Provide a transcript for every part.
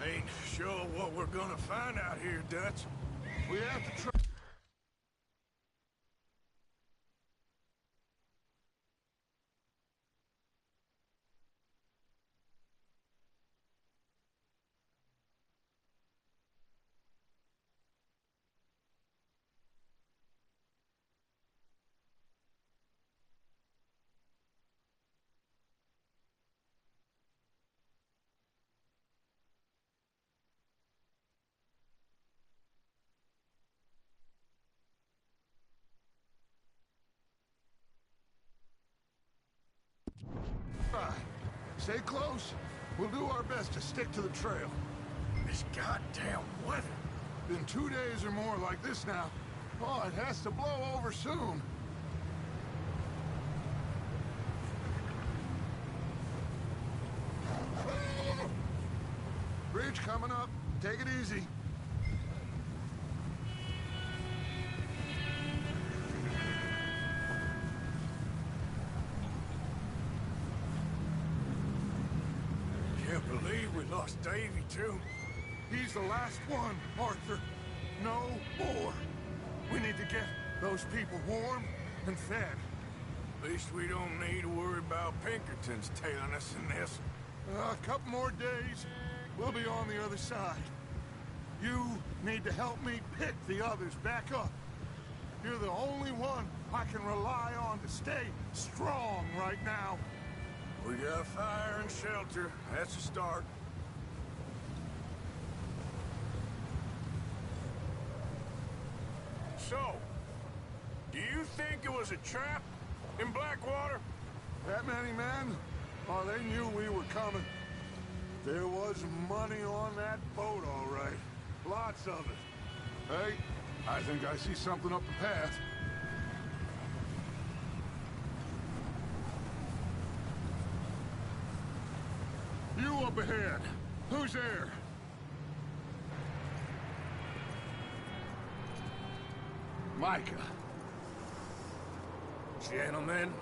Ain't sure what we're gonna find out here, Dutch. We have to try. Stay close. We'll do our best to stick to the trail. This goddamn weather. Been 2 days or more like this now. Oh, it has to blow over soon. Bridge coming up. Take it easy. Can't believe we lost Davy, too. He's the last one, Arthur. No more. We need to get those people warm and fed. At least we don't need to worry about Pinkertons tailing us in this. A couple more days, we'll be on the other side. You need to help me pick the others back up. You're the only one I can rely on to stay strong right now. We got fire and shelter. That's a start. So, do you think it was a trap in Blackwater? That many men? Oh, they knew we were coming. There was money on that boat, all right. Lots of it. Hey, I think I see something up the path. You up ahead. Who's there? Micah. Gentlemen?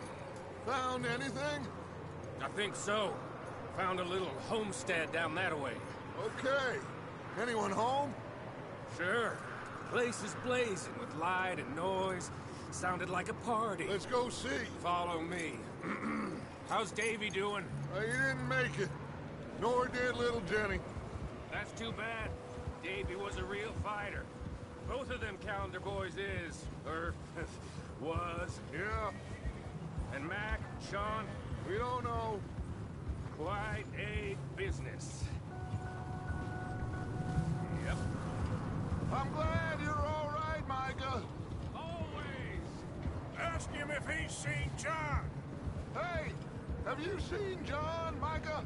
Found anything? I think so. Found a little homestead down that way. Okay. Anyone home? Sure. Place is blazing with light and noise. Sounded like a party. Let's go see. Follow me. How's Davy doing? He didn't make it. Nor did little Jenny. That's too bad. Davy was a real fighter. Both of them calendar boys is, or was. Yeah. And Mac, Sean? We don't know. Quite a business. Yep. I'm glad you're all right, Micah. Always. Ask him if he's seen John. Hey, have you seen John, Micah?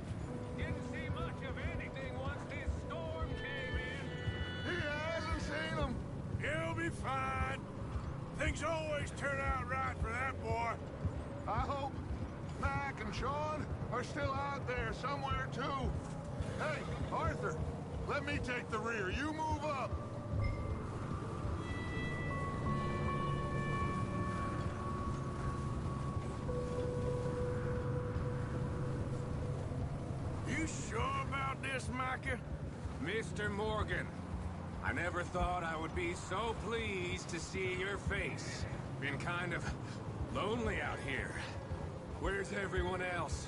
Didn't see much of anything once this storm came in. He hasn't seen him. He'll be fine. Things always turn out right for that boy. I hope Mac and Sean are still out there somewhere, too. Hey, Arthur, let me take the rear. You move up. You sure about this, Micah? Mr. Morgan, I never thought I would be so pleased to see your face. Been kind of lonely out here. Where's everyone else?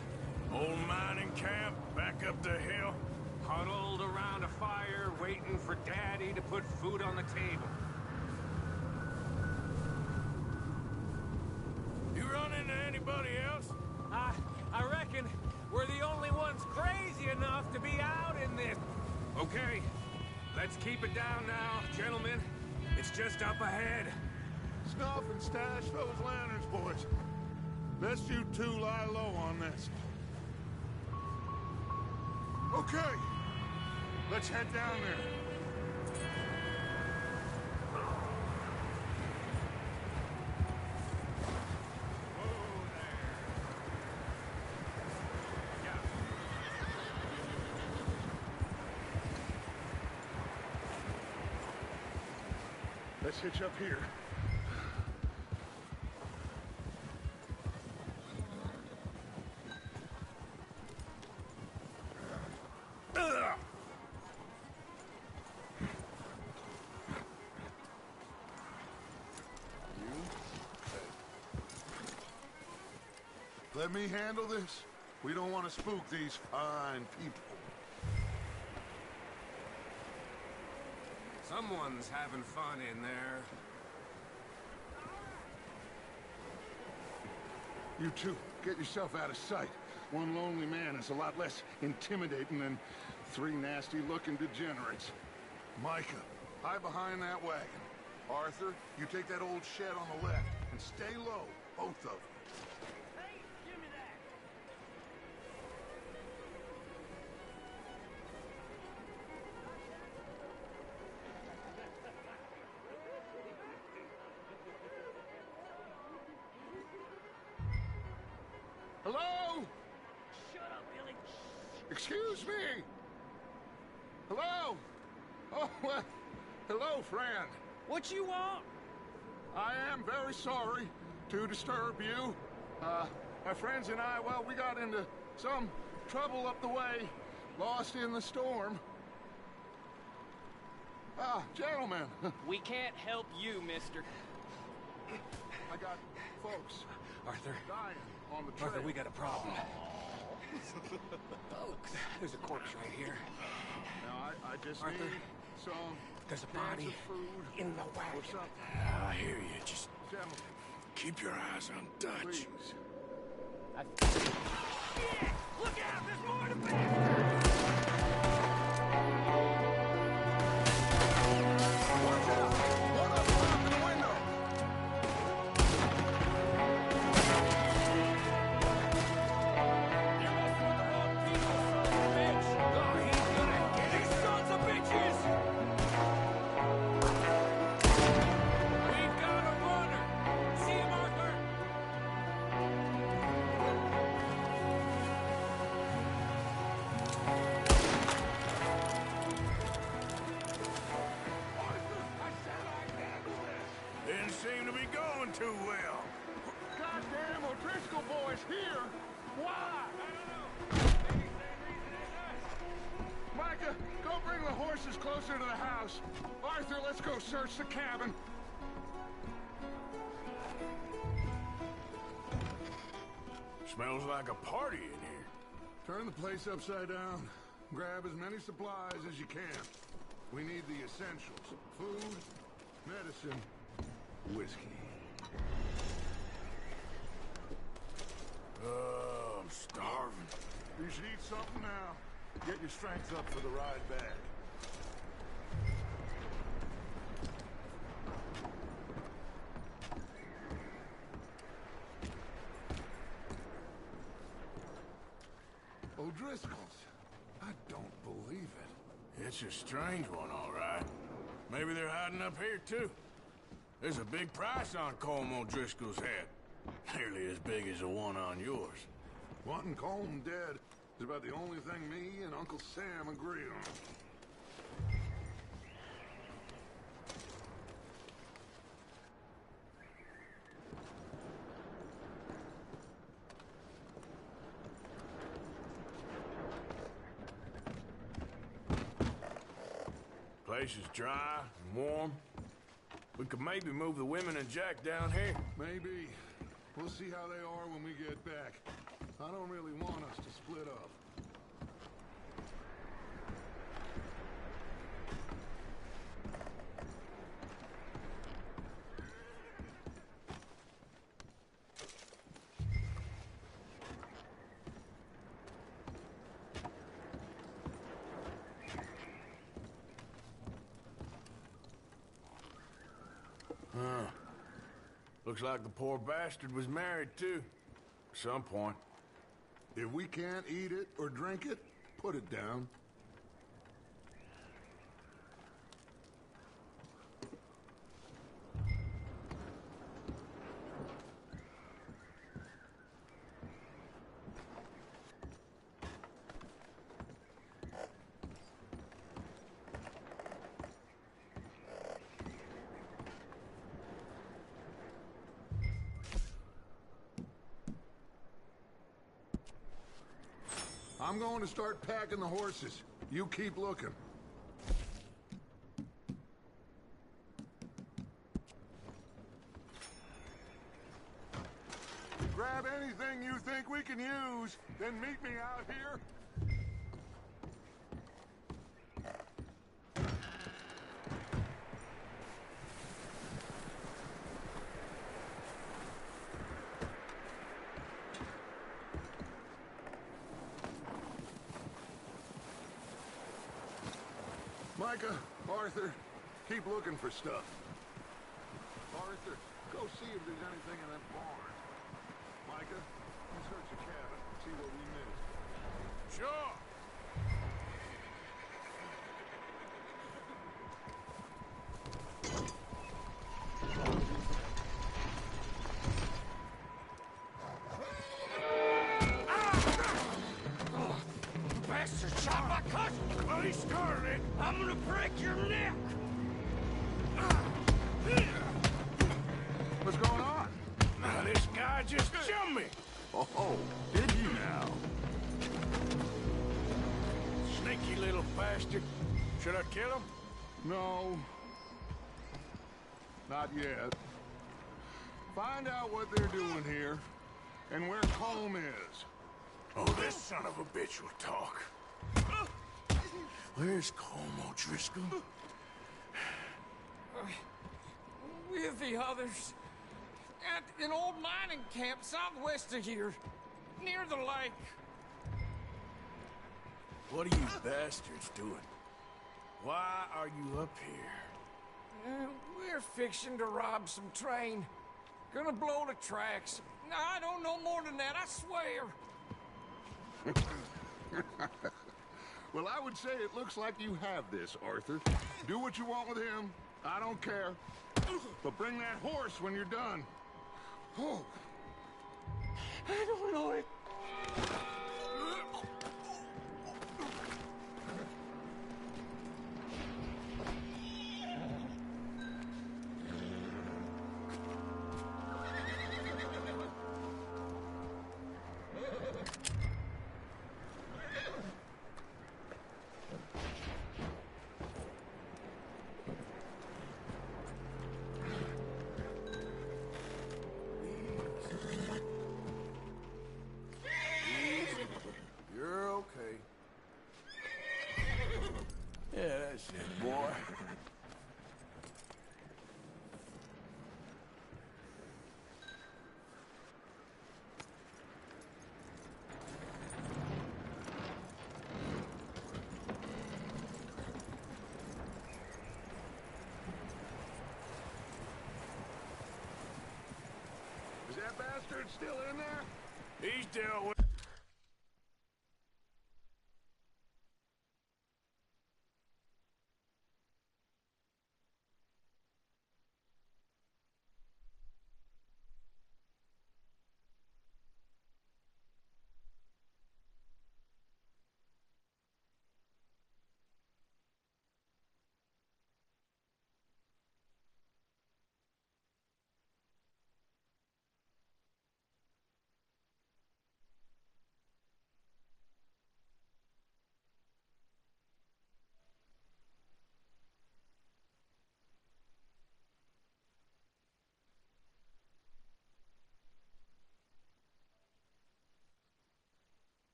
Old mining camp, back up the hill. Huddled around a fire, waiting for Daddy to put food on the table. You run into anybody else? I reckon we're the only ones crazy enough to be out in this. Okay, let's keep it down now, gentlemen. It's just up ahead. Snuff and stash those lanterns, boys. Best you two lie low on this. Okay, let's head down there. Let's hitch up here. Let me handle this. We don't want to spook these fine people. Someone's having fun in there. You two, get yourself out of sight. One lonely man is a lot less intimidating than three nasty-looking degenerates. Micah, hide behind that wagon. Arthur, you take that old shed on the left, and stay low, both of you. Hey, give me that! Hello? Shut up, Billy! Excuse me? Hello? Oh, well, hello, friend. What you want? I am very sorry to disturb you. My friends and I, well, we got into some trouble up the way, lost in the storm. Gentlemen. We can't help you, mister. I got folks Arthur, dying on the trail. Arthur, we got a problem. Folks, there's a corpse right here. Now, I just Arthur, need some there's a cans body of food in the or wagon. something. I hear you. Just Gentlemen, keep your eyes on Dutch. please. Shit! Look out! There's more to bastard! Watch out! One up top in the window! You're messing with the wrong people, son of a bitch! Oh, he's gonna get These sons of bitches! We've got a runner! See him, Arthur? Didn't seem to be going too well. Goddamn O'Driscoll boys here! Why? Micah, go bring the horses closer to the house. Arthur, let's go search the cabin. Smells like a party in here. Turn the place upside down. Grab as many supplies as you can. We need the essentials. Food, medicine, whiskey. Oh, I'm starving. You should eat something now. Get your strength up for the ride back. O'Driscoll's. I don't believe it. It's a strange one, all right. Maybe they're hiding up here, too. There's a big price on Colm O'Driscoll's head. Nearly as big as the one on yours. Wanting Colm dead is about the only thing me and Uncle Sam agree on. Place is dry and warm. We could maybe move the women and Jack down here. Maybe. We'll see how they are when we get back. I don't really want us to split up. Looks like the poor bastard was married, too. At some point. If we can't eat it or drink it, put it down. I'm going to start packing the horses. You keep looking. Grab grab anything you think we can use, then meet me out here. Micah, Arthur, keep looking for stuff. Arthur, go see if there's anything in that barn. Micah, you search the cabin, see what we missed. Sure. Bastard shot my cousin! Well, he started it. I'm gonna break your neck! What's going on? Now, this guy just jumped me. Oh, did you now? Sneaky little bastard. Should I kill him? No. Not yet. Find out what they're doing here, and where Colm is. Oh, this son of a bitch will talk. Where's Colm O'Driscoll? With the others. At an old mining camp southwest of here. Near the lake. What are you bastards doing? Why are you up here? We're fixing to rob some train. Gonna blow the tracks. I don't know more than that, I swear. Well, I would say it looks like you have this, Arthur. Do what you want with him. I don't care. But bring that horse when you're done. Oh. I don't know it. You're okay. Yeah, that's it, boy. Is that bastard still in there? He's dealt with.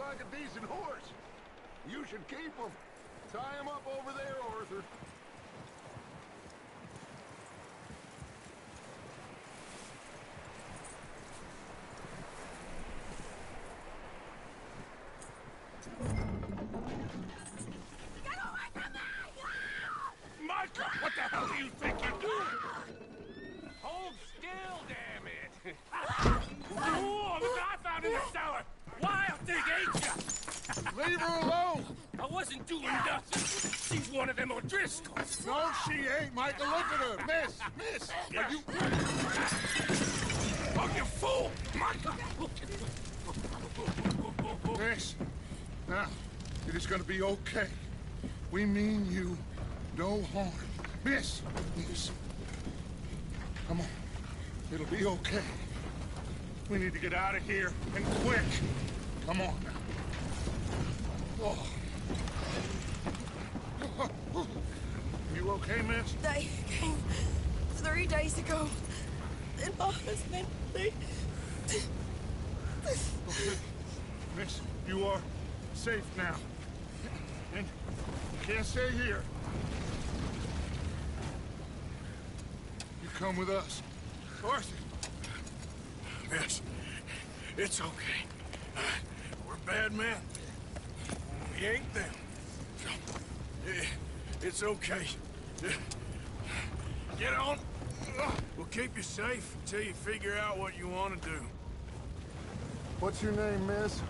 like a decent horse. You should keep him. Tie him up over there, Arthur. Micah, what the hell do you think you're doing? Hold still, damn it! Oh, look what I found in the cellar! Wild thing, ain't ya? Leave her alone! I wasn't doing nothing. She's one of them O'Driscolls. No, she ain't, Micah. Look at her. Miss, are you... Oh, you fool! Micah! Miss, now, it is gonna be okay. We mean you no harm. Miss, come on. It'll be okay. We need to get out of here, and quick. Come on now. Oh. You okay, miss? They came 3 days ago. And my husband, Okay. Miss, you are safe now. And you can't stay here. You come with us. Arthur. Miss, it's okay. We're bad men. We ain't them. It's okay. Get on. We'll keep you safe until you figure out what you want to do. What's your name, miss?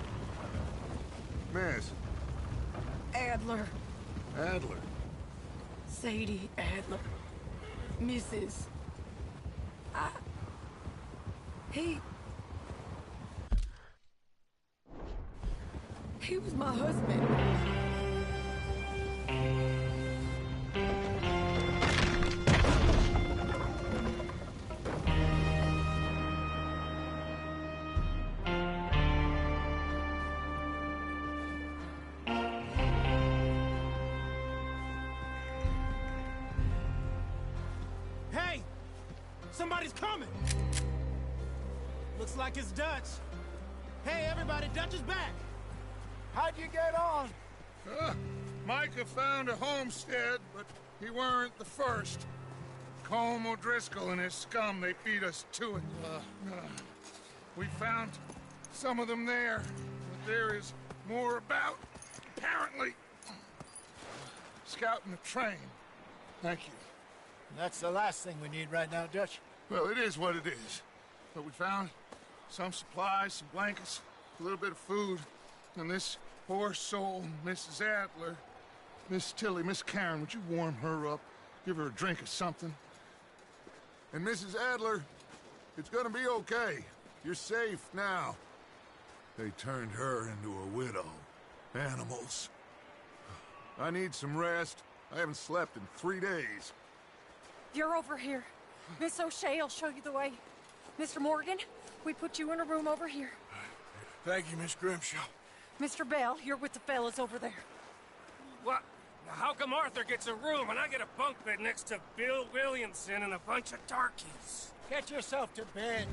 Miss. Adler, Adler. Sadie Adler, Mrs. He was my husband. Hey! Somebody's coming! Looks like it's Dutch. Hey, everybody, Dutch is back! How'd you get on? Micah found a homestead, but he weren't the first. Colm O'Driscoll and his scum, they beat us to it. We found some of them there, but there is more about, apparently. Scouting the train. Thank you. That's the last thing we need right now, Dutch. Well, it is what it is. But we found some supplies, some blankets, a little bit of food, and this poor soul, Mrs. Adler, Miss Tilly, Miss Karen, would you warm her up? Give her a drink or something? And Mrs. Adler, it's gonna be okay. You're safe now. They turned her into a widow. Animals. I need some rest. I haven't slept in 3 days. You're over here. Miss O'Shea will show you the way. Mr. Morgan, we put you in a room over here. Thank you, Miss Grimshaw. Mr. Bell, you're with the fellas over there. What? How come Arthur gets a room and I get a bunk bed next to Bill Williamson and a bunch of darkies? Get yourself to bed.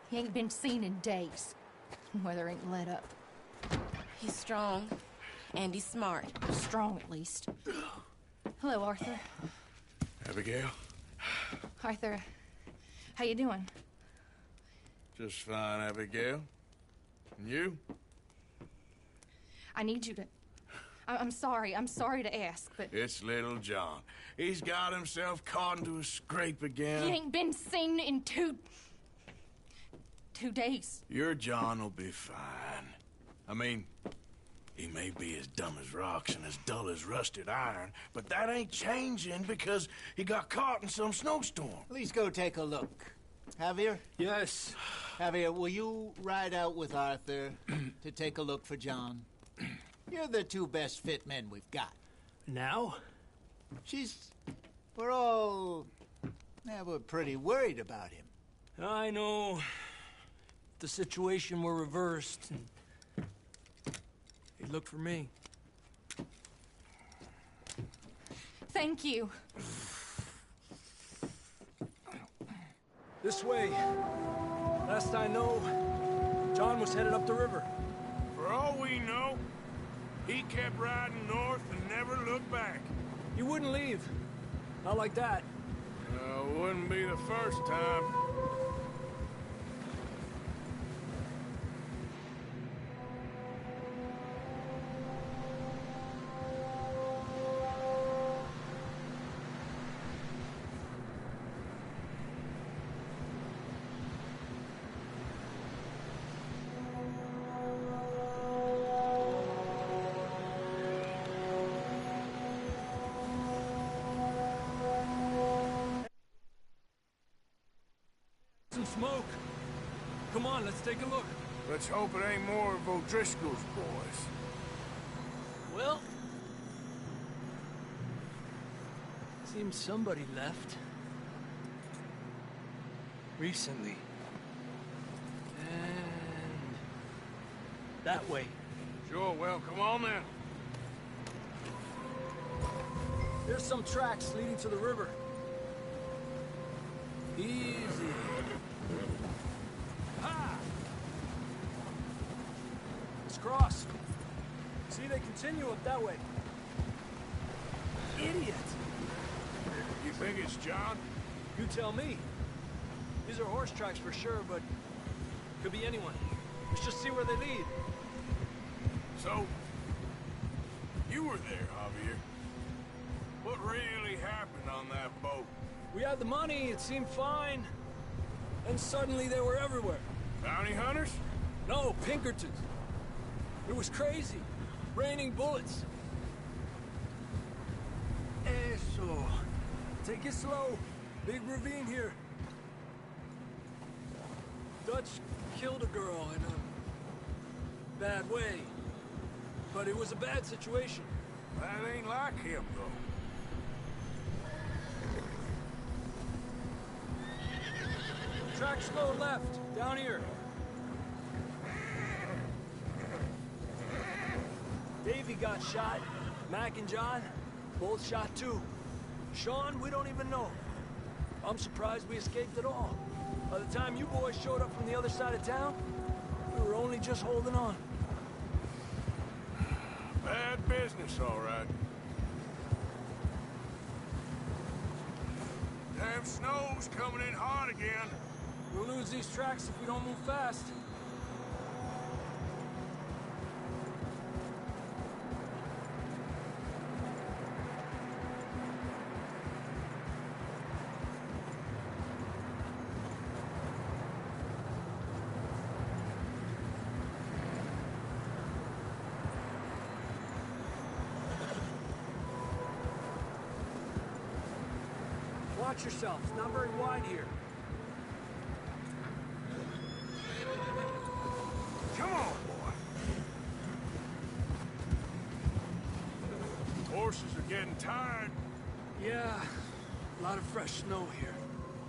He ain't been seen in days. Weather ain't let up. He's strong, and he's smart. Strong, at least. Hello, Arthur. Abigail? Arthur, how you doing? Just fine, Abigail. And you? I need you to... I'm sorry to ask, but... It's little John. He's got himself caught into a scrape again. He ain't been seen in 2 days. Your John will be fine. I mean, he may be as dumb as rocks and as dull as rusted iron, but that ain't changing because he got caught in some snowstorm. Please go take a look. Javier? Yes. Javier, will you ride out with Arthur to take a look for John? You're the 2 best fit men we've got. Now? We're all... we're pretty worried about him. I know. If the situation were reversed, he'd look for me. Thank you. This way. Last I know, John was headed up the river. For all we know, he kept riding north and never looked back. He wouldn't leave. Not like that. Wouldn't be the first time. Some smoke. Come on, let's take a look. Let's hope it ain't more of O'Driscoll's boys. Well, seems somebody left. Recently. And that way. Sure, well, come on then. There's some tracks leading to the river. Easy. Ha! Let's cross. See, they continue up that way. Idiot! You think it's John? You tell me. These are horse tracks for sure, but could be anyone. Let's just see where they lead. So, you were there, Javier. What really happened on that boat? We had the money, it seemed fine. And suddenly they were everywhere. Bounty hunters? No, Pinkertons. It was crazy. Raining bullets. Eso. Take it slow. Big ravine here. Dutch killed a girl in a bad way. But it was a bad situation. That ain't like him, though. Tracks go left, down here. Davey got shot. Mac and John, both shot too. Sean, we don't even know. I'm surprised we escaped at all. By the time you boys showed up from the other side of town, we were only just holding on. Bad business, all right. Damn snow's coming in hard again. We'll lose these tracks if we don't move fast. Watch yourself. It's not very wide here. Come on, boy. Horses are getting tired. Yeah, a lot of fresh snow here.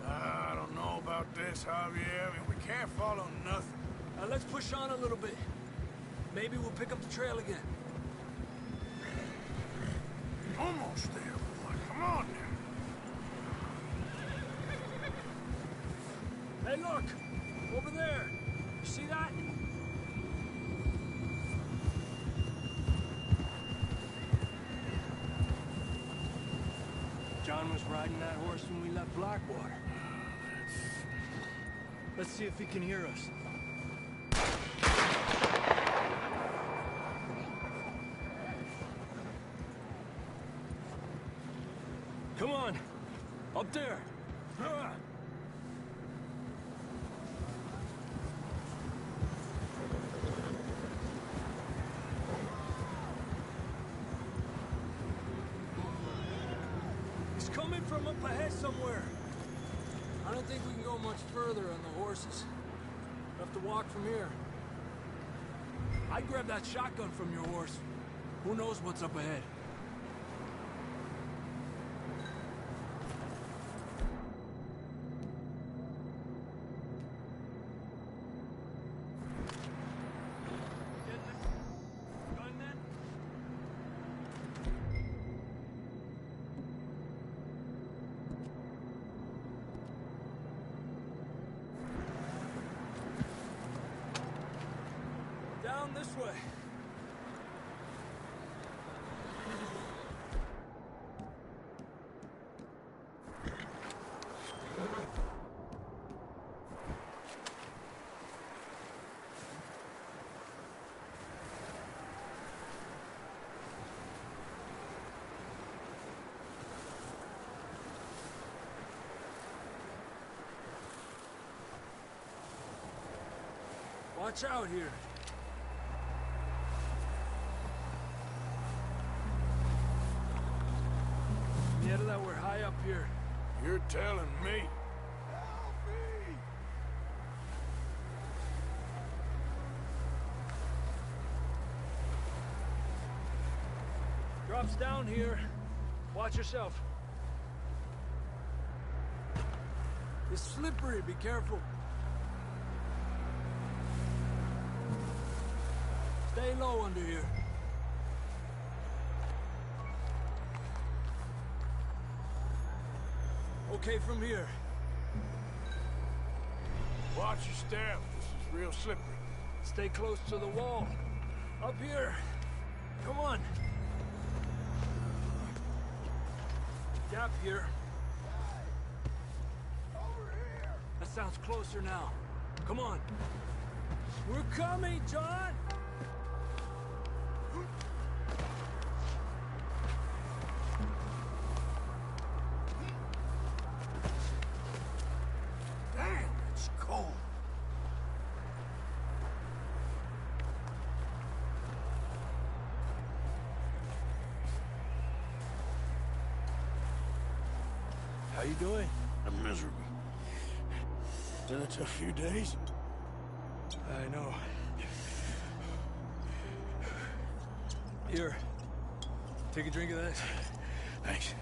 I don't know about this, Javier. I mean, we can't follow nothing. Let's push on a little bit. Maybe we'll pick up the trail again. Almost there, boy. Come on now. Hey, look! Over there! You see that? John was riding that horse when we left Blackwater. Let's see if he can hear us. Come on! Up there! He's coming from up ahead somewhere. I don't think we can go much further on the horses. We'll have to walk from here. I'd grab that shotgun from your horse. Who knows what's up ahead? this way. Watch out here. Yeah, that we're high up here. You're telling me. Help me! Drops down here. Watch yourself. It's slippery, be careful. Stay low under here. Okay from here. Watch your step. This is real slippery. Stay close to the wall. Up here. Come on. Gap here. Over here! That sounds closer now. Come on. We're coming, John! Damn, it's cold. How you doing? I'm miserable. Been a tough few days. I know. Here. Take a drink of this. Thanks.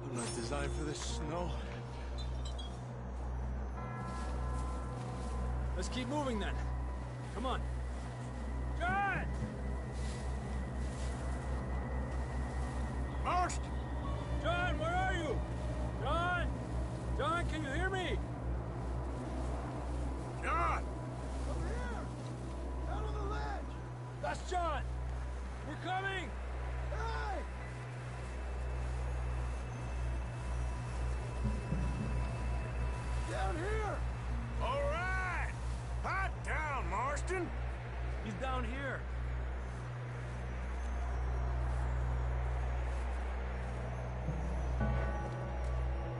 I'm not designed for this snow. Let's keep moving then. Come on. John! Marston! John, where are you? John! John, can you hear me? John! Over here! Out on the ledge! That's John! We're coming! Hey! Down here! All right! Hot down, Marston! He's down here.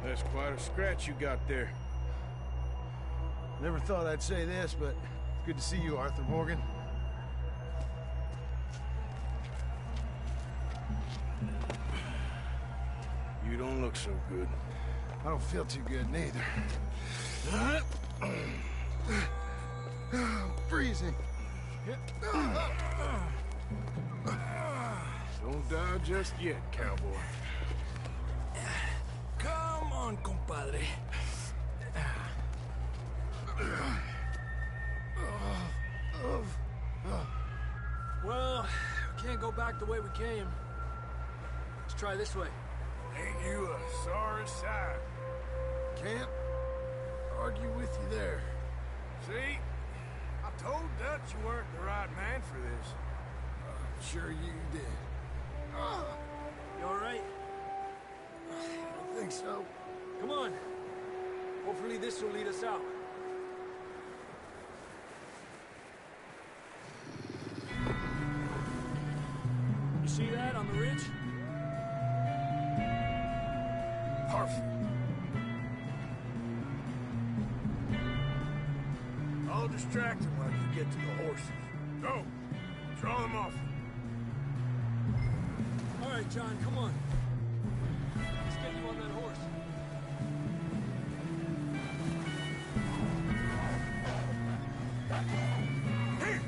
That's quite a scratch you got there. Never thought I'd say this, but it's good to see you, Arthur Morgan. You don't look so good. I don't feel too good, neither. I'm freezing. Don't die just yet, cowboy. Come on, compadre. Well, we can't go back the way we came. Let's try this way. Ain't you a sorry sight? Can't argue with you there. See? I told Dutch you weren't the right man for this. Sure you did. You all right? I think so. Come on. Hopefully this will lead us out. You see that on the ridge? Perfect. I'll distract him while you get to the horses. Go! Draw them off. All right, John, come on. Let's get you on that horse. Here!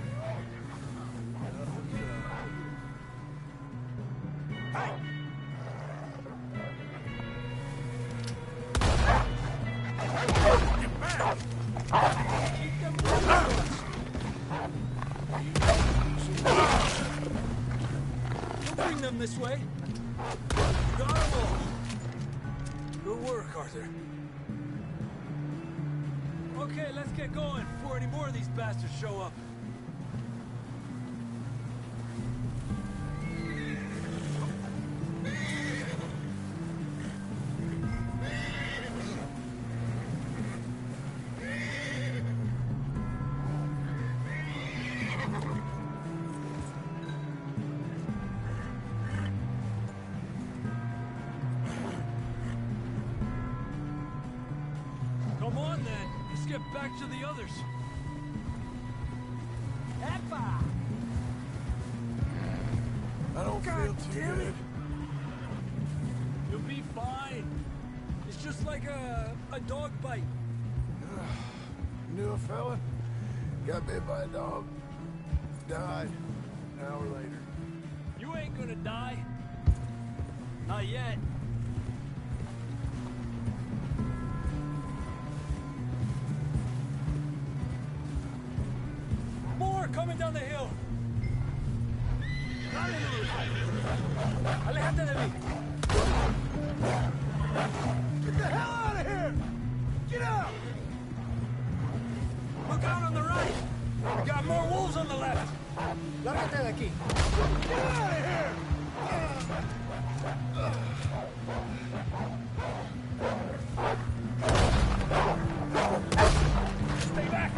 Hey! Get back! Keep them moving. Don't bring them this way. Got them all. Good work, Arthur. Okay, let's get going before any more of these bastards show up. on then. Let's get back to the others. I don't feel too good. You'll be fine. It's just like a dog bite. Knew a fella? Got bit by a dog. Died an hour later. You ain't gonna die. Not yet. More coming down the hill. Aléjate de mí. Get the hell out of here! Get out! Look out on the right. We got more wolves on the left. Lárgate de aquí. Get out of here! Stay back.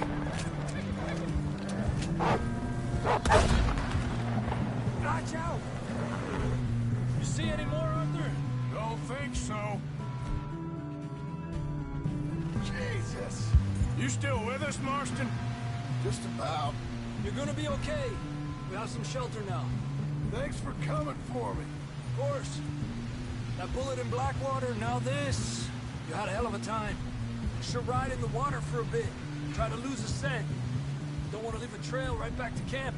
Watch out. You see any more, Arthur? Don't think so. Jesus! You still with us, Marston? Just about. You're gonna be okay. We have some shelter now. Thanks for coming for me. Of course. That bullet in Blackwater, now this. You had a hell of a time. You should ride in the water for a bit. Try to lose the scent. Don't want to leave a trail right back to camp.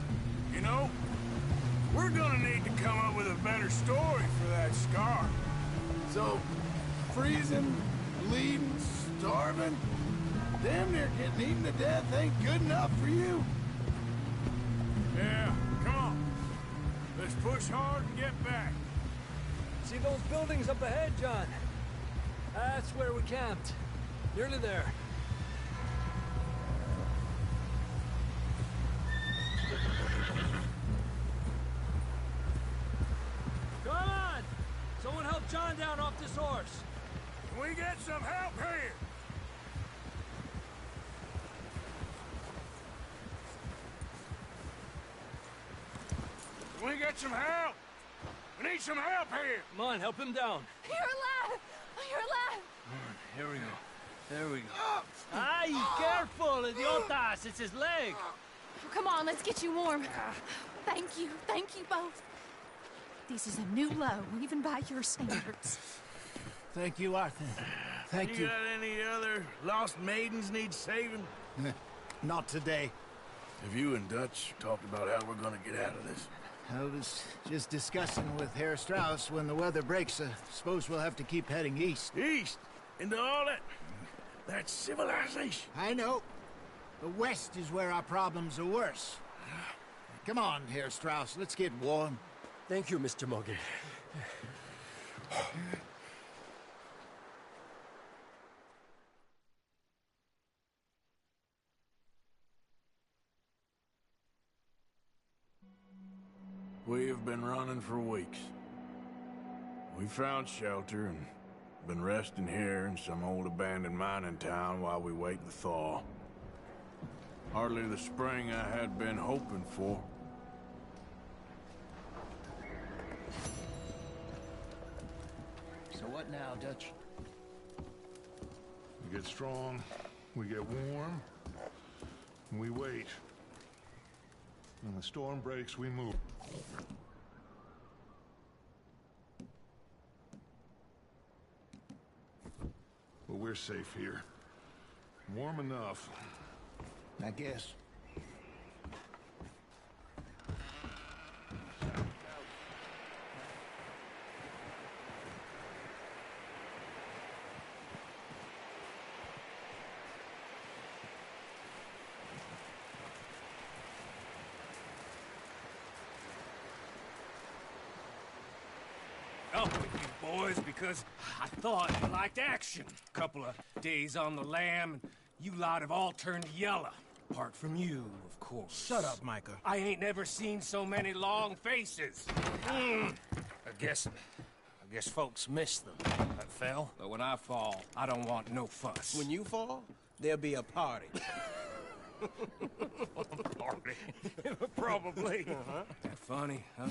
You know, we're gonna need to come up with a better story for that scar. So, freezing, bleeding, starving, damn near getting eaten to death ain't good enough for you. Yeah, come on. Let's push hard and get back. See those buildings up ahead, John? That's where we camped. Nearly there. Come on! Someone help John down off this horse. Can we get some help here? Can we get some help? We need some help here. Come on, help him down. You're alive! You're alive! Here we go. There we go. Ay, careful, idiotas! It's his leg. Come on, let's get you warm. Thank you both. This is a new low, even by your standards. Thank you, Arthur. Thank you. You got any other lost maidens need saving? Not today. Have you and Dutch talked about how we're gonna get out of this? I was just discussing with Herr Strauss when the weather breaks. Suppose we'll have to keep heading east. East? Into all that civilization? I know. The west is where our problems are worse. Come on, Herr Strauss. Let's get warm. Thank you, Mr. Morgan. We have been running for weeks. We found shelter and been resting here in some old abandoned mining town while we wait the thaw. Hardly the spring I had been hoping for. So what now, Dutch? We get strong, we get warm, and we wait. When the storm breaks, we move. But we're safe here. Warm enough. I guess. Up with you boys because I thought you liked action. Couple of days on the lam, and you lot have all turned yellow. Apart from you, of course. Shut up, Micah. I ain't never seen so many long faces. I guess folks miss them. That fell. But when I fall, I don't want no fuss. When you fall, there'll be a party. Party. Probably. That funny, huh?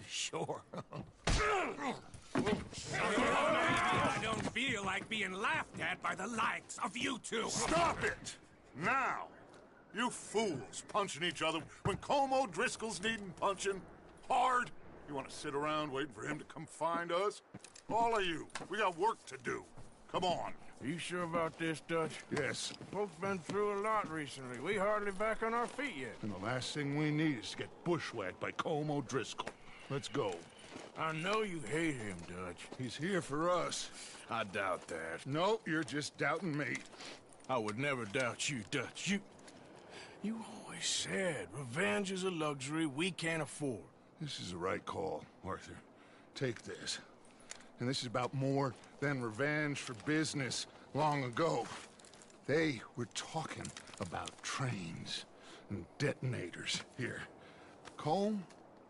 Sure. I don't feel like being laughed at by the likes of you two. Stop it! Now! You fools punching each other when Colm O'Driscoll's needing punching hard. You want to sit around waiting for him to come find us? All of you, we got work to do. Come on. You sure about this, Dutch? Yes. Folks been through a lot recently. We hardly back on our feet yet. And the last thing we need is to get bushwhacked by Colm O'Driscoll. Let's go. I know you hate him, Dutch. He's here for us. I doubt that. No, you're just doubting me. I would never doubt you, Dutch. You always said revenge is a luxury we can't afford. This is the right call, Arthur. Take this. And this is about more than revenge for business long ago. They were talking about trains and detonators here. Colm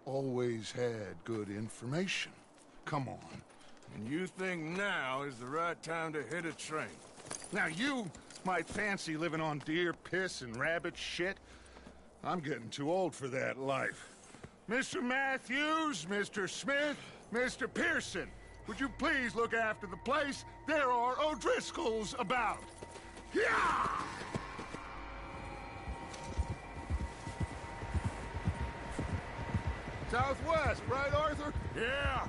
always had good information. Come on. And you think now is the right time to hit a train? Now you might fancy living on deer piss and rabbit shit. I'm getting too old for that life. Mr. Matthews, Mr. Smith, Mr. Pearson, would you please look after the place? There are O'Driscolls about. Yeah! Southwest, right, Arthur? Yeah.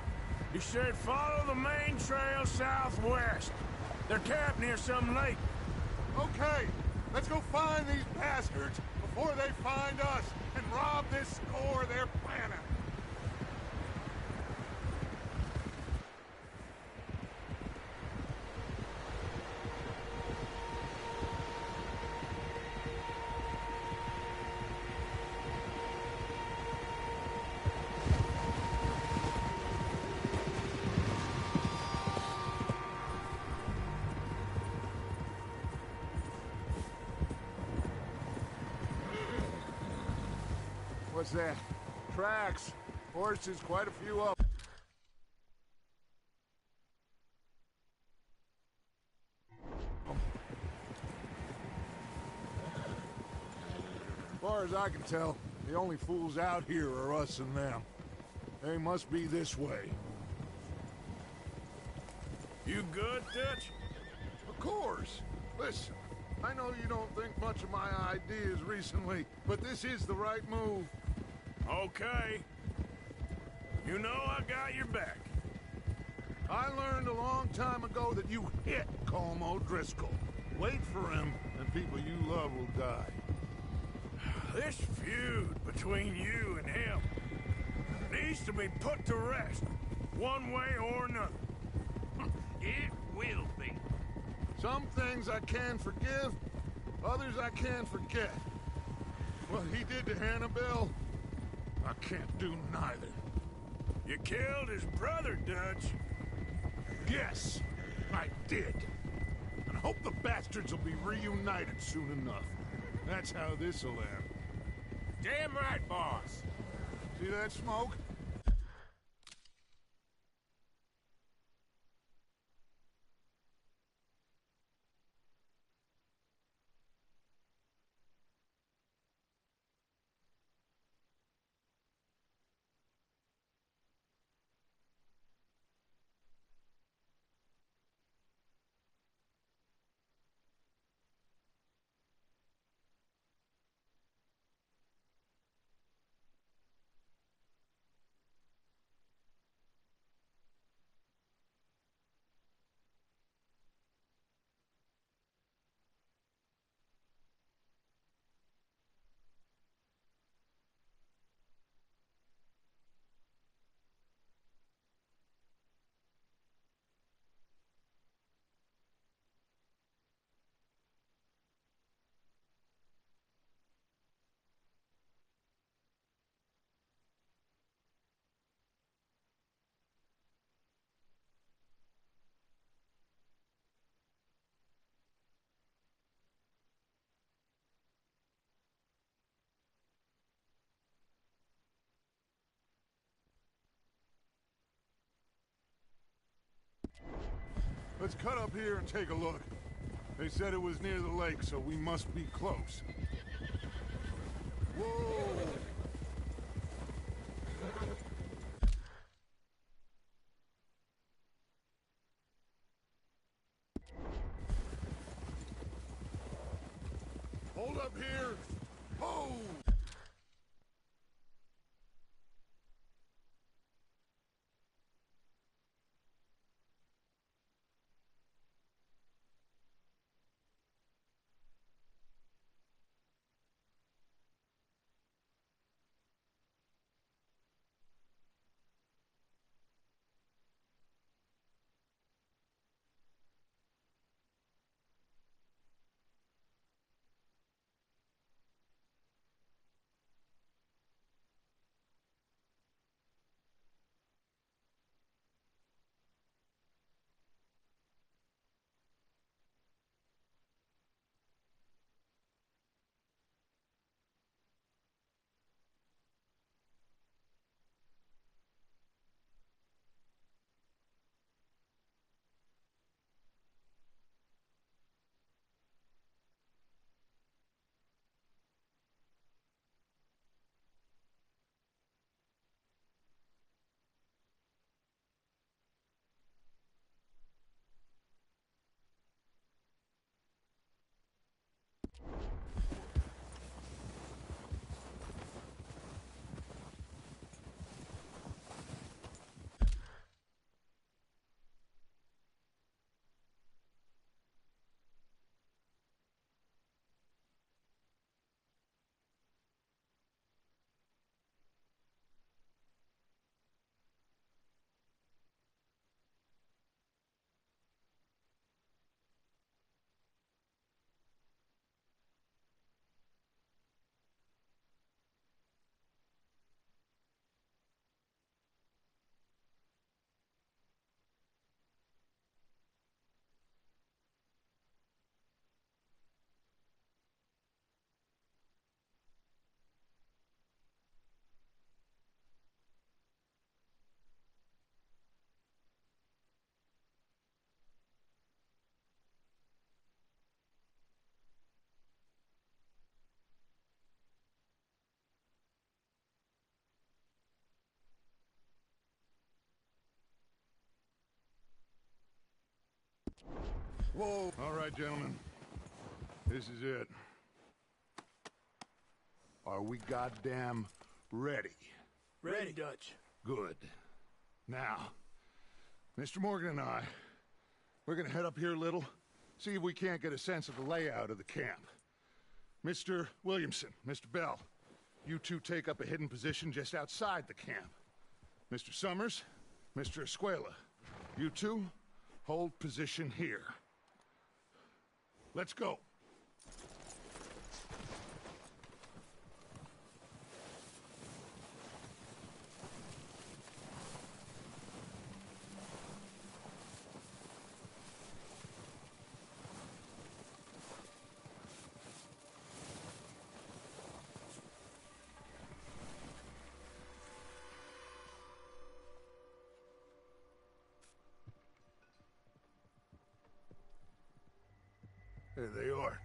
He said follow the main trail southwest. They're camped near some lake. Okay, let's go find these bastards before they find us and rob this score they're planning. What's that? Tracks. Horses, quite a few of them. As far as I can tell, the only fools out here are us and them. They must be this way. You good, Dutch? Of course. Listen, I know you don't think much of my ideas recently, but this is the right move. Okay. You know I got your back. I learned a long time ago that you hit Colm O'Driscoll. Wait for him, and people you love will die. This feud between you and him needs to be put to rest, one way or another. It will be. Some things I can forgive, others I can't forget. What he did to Annabelle, I can't do neither. You killed his brother, Dutch. Yes, I did. And I hope the bastards will be reunited soon enough. That's how this'll end. Damn right, boss. See that smoke? Let's cut up here and take a look. They said it was near the lake, so we must be close. Whoa! hold up here. Oh! Whoa. All right, gentlemen. This is it. Are we goddamn ready? Ready, Dutch. Good. Now, Mr. Morgan and I, we're gonna head up here a little, see if we can't get a sense of the layout of the camp. Mr. Williamson, Mr. Bell, you two take up a hidden position just outside the camp. Mr. Summers, Mr. Escuela, you two hold position here. Let's go. There they are.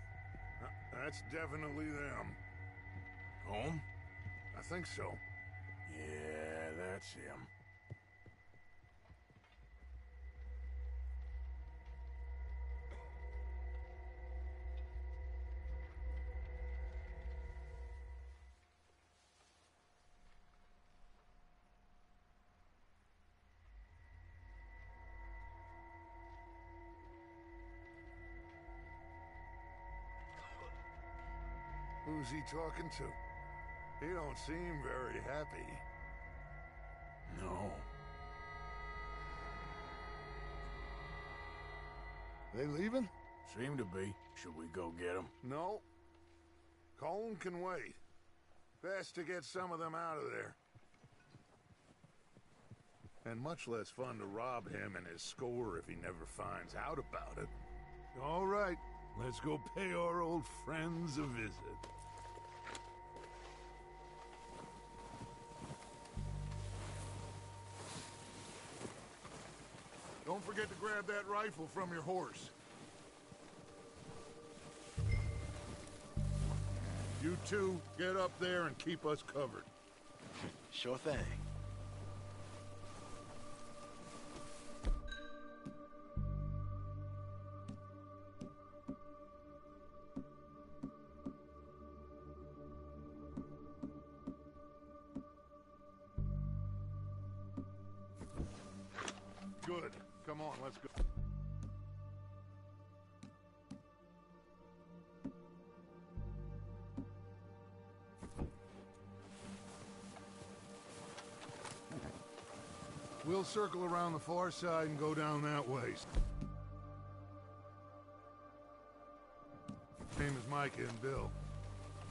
That's definitely them. Home? I think so. Yeah, that's him. Who's he talking to? He don't seem very happy. No. They leaving? Seem to be. Should we go get them? No. Colin can wait. Best to get some of them out of there. And much less fun to rob him and his score if he never finds out about it. All right, let's go pay our old friends a visit. Don't forget to grab that rifle from your horse. You two, get up there and keep us covered. Sure thing. come on, let's go. We'll circle around the far side and go down that way. Same as Micah and Bill.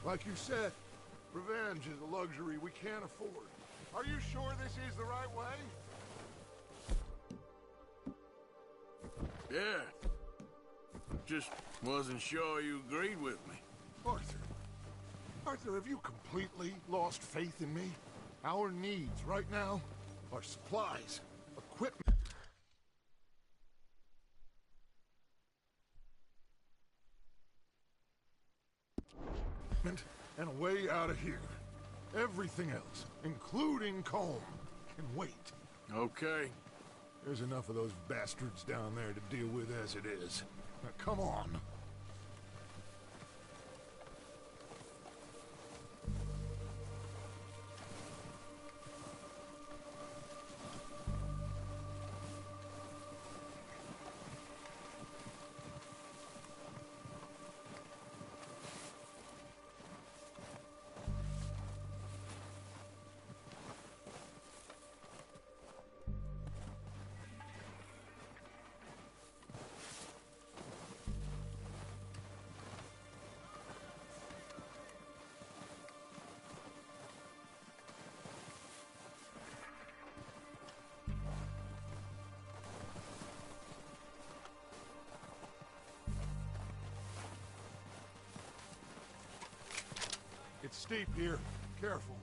Like you said, revenge is a luxury we can't afford. Are you sure this is the right way? Yeah. Just wasn't sure you agreed with me. Arthur. Arthur, have you completely lost faith in me? Our needs right now are supplies, equipment, and a way out of here. Everything else, including Colm, can wait. Okay. There's enough of those bastards down there to deal with as it is. Now, come on. It's steep here. Careful.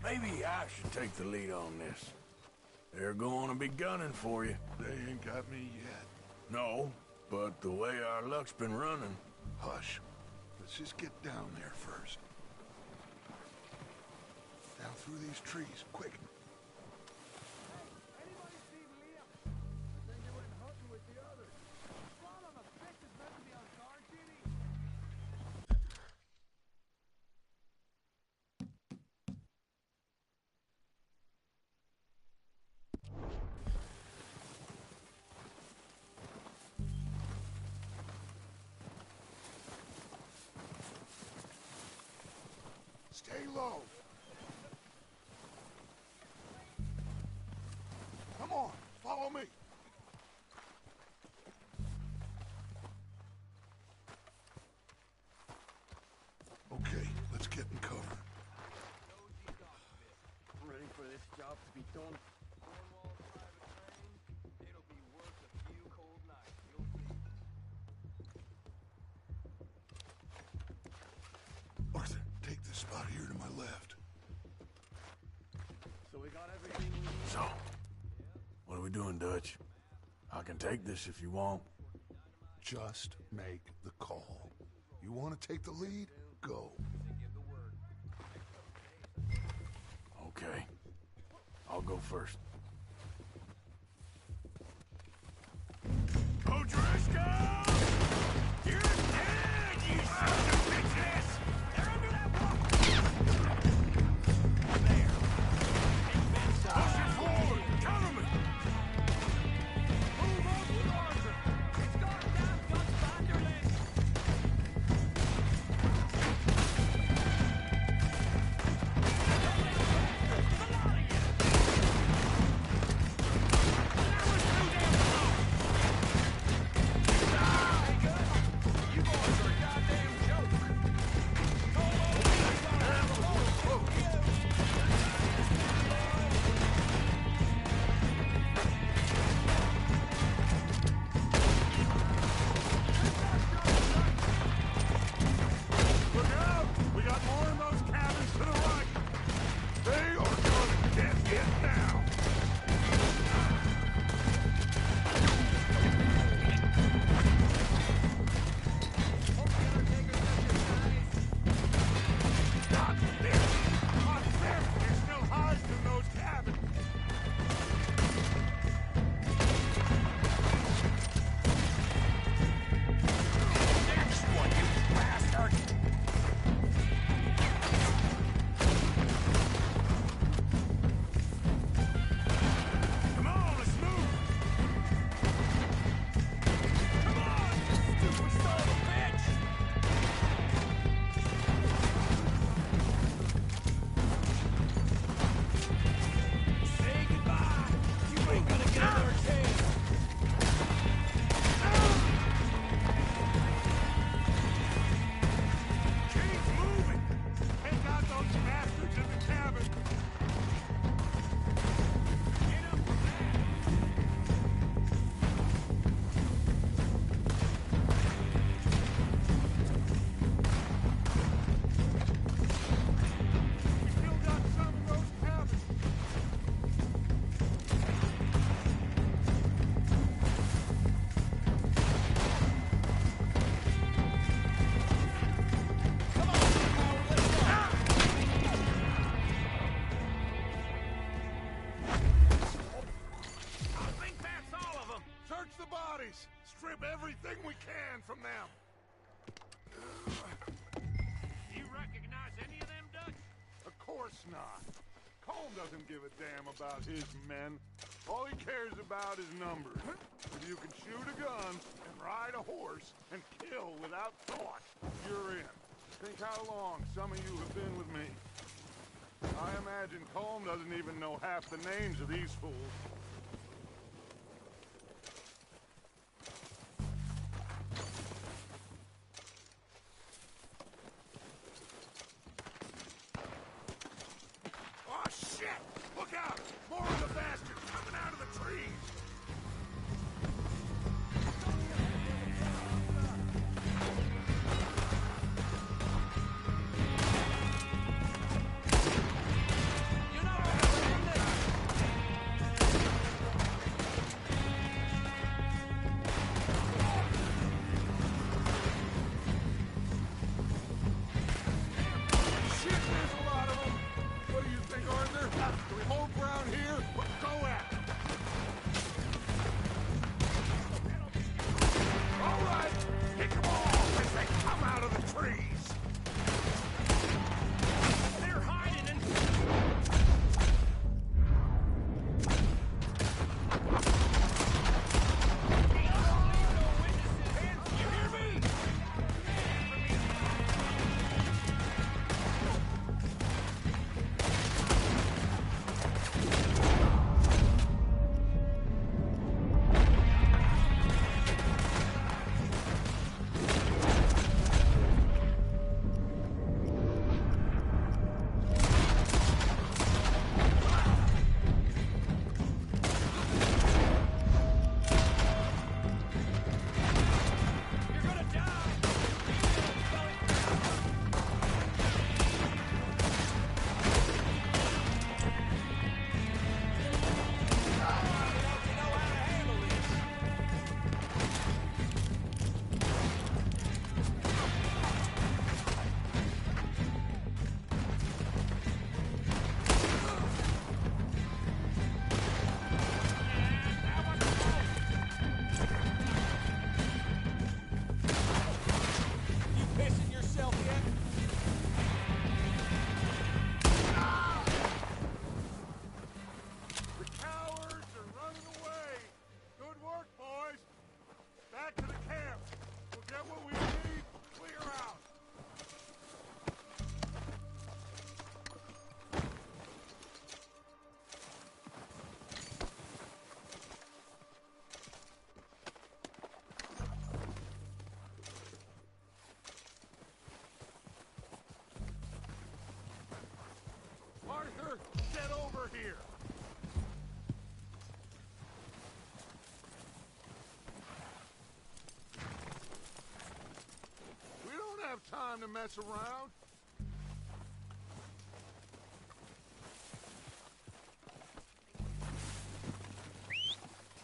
Maybe I should take the lead on this. They're going to be gunning for you. They ain't got me yet. No, but the way our luck's been running... Hush. Let's just get down there first. Down through these trees, quick. Stay low. Come on, follow me. Okay, let's get in cover. I'm ready for this job to be done. It'll be worth a few cold nights, you'll see. Arthur, take this spot here to my left. So we got everything we need. So, what are we doing, Dutch? I can take this if you want. Just make the call. You want to take the lead? Go. Okay. I'll go first. O'Driscoll! You're dead, you sons of bitches! They're under that wall! There. Push it forward! Cover me! Move up with Arthur! It's got down, guns behind your legs! not. Colm doesn't give a damn about his men. All he cares about is numbers. If you can shoot a gun and ride a horse and kill without thought, you're in. Think how long some of you have been with me. I imagine Colm doesn't even know half the names of these fools. Oh, shit! Look out! More of the bastards coming out of the trees! Arthur, get over here! We don't have time to mess around.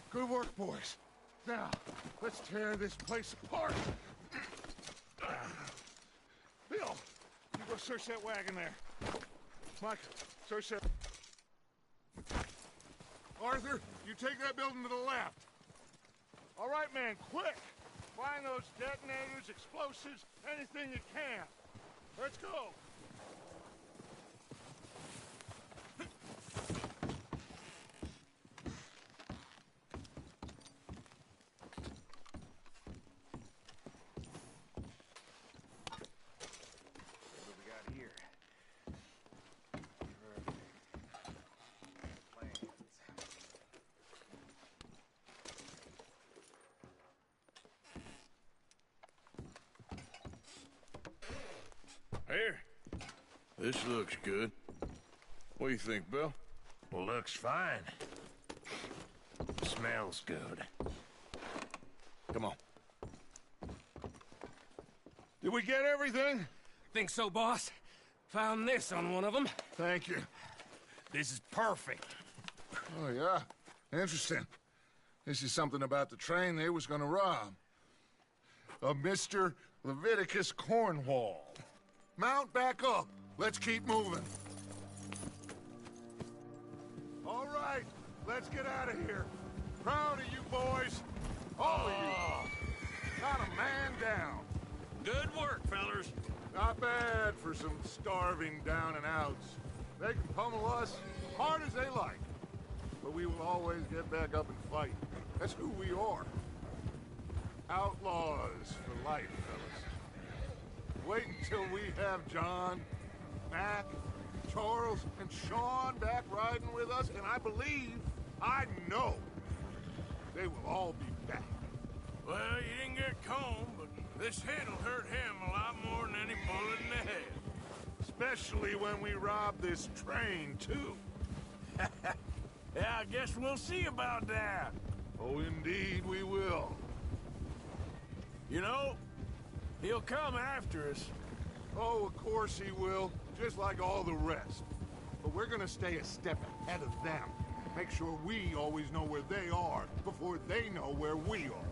Good work, boys. Now, let's tear this place apart. Bill, you go search that wagon there. Mike, search that. Arthur, you take that building to the left. All right, man, quick. Find those detonators, explosives, anything you can. Let's go. Here. This looks good. What do you think, Bill? Looks fine. Smells good. Come on. Did we get everything? Think so, boss? Found this on one of them. Thank you. This is perfect. Oh, yeah? Interesting. This is something about the train they was gonna rob. Of Mr. Leviticus Cornwall. Mount back up. Let's keep moving. All right, let's get out of here. Proud of you boys. All of you. Not a man down. Good work, fellers. Not bad for some starving down and outs. They can pummel us as hard as they like. But we will always get back up and fight. That's who we are. Outlaws for life, fellas. Wait until we have John, Mac, Charles, and Sean back riding with us, and I know, they will all be back. Well, you didn't get Combe, but this hit'll hurt him a lot more than any bullet in the head. Especially when we rob this train, too. Yeah, I guess we'll see about that. Oh, indeed we will. You know, he'll come after us. Oh, of course he will, just like all the rest. But we're gonna stay a step ahead of them. Make sure we always know where they are before they know where we are.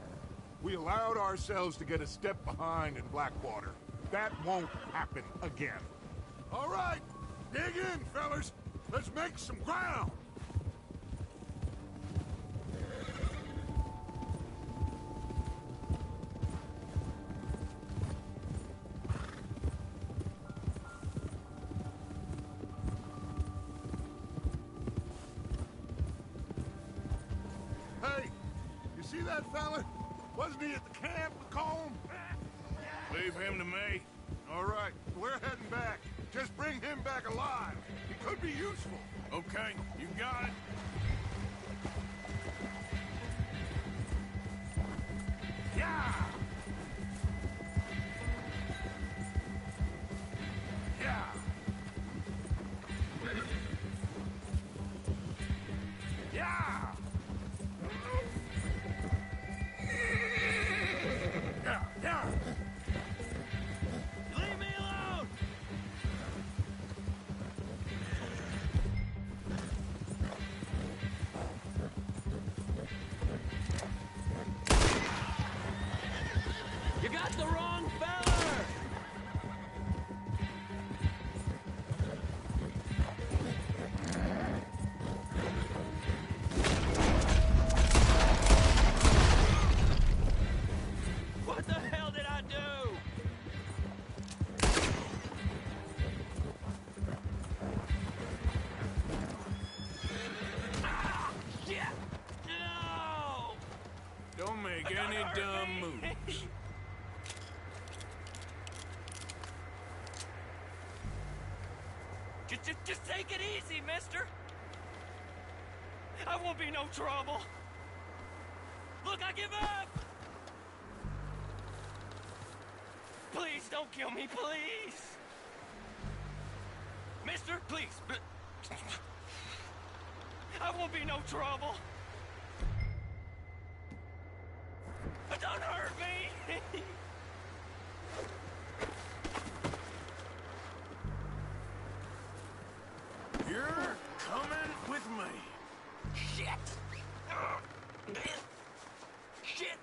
We allowed ourselves to get a step behind in Blackwater. That won't happen again. All right, dig in, fellas. Let's make some ground. Hey, you see that fella? Wasn't he at the camp with Combe? Leave him to me. All right, we're heading back. Just bring him back alive. He could be useful. Okay, you got it. Yeah! Yeah! Yeah! Yeah! Yeah! Leave me alone! You got the wrong fella! What the hell did I do? Ah, shit! No! Don't make any dumb moves. Just take it easy, mister. I won't be no trouble. Look, I give up! Please don't kill me, please! Mister, please. I won't be no trouble. Don't hurt me! You're coming with me. Shit! Shit!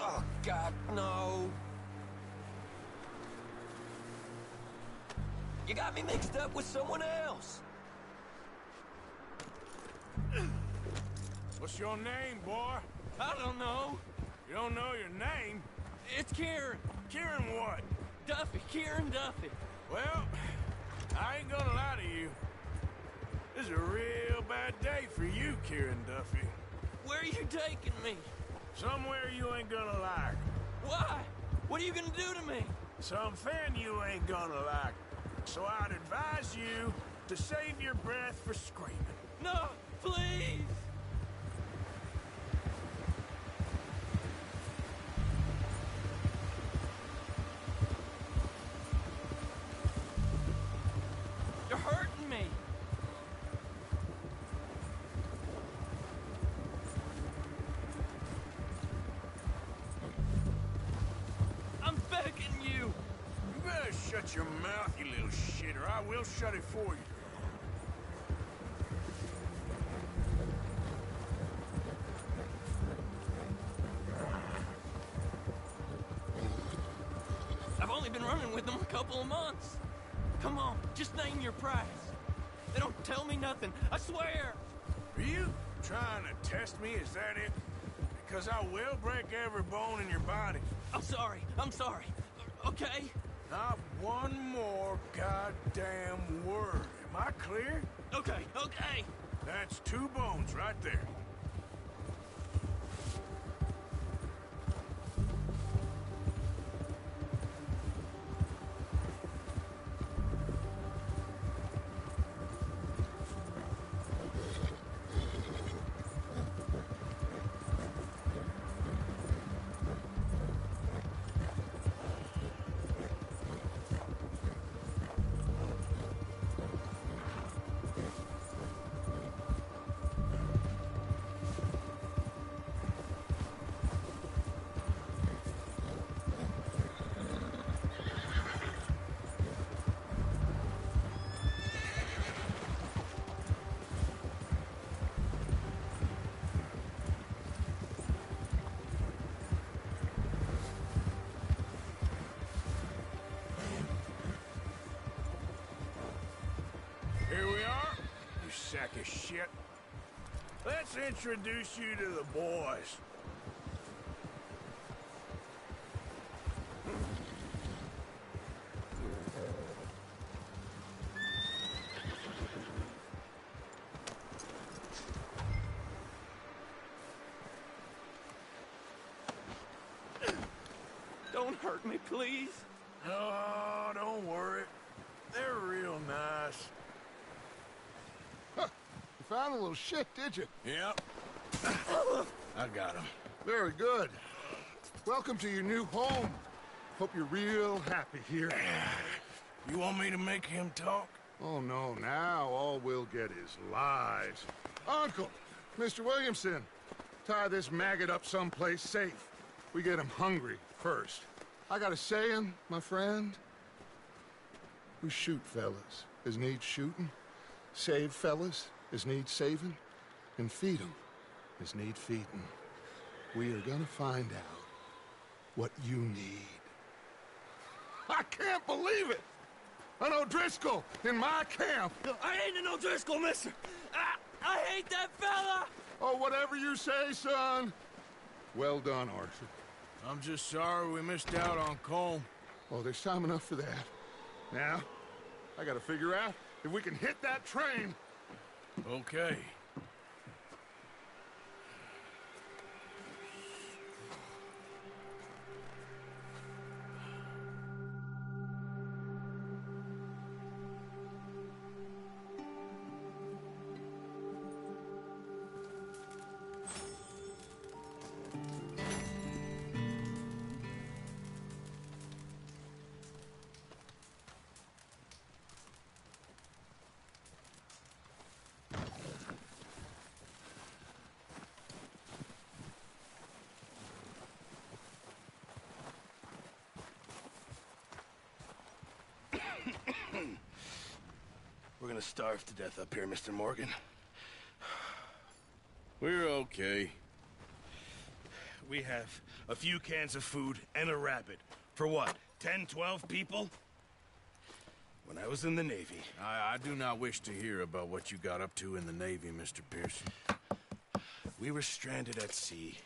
Oh, God, no. You got me mixed up with someone else. What's your name, boy? I don't know. You don't know your name? It's Kieran. Kieran what? Duffy. Kieran Duffy. Well, I ain't gonna lie to you. This is a real bad day for you, Kieran Duffy. Where are you taking me? Somewhere you ain't gonna like. Why? What are you gonna do to me? Something you ain't gonna like. So I'd advise you to save your breath for screaming. No, please! You're hurting me. I'm begging you. You better shut your mouth, you little shit, or I will shut it for you. I've only been running with them a couple of months. Come on, just name your price. They don't tell me nothing, I swear. Are you Trying to test me, is that it? Because I will break every bone in your body. I'm sorry. Okay? Not one more goddamn word. Am I clear? Okay. That's 2 bones right there. Here we are, you sack of shit. Let's introduce you to the boys. Don't hurt me, please. Oh, don't worry. They're real nice. Huh. You found a little shit, did you? Yep. I got him. Very good. Welcome to your new home. Hope you're real happy here. You want me to make him talk? Oh, no, now all we'll get is lies. Uncle, Mr. Williamson, tie this maggot up someplace safe. We get him hungry first. I got a saying, my friend. We shoot fellas as need shooting, save fellas as need saving, and feed 'em as need feeding. We are gonna find out what you need. I can't believe it! An O'Driscoll in my camp! I ain't an O'Driscoll, mister! I hate that fella! Oh, whatever you say, son. Well done, Arthur. I'm just sorry we missed out on Colm. Oh, there's time enough for that. Now, I gotta figure out if we can hit that train. Okay. We're gonna starve to death up here, Mr. Morgan. We're okay. We have a few cans of food and a rabbit. For what, 10, 12 people? When I was in the Navy... I do not wish to hear about what you got up to in the Navy, Mr. Pearson. We were stranded at sea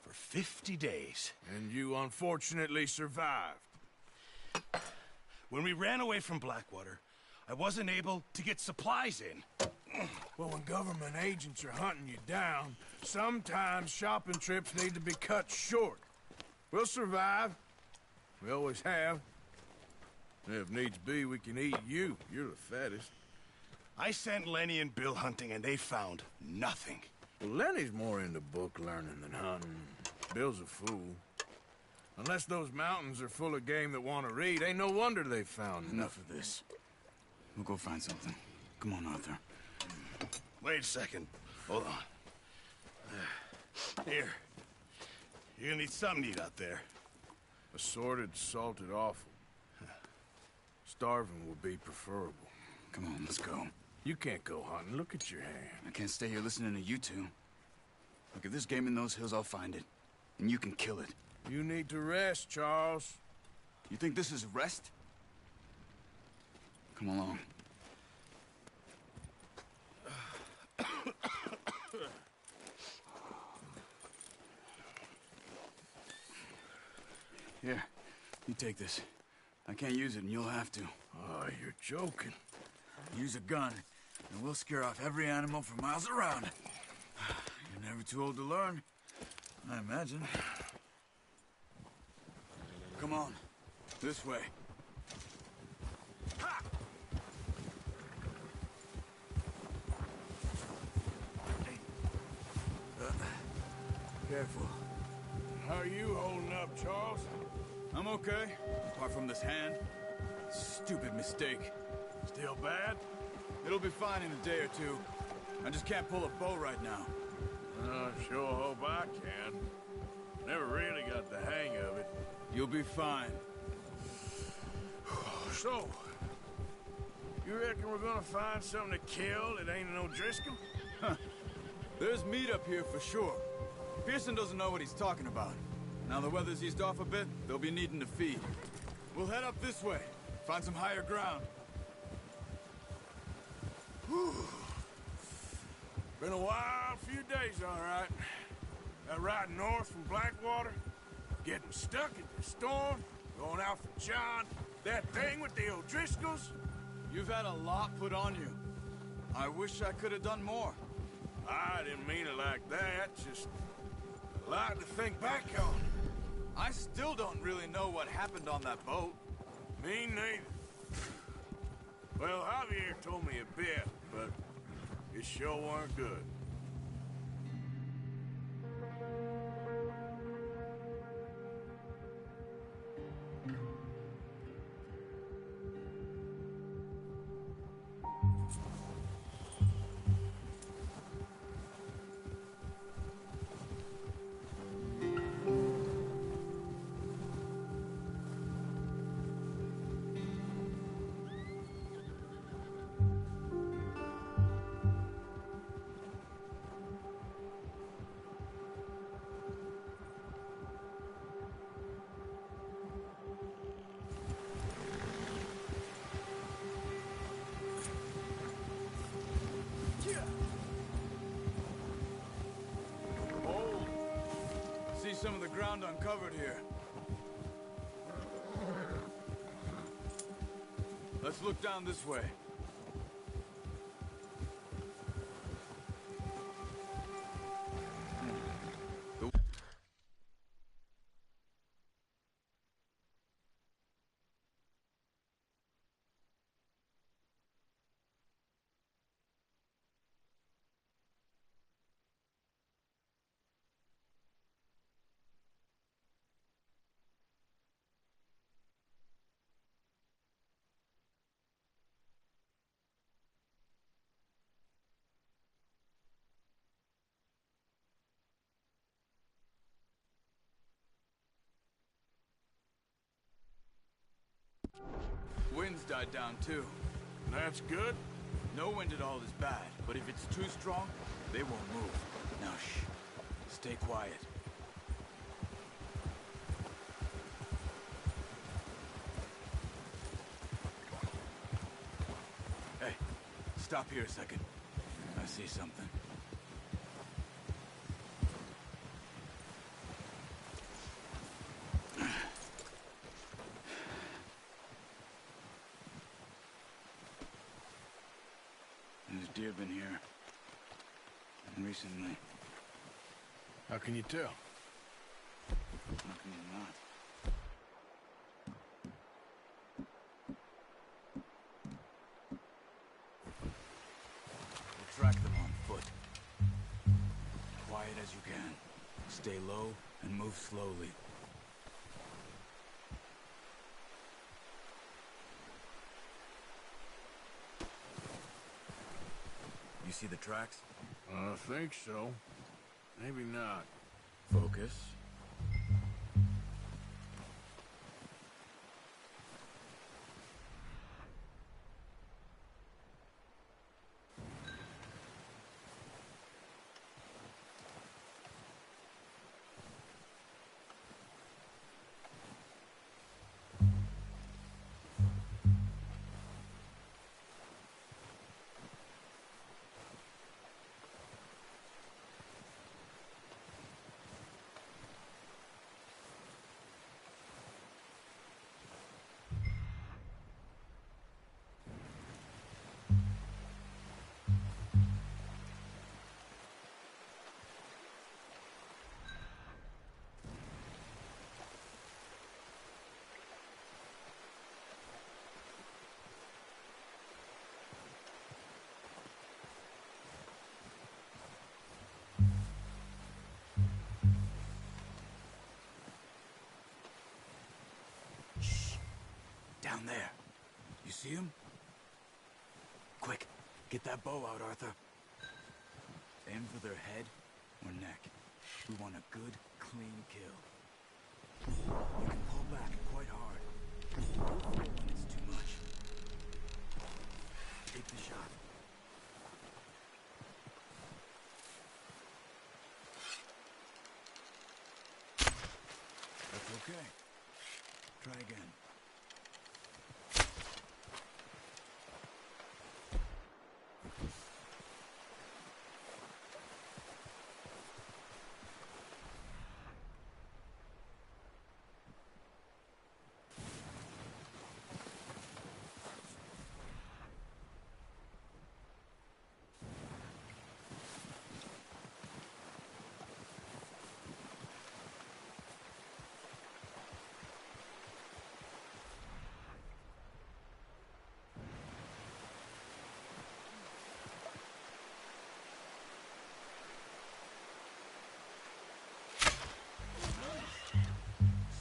for 50 days. And you unfortunately survived. When we ran away from Blackwater, I wasn't able to get supplies in. Well, when government agents are hunting you down, sometimes shopping trips need to be cut short. We'll survive. We always have. If needs be, we can eat you. You're the fattest. I sent Lenny and Bill hunting, and they found nothing. Well, Lenny's more into book learning than hunting. Bill's a fool. Unless those mountains are full of game that want to read, ain't no wonder they found Enough of this. We'll go find something. Come on, Arthur. Wait a second. Hold on. Here. You're gonna need something to eat out there. Assorted, salted offal. Starving would be preferable. Come on, let's go. You can't go hunting. Look at your hand. I can't stay here listening to you two. Look, if there's game in those hills, I'll find it. And you can kill it. You need to rest, Charles. You think this is rest? Come along. Here, you take this. I can't use it, and you'll have to. Oh, you're joking. Use a gun, and we'll scare off every animal for miles around. You're never too old to learn, I imagine. Come on, this way. Ha! Careful. How are you holding up, Charles? I'm okay, apart from this hand. Stupid mistake. Still bad? It'll be fine in a day or two. I just can't pull a bow right now. I sure hope I can. Never really got the hang of it. You'll be fine. So, you reckon we're gonna find something to kill that ain't no Driscoll? Huh. There's meat up here for sure. Pearson doesn't know what he's talking about. Now the weather's eased off a bit, they'll be needing to feed. We'll head up this way, find some higher ground. Whew. Been a wild few days, all right. That ride north from Blackwater, getting stuck in the storm, going out for John, that thing with the O'Driscolls. You've had a lot put on you. I wish I could have done more. I didn't mean it like that, just a lot to think back on. I still don't really know what happened on that boat. Me neither. Well, Javier told me a bit, but it sure weren't good. Some of the ground uncovered here. Let's look down this way. Wind's died down too. That's good. No wind at all is bad, but if it's too strong, they won't move. Now shh. Stay quiet. Hey, stop here a second. I see something. There's deer been here. Recently. How can you tell? How can you not? We'll track them on foot. Quiet as you can. Stay low and move slowly. You see the tracks? I think so. Maybe not. Focus. Down there. You see him? Quick, get that bow out, Arthur. Aim for their head or neck. We want a good, clean kill. You can pull back quite hard. Don't pull when it's too much. Take the shot. That's okay. Try again.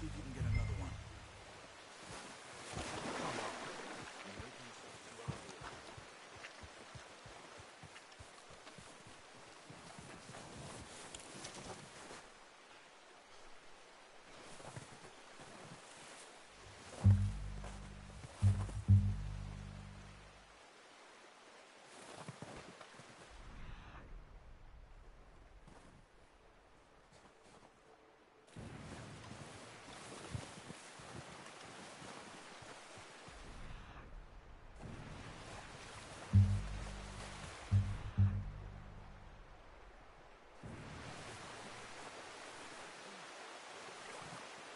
See if you can get another one.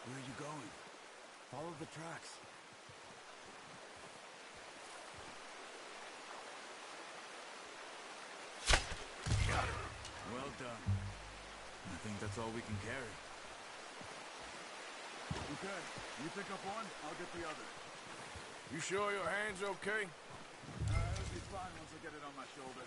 Where are you going? Follow the tracks. Got it. Well done. I think that's all we can carry. Okay, you pick up one, I'll get the other. You sure your hand's okay? It'll be fine once I get it on my shoulder.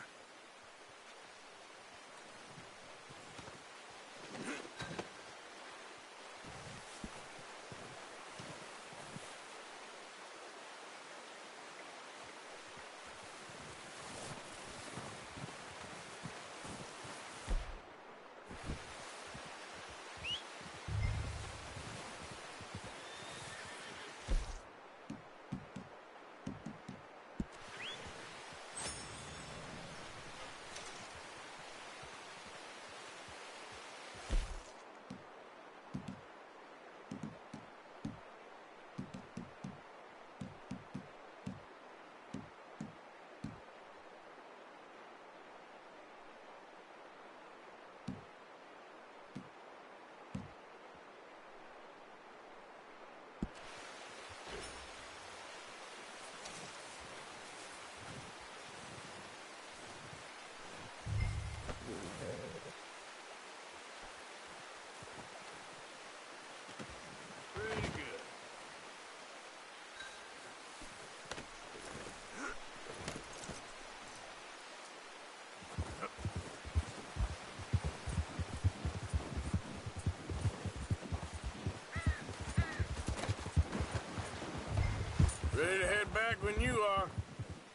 Ready to head back when you are.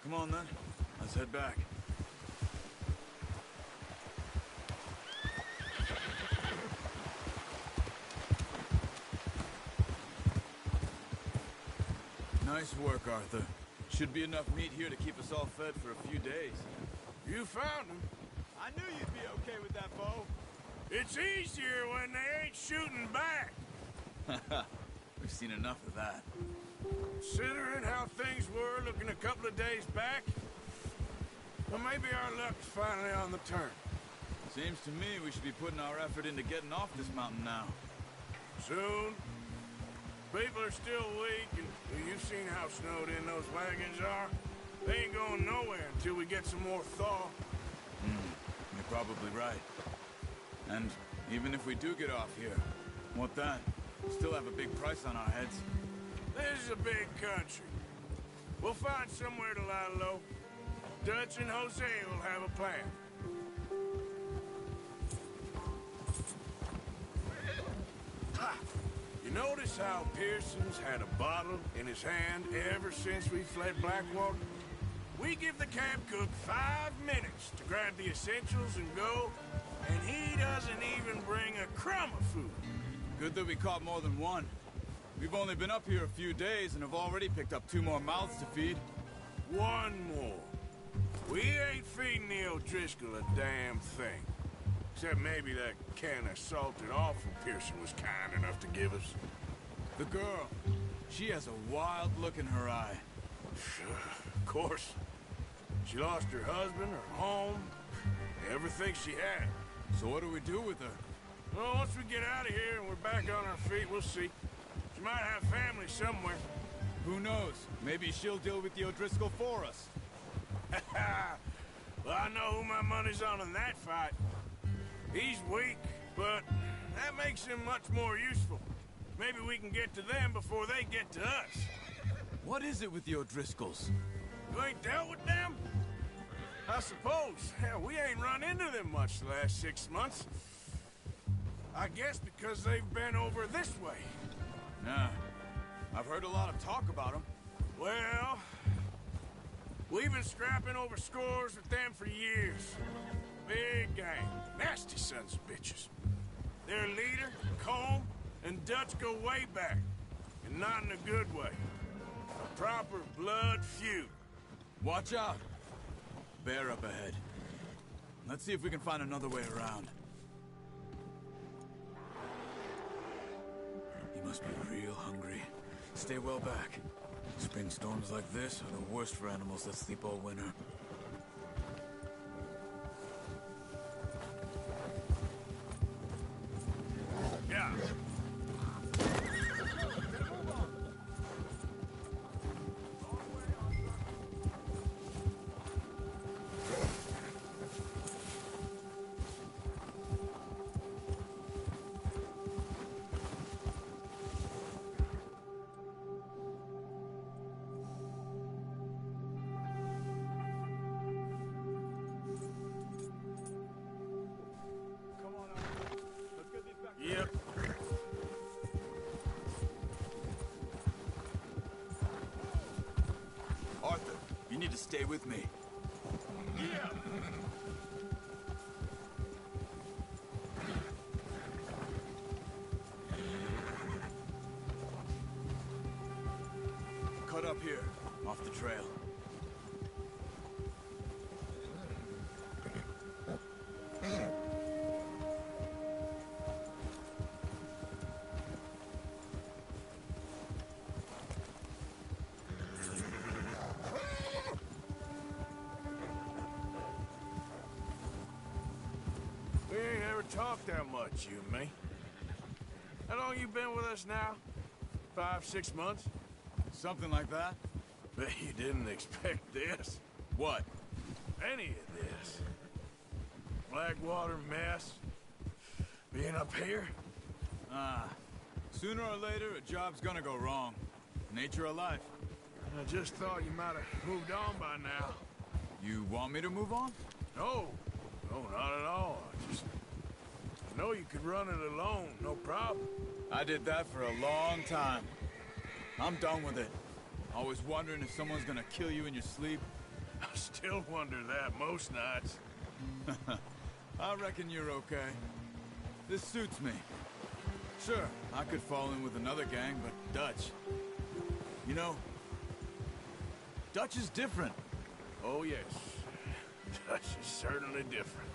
Come on, then. Let's head back. Nice work, Arthur. Should be enough meat here to keep us all fed for a few days. You found him. I knew you'd be okay with that bow. It's easier when they ain't shooting back. We've seen enough of that. Considering how things were looking a couple of days back, well, maybe our luck's finally on the turn. Seems to me we should be putting our effort into getting off this mountain now. Soon. People are still weak, and you've seen how snowed in those wagons are. They ain't going nowhere until we get some more thaw. You're probably right. And even if we do get off here, what then? We still have a big price on our heads. This is a big country. We'll find somewhere to lie low. Dutch and Jose will have a plan. Ha! You notice how Pearson's had a bottle in his hand ever since we fled Blackwater? We give the camp cook 5 minutes to grab the essentials and go, and he doesn't even bring a crumb of food. Good that we caught more than one. We've only been up here a few days and have already picked up 2 more mouths to feed. 1 more. We ain't feeding the O'Driscoll a damn thing. Except maybe that can of salted offal Pearson was kind enough to give us. The girl, she has a wild look in her eye. Of course. She lost her husband, her home, everything she had. So what do we do with her? Well, once we get out of here and we're back on our feet, we'll see. She might have family somewhere. Who knows? Maybe she'll deal with the O'Driscoll for us. Well, I know who my money's on in that fight. He's weak, but that makes him much more useful. Maybe we can get to them before they get to us. What is it with the O'Driscolls? You ain't dealt with them? I suppose. Hell, we ain't run into them much the last 6 months. I guess because they've been over this way. Nah. I've heard a lot of talk about them. Well, we've been scrapping over scores with them for years. Big gang. Nasty sons of bitches. Their leader, Colm, and Dutch go way back. And not in a good way. A proper blood feud. Watch out. Bear up ahead. Let's see if we can find another way around. You must be real hungry. Stay well back. Spring storms like this are the worst for animals that sleep all winter. Yeah. Yep. Arthur, you need to stay with me. Yeah. Cut up here, off the trail. We ain't ever talked that much, you and me. How long you been with us now? 5, 6 months? Something like that? Bet you didn't expect this. What? Any of this. Blackwater mess. Being up here. Sooner or later, a job's gonna go wrong. Nature of life. I just thought you might have moved on by now. You want me to move on? No. No, not at all. I know you could run it alone, no problem. I did that for a long time. I'm done with it. Always wondering if someone's gonna kill you in your sleep. I still wonder that most nights. I reckon you're okay. This suits me. Sure, I could fall in with another gang, but Dutch... You know, Dutch is different. Oh, yes. Dutch is certainly different.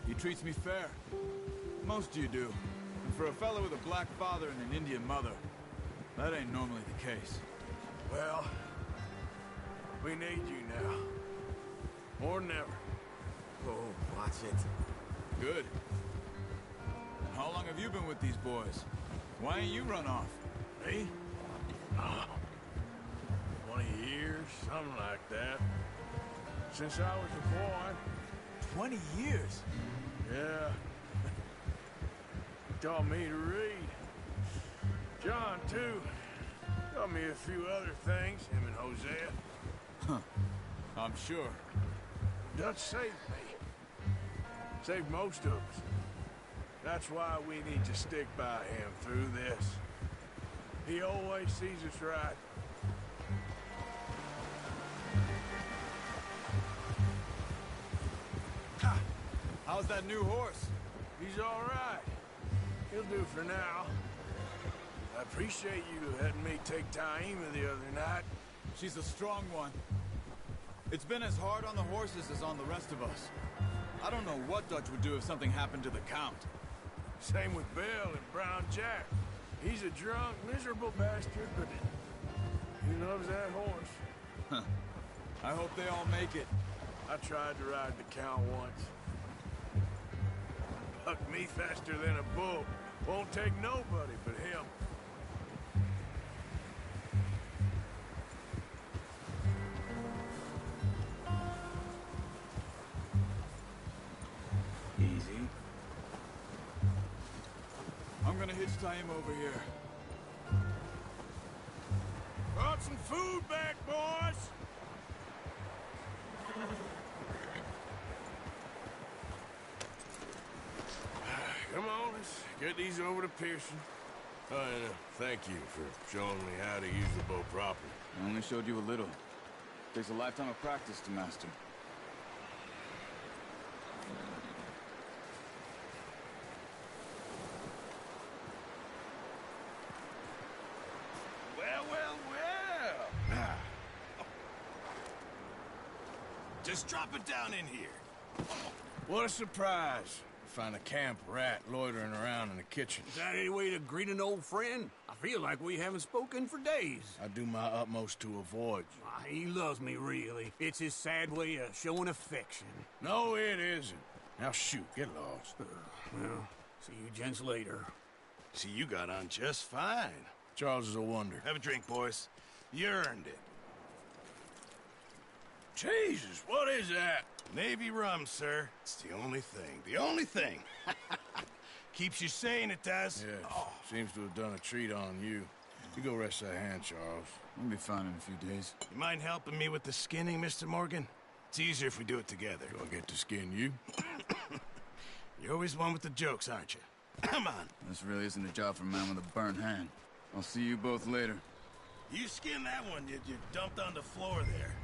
He treats me fair. Most of you do. And for a fellow with a black father and an Indian mother, that ain't normally the case. Well, we need you now. More than ever. Oh, watch it. Good. And how long have you been with these boys? Why ain't you run off? Me? 20 years, something like that. Since I was a boy. 20 years? Yeah. He taught me to read. John, too. Taught me a few other things, him and Hosea. Huh. I'm sure. Dutch saved me. Saved most of us. That's why we need to stick by him through this. He always sees us right. How's that new horse? He's all right. He'll do for now. I appreciate you letting me take Taima the other night. She's a strong one. It's been as hard on the horses as on the rest of us. I don't know what Dutch would do if something happened to the Count. Same with Bill and Brown Jack. He's a drunk, miserable bastard, but he loves that horse. Huh. I hope they all make it. I tried to ride the Count once. Bucked me faster than a bull. Won't take nobody but him. Easy. I'm gonna hitch Taima over here. Brought some food back, boys! Come on, let's get these over to Pearson. Oh, and thank you for showing me how to use the bow properly. I only showed you a little. Takes a lifetime of practice to master. Well, well, well. Just drop it down in here. What a surprise. Find a camp rat loitering around in the kitchen. Is that any way to greet an old friend? I feel like we haven't spoken for days. I do my utmost to avoid you. He loves me, really. It's his sad way of showing affection. No, it isn't. Now shoot, get lost. Well, see you gents later. See, you got on just fine. Charles is a wonder. Have a drink, boys. You earned it. Jesus, what is that? Navy rum, sir. It's the only thing. The only thing. Keeps you sane, it does. Yes. Oh. Seems to have done a treat on you. You go rest that hand, Charles. We'll be fine in a few days. You mind helping me with the skinning, Mr. Morgan? It's easier if we do it together. Do I get to skin you? You're always one with the jokes, aren't you? Come on. This really isn't a job for a man with a burnt hand. I'll see you both later. You skinned that one you dumped on the floor there.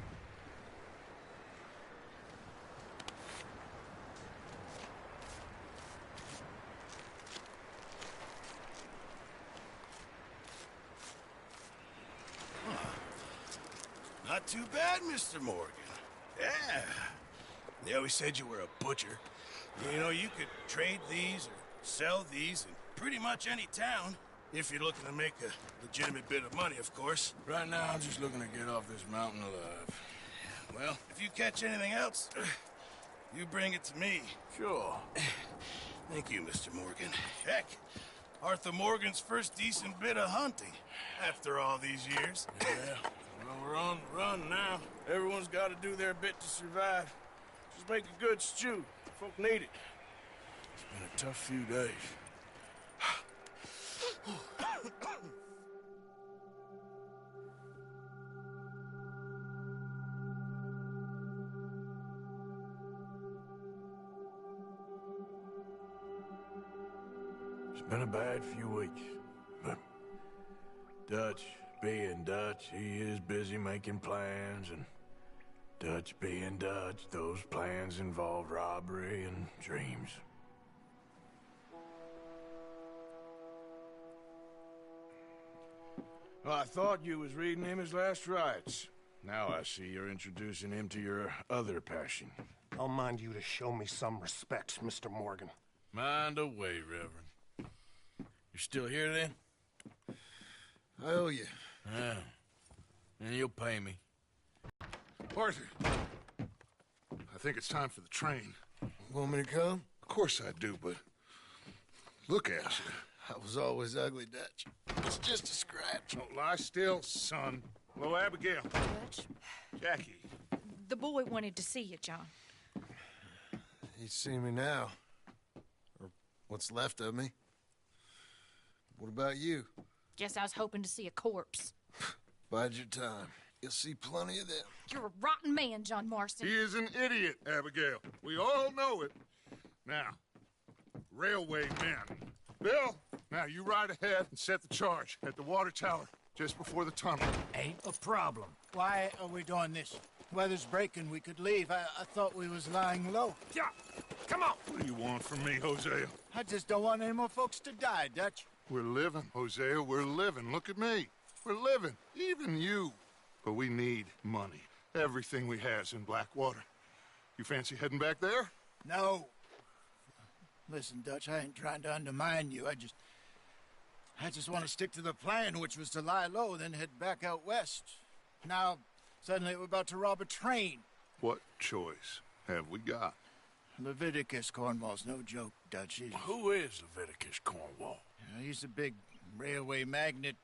Not too bad, Mr. Morgan. Yeah. They always said you were a butcher. You know, you could trade these or sell these in pretty much any town. If you're looking to make a legitimate bit of money, of course. Right now, I'm just looking to get off this mountain alive. Well, if you catch anything else, you bring it to me. Sure. Thank you, Mr. Morgan. Heck, Arthur Morgan's first decent bit of hunting after all these years. Yeah. Well, we're on the run now. Everyone's got to do their bit to survive. Just make a good stew. Folk need it. It's been a tough few days. It's been a bad few weeks, but Dutch being Dutch, he is busy making plans, and Dutch being Dutch, those plans involve robbery and dreams. Well, I thought you was reading him his last rites. Now I see you're introducing him to your other passion. I'll mind you to show me some respect, Mr. Morgan. Mind away, Reverend. You're still here, then? I owe you. Yeah. And you'll pay me. Arthur, I think it's time for the train. Want me to come? Of course I do, but look at you. I was always ugly, Dutch. It's just a scratch. Don't lie still, son. Hello, Abigail. Dutch, Jackie. the boy wanted to see you, John. He's seen me now. Or what's left of me. What about you? Guess I was hoping to see a corpse. Bide your time. You'll see plenty of them. You're a rotten man, John Marston. He is an idiot, Abigail. We all know it. Now, railway men. Bill, Now, you ride ahead and set the charge at the water tower just before the tunnel. Ain't a problem. Why are we doing this? Weather's breaking. We could leave. I thought we was lying low. Yeah, come on. What do you want from me, Hosea? I just don't want any more folks to die, Dutch. We're living, Hosea. We're living. Look at me. We're living. Even you. But we need money. Everything we has in Blackwater. You fancy heading back there? No. Listen, Dutch, I ain't trying to undermine you. I just want to stick to the plan, which was to lie low, then head back out west. Now, suddenly we're about to rob a train. What choice have we got? Leviticus Cornwall's no joke, Dutch. Who is Leviticus Cornwall? He's a big railway magnate.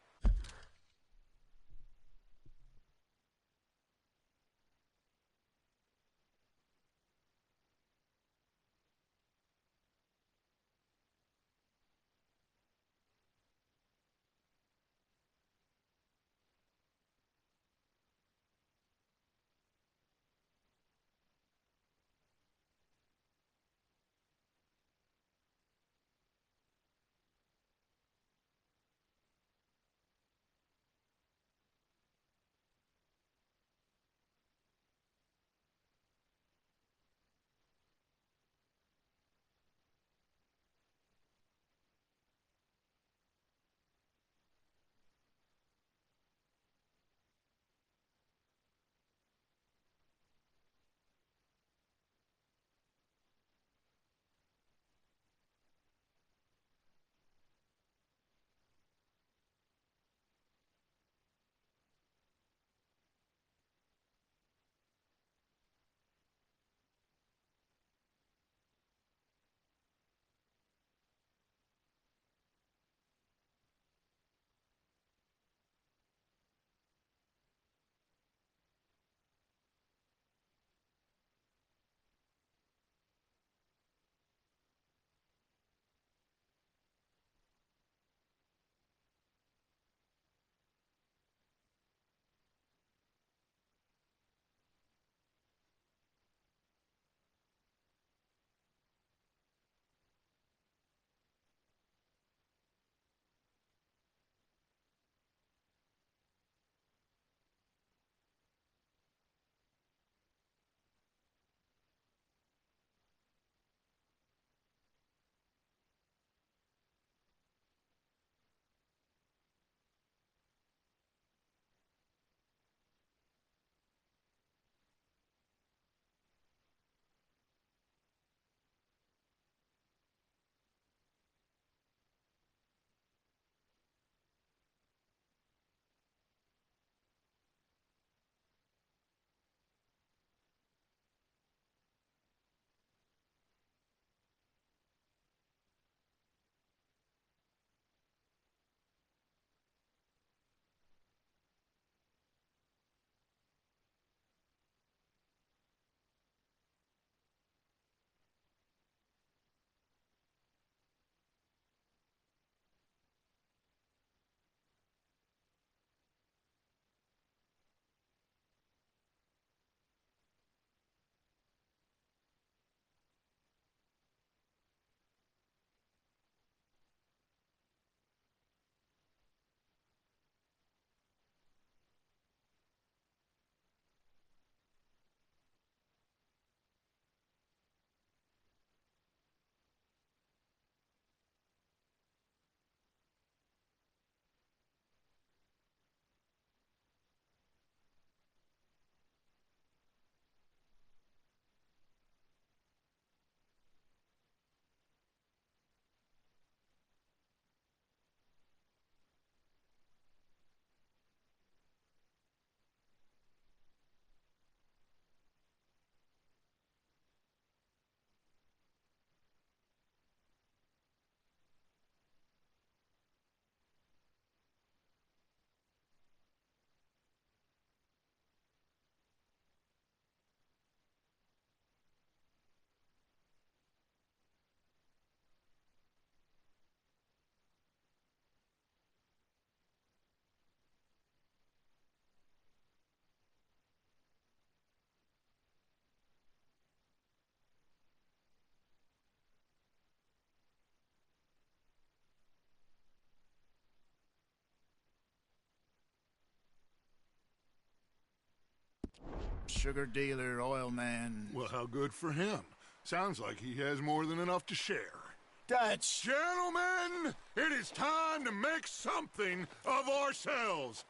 sugar dealer, oil man. Well, how good for him. Sounds like he has more than enough to share. Dutch! Gentlemen, it is time to make something of ourselves.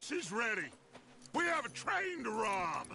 She's ready. We have a train to rob.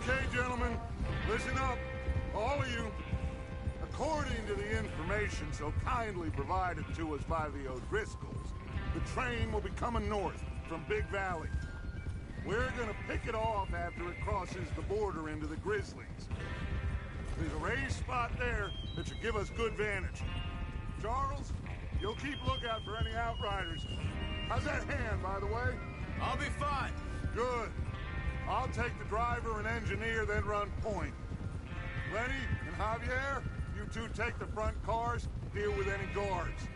Okay, gentlemen, listen up, all of you. According to the information so kindly provided to us by the O'Driscolls, the train will be coming north from Big Valley. We're gonna pick it off after it crosses the border into the Grizzlies. There's a raised spot there that should give us good vantage. Charles, you'll keep lookout for any outriders. How's that hand, by the way? I'll be fine. Good. I'll take the driver and engineer, then run point. Lenny and Javier, you two take the front cars, deal with any guards.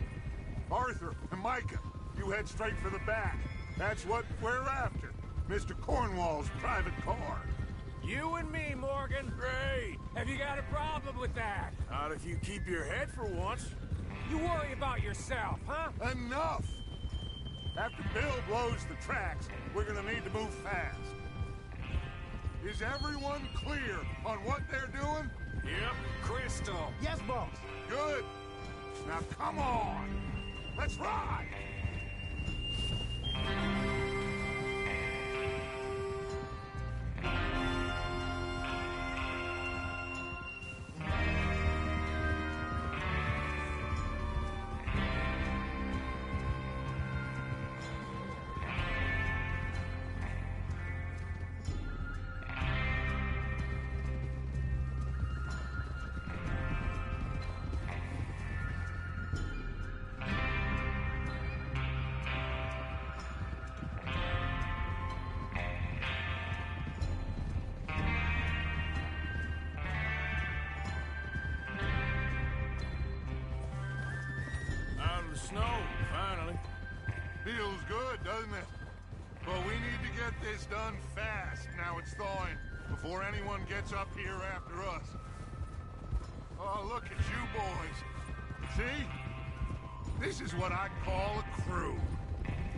Arthur and Micah, you head straight for the back. That's what we're after. Mr. Cornwall's private car. You and me, Morgan. Great. Have you got a problem with that? Not if you keep your head for once. You worry about yourself, huh? Enough! After Bill blows the tracks, we're gonna need to move fast. Is everyone clear on what they're doing? Yep, crystal. Yes, boss. Good. Now come on. Let's ride. Snow, finally. Feels good, doesn't it? But we need to get this done fast now it's thawing, before anyone gets up here after us. Oh, look at you boys. See? This is what I call a crew.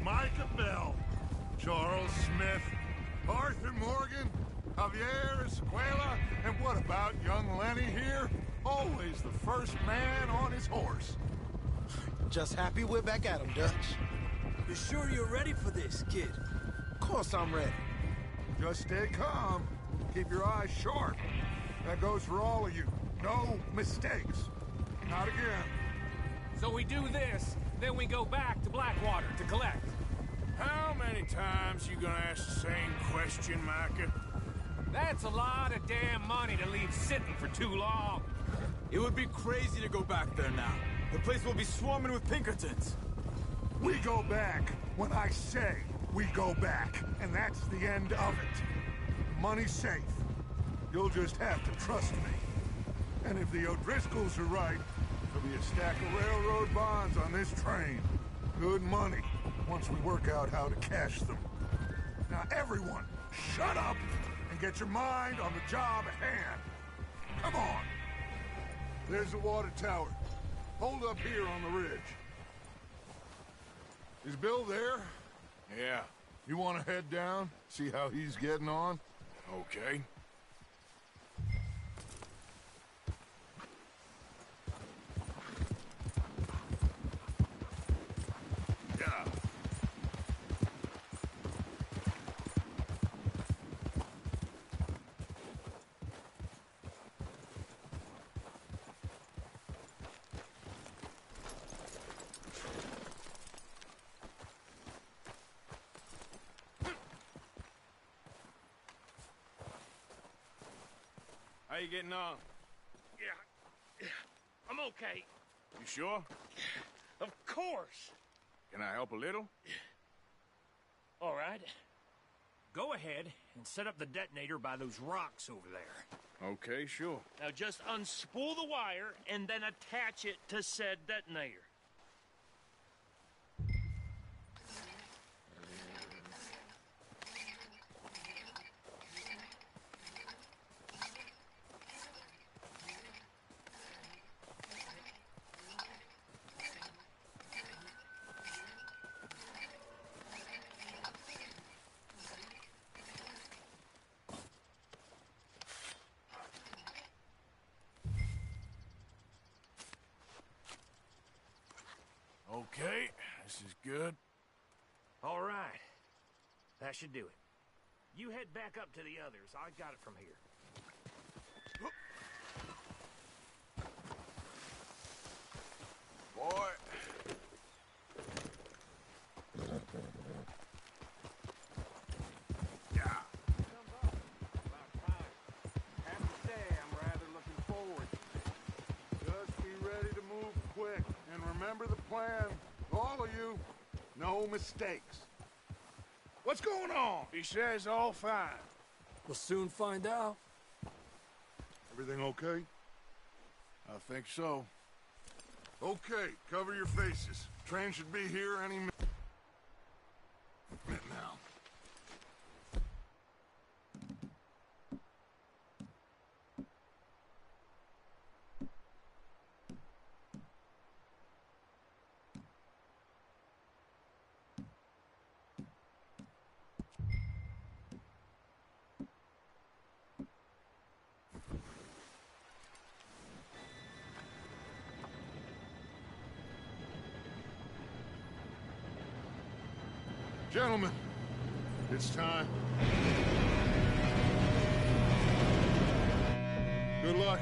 Micah Bell, Charles Smith, Arthur Morgan, Javier Escuela, and what about young Lenny here? Always the first man on his horse. Just happy we're back at him, Dutch. You sure you're ready for this, kid? Of course I'm ready. Just stay calm. Keep your eyes sharp. That goes for all of you. No mistakes. Not again. So we do this, then we go back to Blackwater to collect. How many times you gonna ask the same question, Micah? That's a lot of damn money to leave sitting for too long. It would be crazy to go back there now. The place will be swarming with Pinkertons. We go back when I say we go back, and that's the end of it. Money's safe. You'll just have to trust me. And if the O'Driscolls are right, there'll be a stack of railroad bonds on this train. Good money, once we work out how to cash them. Now everyone, shut up and get your mind on the job at hand. Come on. There's the water tower. Hold up here on the ridge. Is Bill there? Yeah. You want to head down, see how he's getting on? Okay. Yeah. How you getting on? Yeah, I'm okay. You sure? Of course. Can I help a little? All right. Go ahead and set up the detonator by those rocks over there. Okay, sure. Now just unspool the wire and then attach it to said detonator. Okay, this is good. All right. That should do it. You head back up to the others. I got it from here. Boy. Yeah. Have to say, I'm rather looking forward. Just be ready to move quick, and remember the plan. All of you, no mistakes. What's going on? He says all fine. We'll soon find out. Everything okay? I think so. Okay, cover your faces. Train should be here any minute now. Gentlemen, it's time. Good luck,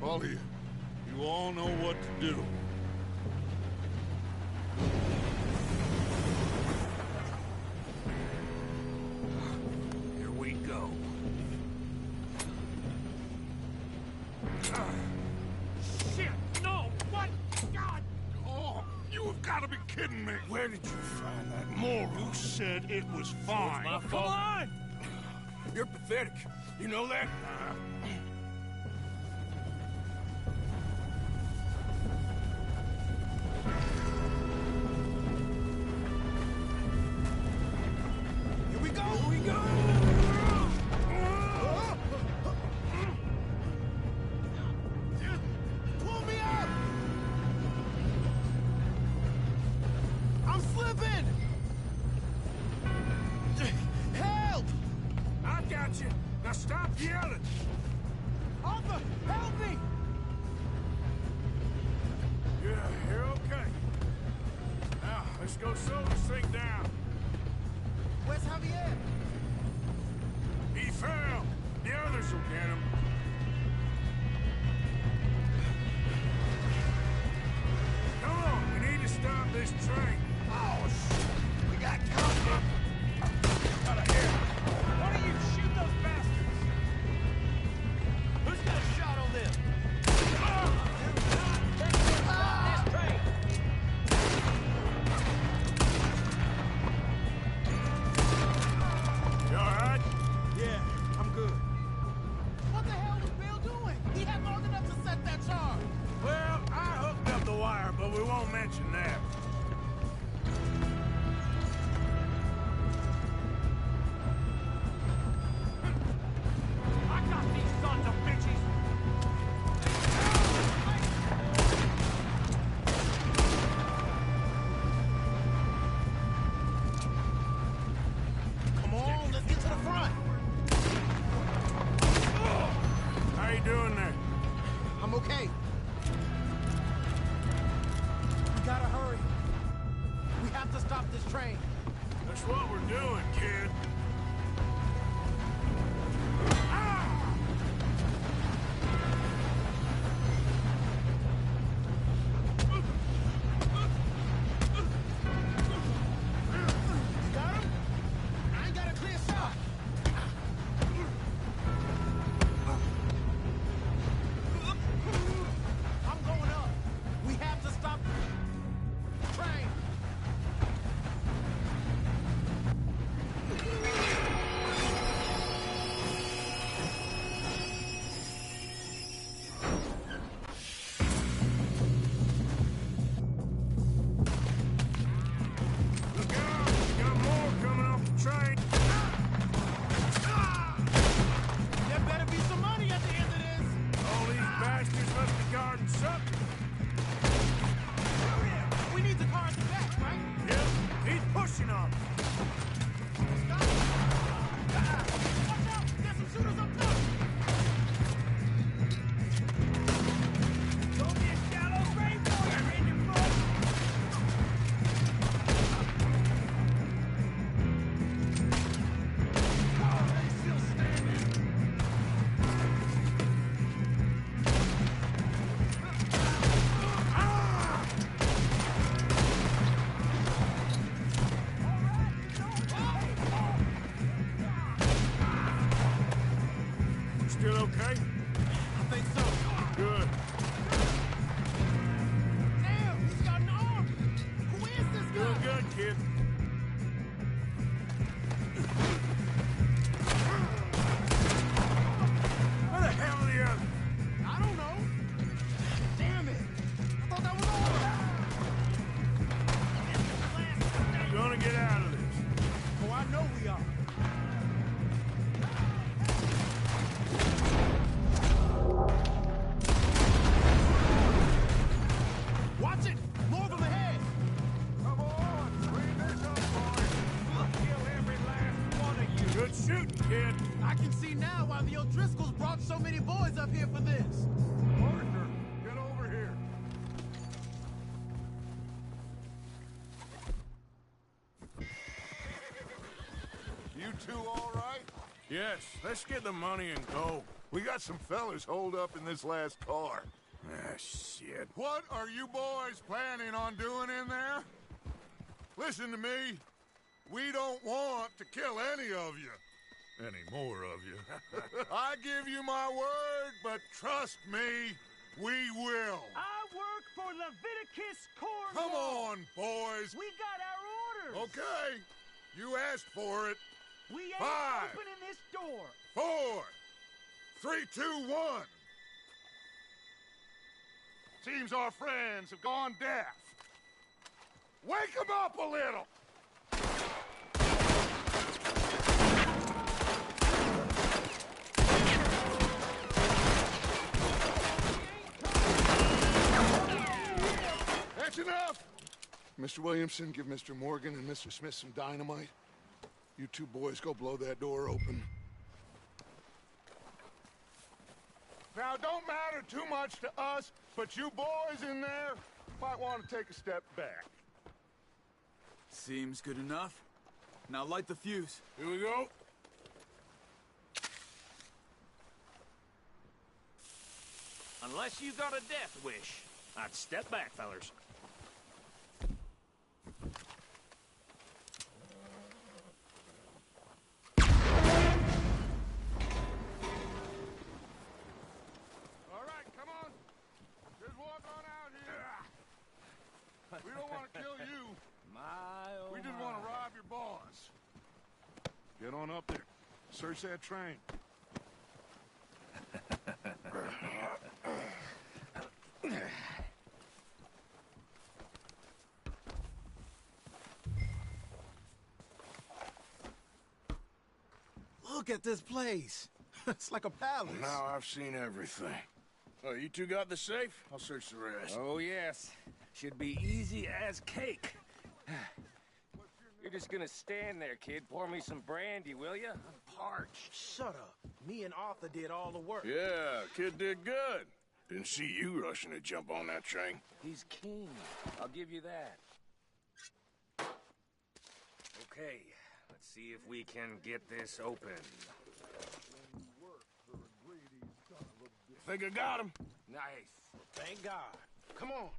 all of you. You all know what to do. Here we go. Shit! No! What? God! Oh, you have got to be kidding me. Where did you find that moron? You said it was fine. Come on! You're pathetic. You know that? Here we go! Here we go! Pull me up! I'm slipping! Help! I got you. Now stop yelling. Arthur, help me! Yeah, you're okay. Now, let's go slow this thing down. Where's Javier? He fell. The others will get him. Come mention that. I got these sons of bitches! Come on, let's get to the front. How you doing there? I'm okay. We gotta hurry. We have to stop this train. That's what we're doing, kid. You got him? I ain't got a clear shot. I'm going up. We have to stop the train. Look out! Got more coming off the train. There better be some money at the end of this. All these bastards must be guarding something. We need the car at the back, right? Yep, he's pushing on. Watch out! There's some shooters up top. Don't be a shallow grave boy in your front! Oh, they still standing! Still okay? I think so. Good. Damn, he's got an arm. Who is this guy? Doing good, kid. Where the hell are the others? I don't know. Damn it. I thought that was all. Gonna get out of this. Oh, I know we are. Watch it! More of them ahead! Come on, clean this up, boys. We'll kill every last one of you! Good shooting, kid. I can see now why the O'Driscolls brought so many boys up here for this. Arthur, get over here. You two all right? Yes, let's get the money and go. We got some fellas holed up in this last car. Ah, shit. What are you boys planning on doing in there? Listen to me. We don't want to kill any of you. Any more of you. I give you my word, but trust me, we will. I work for Leviticus Corps. Come on, boys. We got our orders. Okay. You asked for it. We ain't 5, opening this door. 4, 3, 2, 1. Seems our friends have gone deaf. Wake them up a little. That's enough. Mr. Williamson, give Mr. Morgan and Mr. Smith some dynamite. You two boys go blow that door open. Now, it don't matter too much to us, but you boys in there might want to take a step back. Seems good enough. Now light the fuse. Here we go. Unless you got a death wish, I'd step back, fellers. All right, come on. Just walk on out here. We don't want to kill you. We just want to rob your boss. Get on up there. Search that train. Look at this place. It's like a palace. Now I've seen everything. Oh, you two got the safe? I'll search the rest. Oh, yes. Should be easy as cake. You're just gonna stand there, kid. Pour me some brandy, will you? I'm parched. Shut up. Me and Arthur did all the work. Yeah, kid did good. Didn't see you rushing to jump on that train. He's keen. I'll give you that. Okay, let's see if we can get this open. Think I got him? Nice. Thank God. Come on.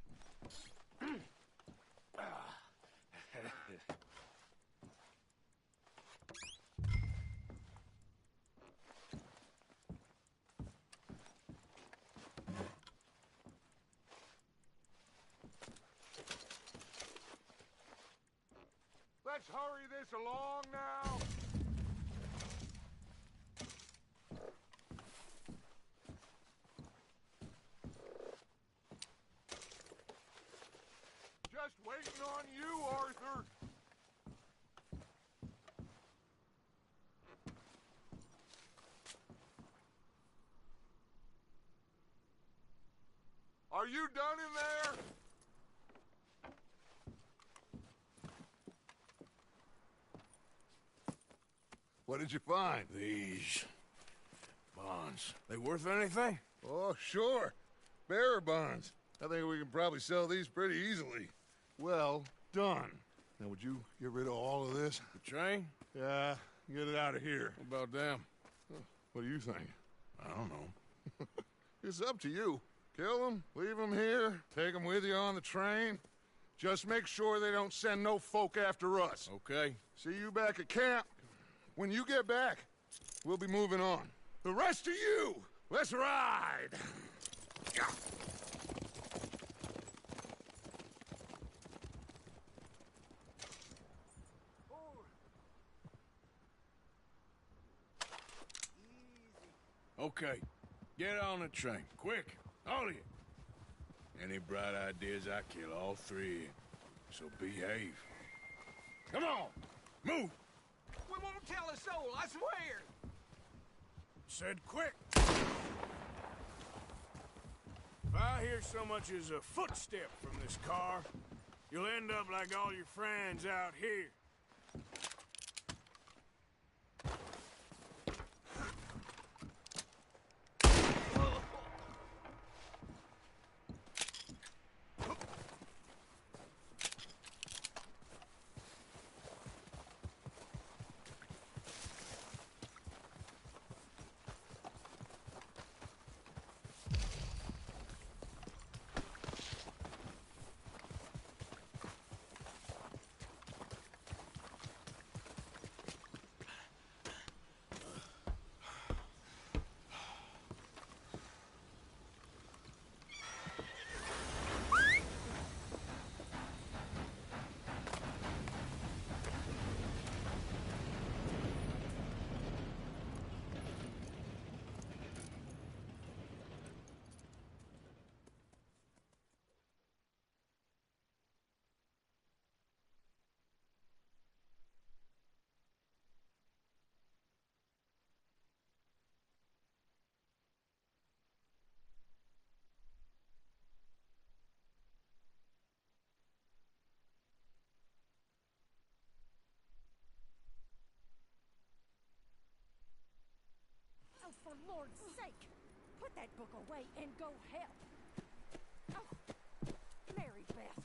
Let's hurry this along now. Just waiting on you, Arthur. Are you done in there? What did you find? These bonds. They worth anything? Oh, sure. Bearer bonds. I think we can probably sell these pretty easily. Well done. Now, would you get rid of all of this? The train? Yeah, get it out of here. What about them? What do you think? I don't know. It's up to you. Kill them, leave them here, take them with you on the train. Just make sure they don't send no folk after us. Okay. See you back at camp. When you get back, we'll be moving on. The rest of you, let's ride! Okay. Get on the train. Quick. All of you. Any bright ideas, I kill all three. So behave. Come on! Move! We won't tell a soul, I swear! Said quick! If I hear so much as a footstep from this car, you'll end up like all your friends out here. Oh, for Lord's sake, put that book away and go help. Oh, Mary Beth.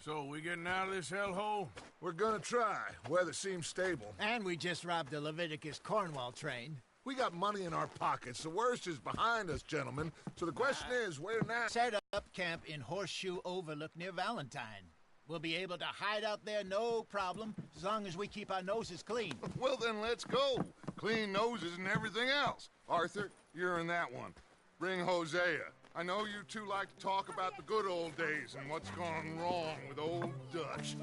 So, we getting out of this hellhole? We're gonna try. Weather seems stable. And we just robbed the Leviticus Cornwall train. We got money in our pockets. The worst is behind us, gentlemen. So the question is, where now? Set up camp in Horseshoe Overlook near Valentine. We'll be able to hide out there no problem, as long as we keep our noses clean. Well, then let's go. Clean noses and everything else. Arthur, you're in that one. Bring Hosea. I know you two like to talk about the good old days and what's gone wrong with old Dutch.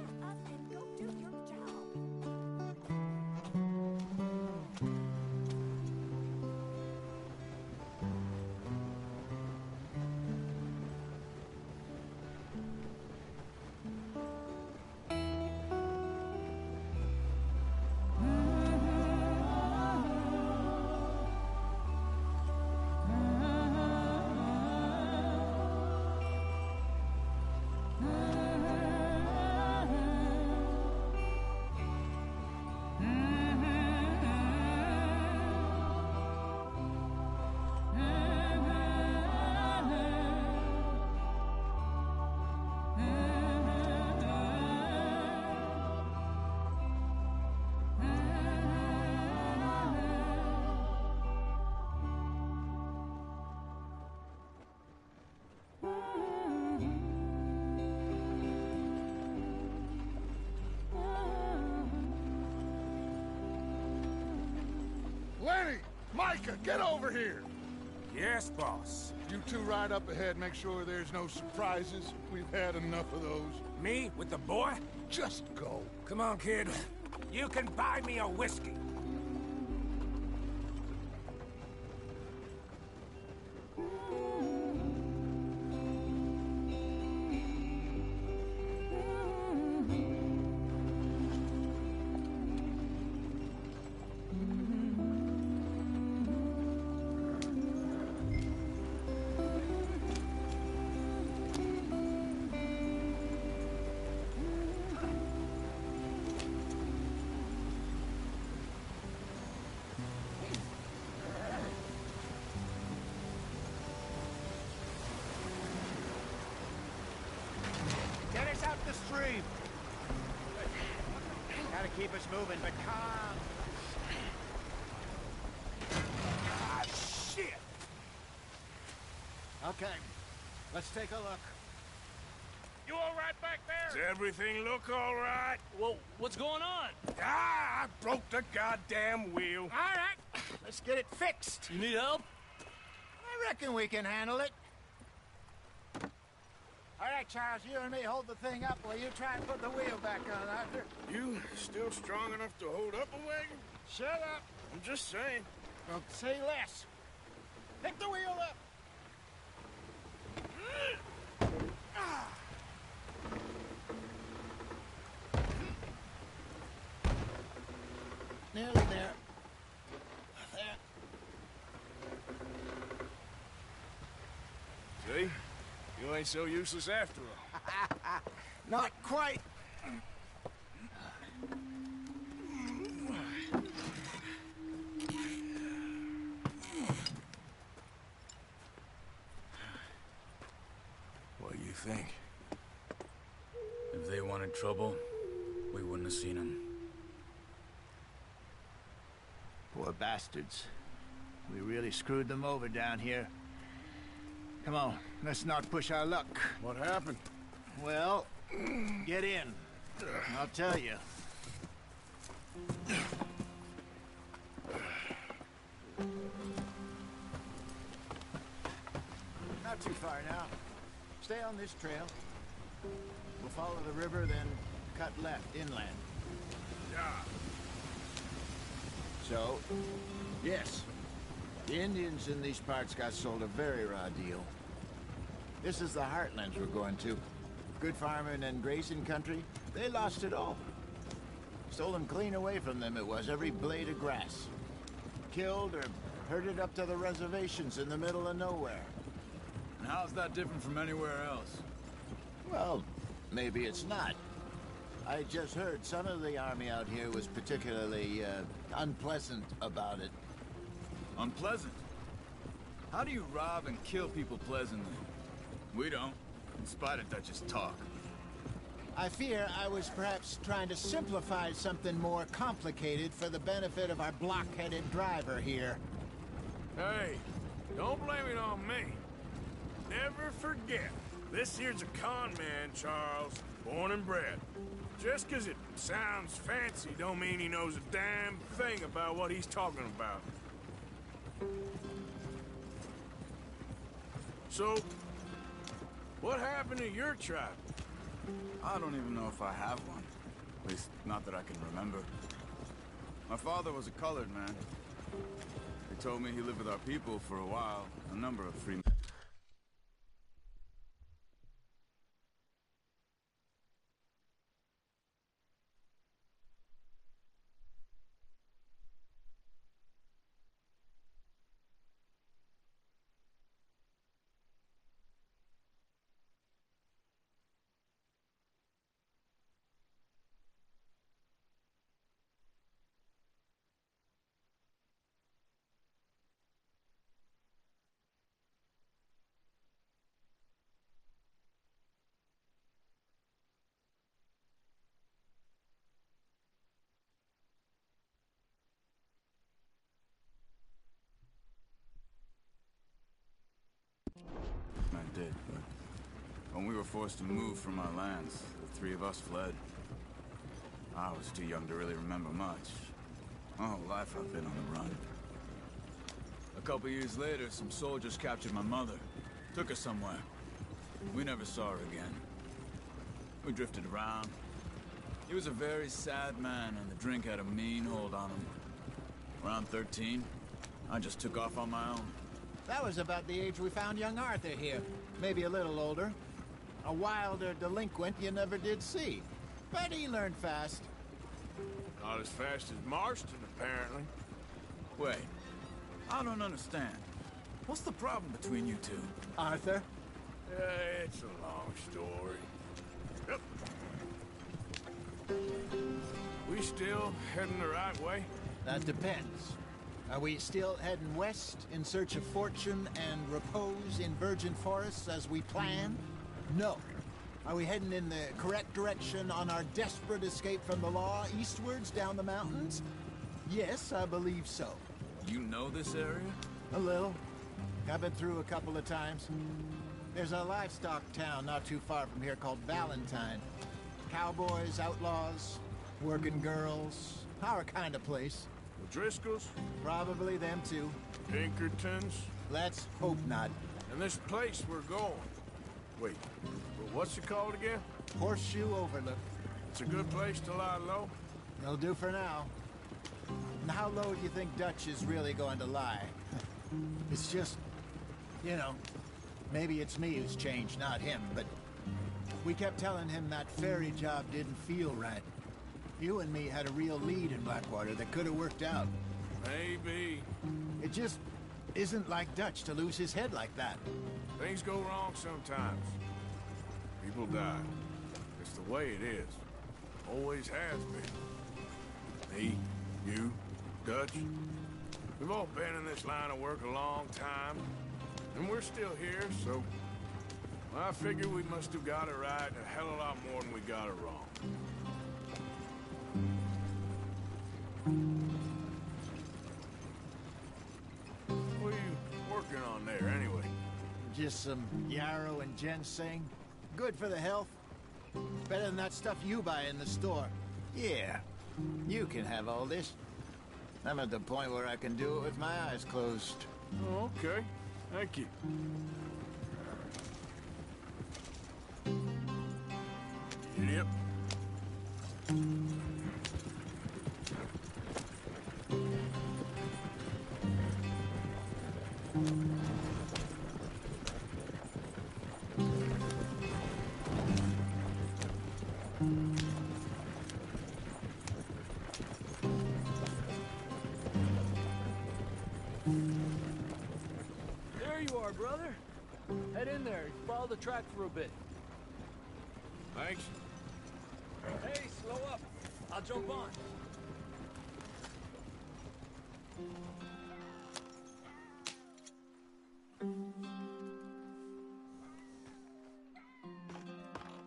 Micah, get over here! Yes, boss. You two ride up ahead, make sure there's no surprises. We've had enough of those. Me? With the boy? Just go. Come on, kid. You can buy me a whiskey. Get us out the stream. Gotta keep us moving, but calm. Ah, shit! Okay, let's take a look. You all right back there? Does everything look all right? Well, what's going on? Ah, I broke the goddamn wheel. All right, let's get it fixed. You need help? I reckon we can handle it. All right, Charles, you and me hold the thing up while you try and put the wheel back on, Arthur. You still strong enough to hold up a wagon? Shut up. I'm just saying. Don't say less. Pick the wheel up. Nearly there. There. See? You ain't so useless after all. Not quite. What do you think? If they wanted trouble, we wouldn't have seen them. Poor bastards. We really screwed them over down here. Come on, let's not push our luck. What happened? Well, get in. I'll tell you. Not too far now. Stay on this trail. We'll follow the river, then cut left inland. Yeah. So, yes, the Indians in these parts got sold a very raw deal. This is the heartlands we're going to. Good farming and grazing country, they lost it all. Stolen clean away from them it was, every blade of grass. Killed or herded up to the reservations in the middle of nowhere. And how's that different from anywhere else? Well, maybe it's not. I just heard some of the army out here was particularly, unpleasant about it. Unpleasant? How do you rob and kill people pleasantly? We don't, in spite of Dutch's talk. I fear I was perhaps trying to simplify something more complicated for the benefit of our blockheaded driver here. Hey, don't blame it on me. Never forget, this here's a con man, Charles, born and bred. Just 'cause it sounds fancy don't mean he knows a damn thing about what he's talking about. So, what happened to your tribe? I don't even know if I have one. At least, not that I can remember. My father was a colored man. They told me he lived with our people for a while, a number of free men. I did, but when we were forced to move from our lands, the three of us fled. I was too young to really remember much. My whole life I've been on the run. A couple years later, some soldiers captured my mother. Took her somewhere. We never saw her again. We drifted around. He was a very sad man, and the drink had a mean hold on him. Around 13, I just took off on my own. That was about the age we found young Arthur here. Maybe a little older. A wilder delinquent you never did see. But he learned fast. Not as fast as Marston, apparently. Wait, I don't understand. What's the problem between you two? Arthur? It's a long story. Yep. We still heading the right way? That depends. Are we still heading west in search of fortune and repose in virgin forests as we planned? No. Are we heading in the correct direction on our desperate escape from the law eastwards down the mountains? Yes, I believe so. You know this area? A little. I've been through a couple of times. There's a livestock town not too far from here called Valentine. Cowboys, outlaws, working girls, our kind of place. The Driscolls? Probably them too. Pinkertons? Let's hope not. And this place we're going. Wait, but what's it called again? Horseshoe Overlook. It's a good place to lie low? It'll do for now. And how low do you think Dutch is really going to lie? It's just, you know, maybe it's me who's changed, not him, but we kept telling him that ferry job didn't feel right. You and me had a real lead in Blackwater that could have worked out. Maybe. It just isn't like Dutch to lose his head like that. Things go wrong sometimes. People die. It's the way it is. Always has been. Me, you, Dutch. We've all been in this line of work a long time. And we're still here, so... I figure we must have got it right a hell of a lot more than we got it wrong. What are you working on there, anyway? Just some yarrow and ginseng. Good for the health. Better than that stuff you buy in the store. Yeah, you can have all this. I'm at the point where I can do it with my eyes closed. Okay, thank you. Yep. There you are, brother. Head in there. Follow the track for a bit. Thanks. Hey, slow up. I'll jump on.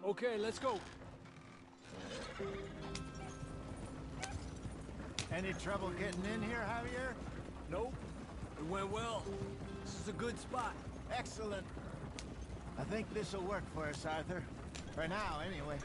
Okay, let's go. Any trouble getting in here, Javier? Nope. It went well. This is a good spot. Excellent. I think this'll work for us, Arthur. For now, anyway.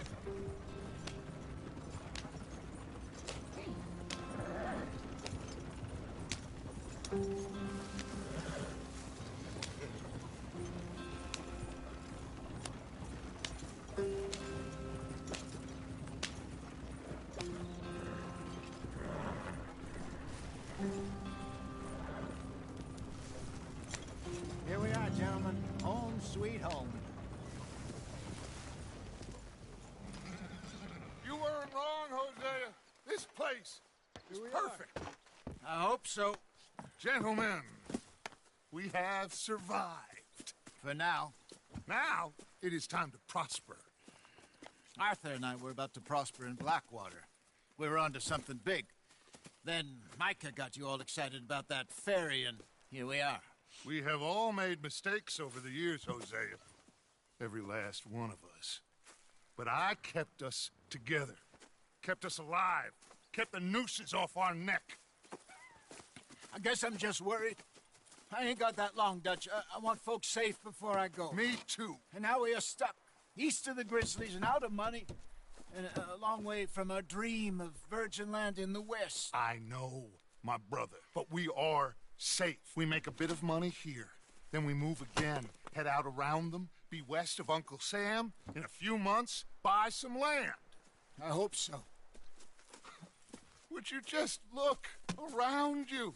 Here we are, gentlemen. Home sweet home. You weren't wrong, Hosea. This place is perfect. I hope so. Gentlemen, we have survived. For now. Now, it is time to prosper. Arthur and I were about to prosper in Blackwater. We were onto something big. Then Micah got you all excited about that ferry, and here we are. We have all made mistakes over the years, Hosea. Every last one of us. But I kept us together. Kept us alive. Kept the nooses off our neck. I guess I'm just worried. I ain't got that long, Dutch. I want folks safe before I go. Me too. And now we are stuck, east of the Grizzlies and out of money, and a long way from our dream of virgin land in the west. I know, my brother, but we are safe. We make a bit of money here. Then we move again, head out around them, be west of Uncle Sam. In a few months, buy some land. I hope so. Would you just look around you?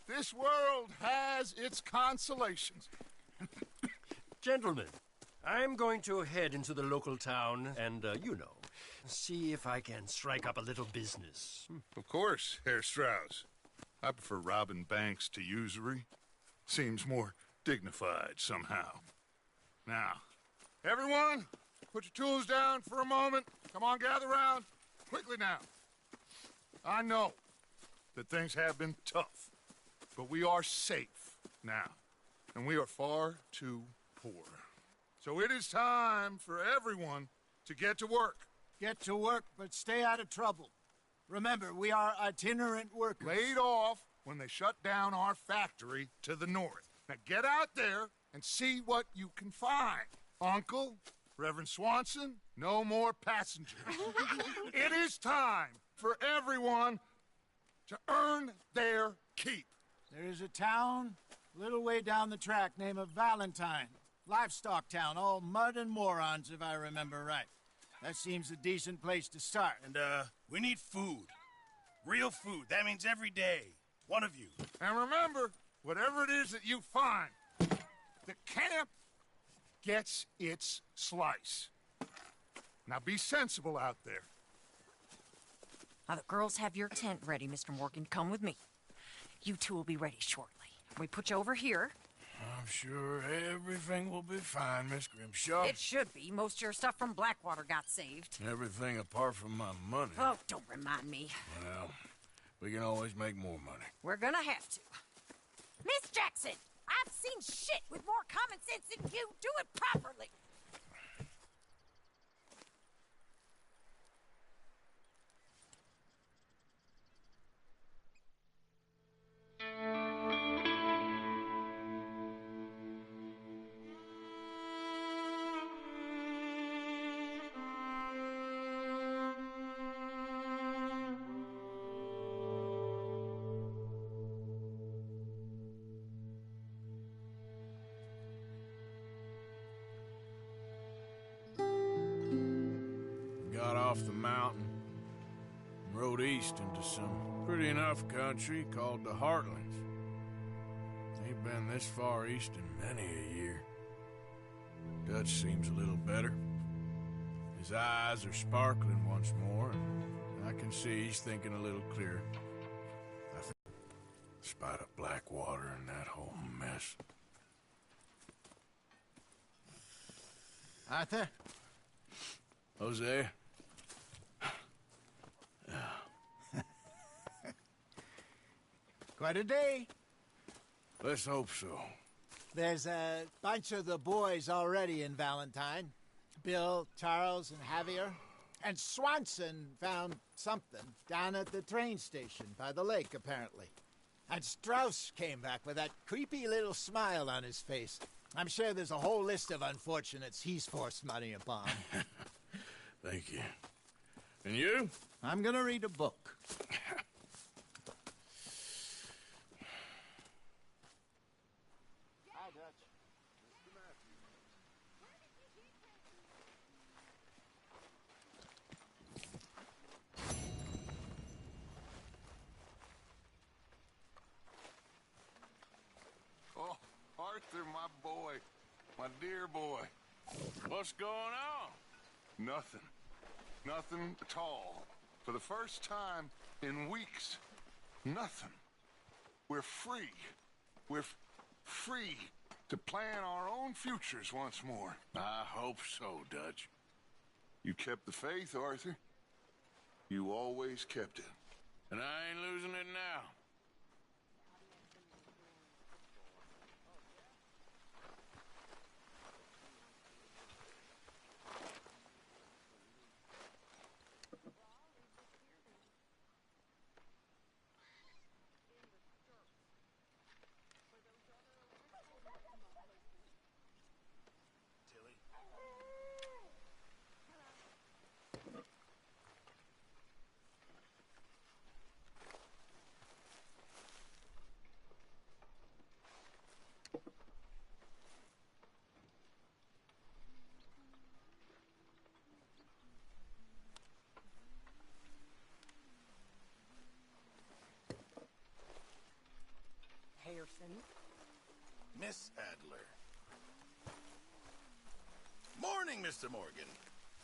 This world has its consolations. Gentlemen, I'm going to head into the local town and, see if I can strike up a little business. Of course, Herr Strauss. I prefer robbing banks to usury. Seems more dignified somehow. Now, everyone, put your tools down for a moment. Come on, gather round. Quickly now. I know that things have been tough, but we are safe now, and we are far too poor. So it is time for everyone to get to work. Get to work, but stay out of trouble. Remember, we are itinerant workers. Laid off when they shut down our factory to the north. Now get out there and see what you can find. Uncle, Reverend Swanson, no more passengers. It is time for everyone to earn their keep. There is a town a little way down the track named Valentine. Livestock town, all mud and morons, if I remember right. That seems a decent place to start. And, we need food. Real food. That means every day. One of you. And remember, whatever it is that you find, the camp gets its slice. Now be sensible out there. Now, the girls have your tent ready, Mr. Morgan. Come with me. You two will be ready shortly. We put you over here. I'm sure everything will be fine, Miss Grimshaw. It should be. Most of your stuff from Blackwater got saved. Everything apart from my money. Oh, don't remind me. Well, we can always make more money. We're gonna have to. Miss Jackson, I've seen shit with more common sense than you. Do it properly. Got off the mountain and rode east into some pretty enough country called the Heartlands. Ain't been this far east in many a year. Dutch seems a little better. His eyes are sparkling once more, and I can see he's thinking a little clearer. I think, in spite of Blackwater and that whole mess. Arthur? Jose? Quite a day. Let's hope so. There's a bunch of the boys already in Valentine. Bill, Charles, and Javier. And Swanson found something down at the train station by the lake, apparently. And Strauss came back with that creepy little smile on his face. I'm sure there's a whole list of unfortunates he's forced money upon. Thank you. And you? I'm gonna read a book. Hi, Dutch. Oh, Arthur, my boy. My dear boy. What's going on? Nothing. Nothing at all. For the first time in weeks. Nothing. We're free. We're free to plan our own futures once more. I hope so, Dutch. You kept the faith, Arthur. You always kept it. And I ain't losing it now. Williamson. Miss Adler. Morning, Mr. Morgan.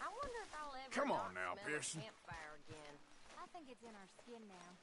I wonder if I'll ever Come on not now, smell Pearson. a campfire again. I think it's in our skin now.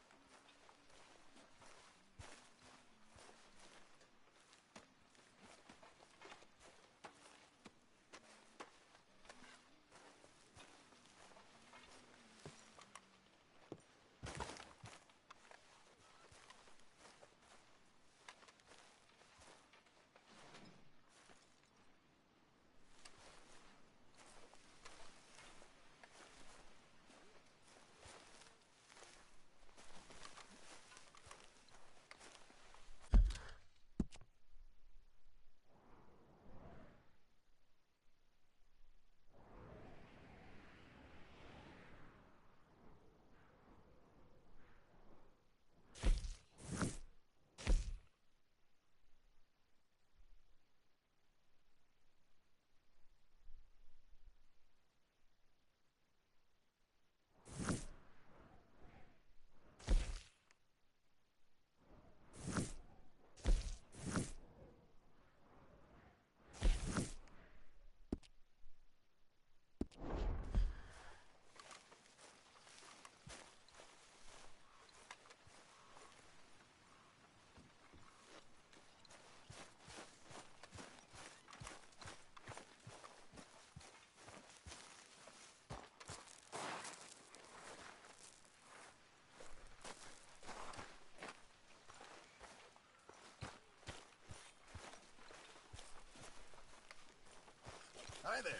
Hi there.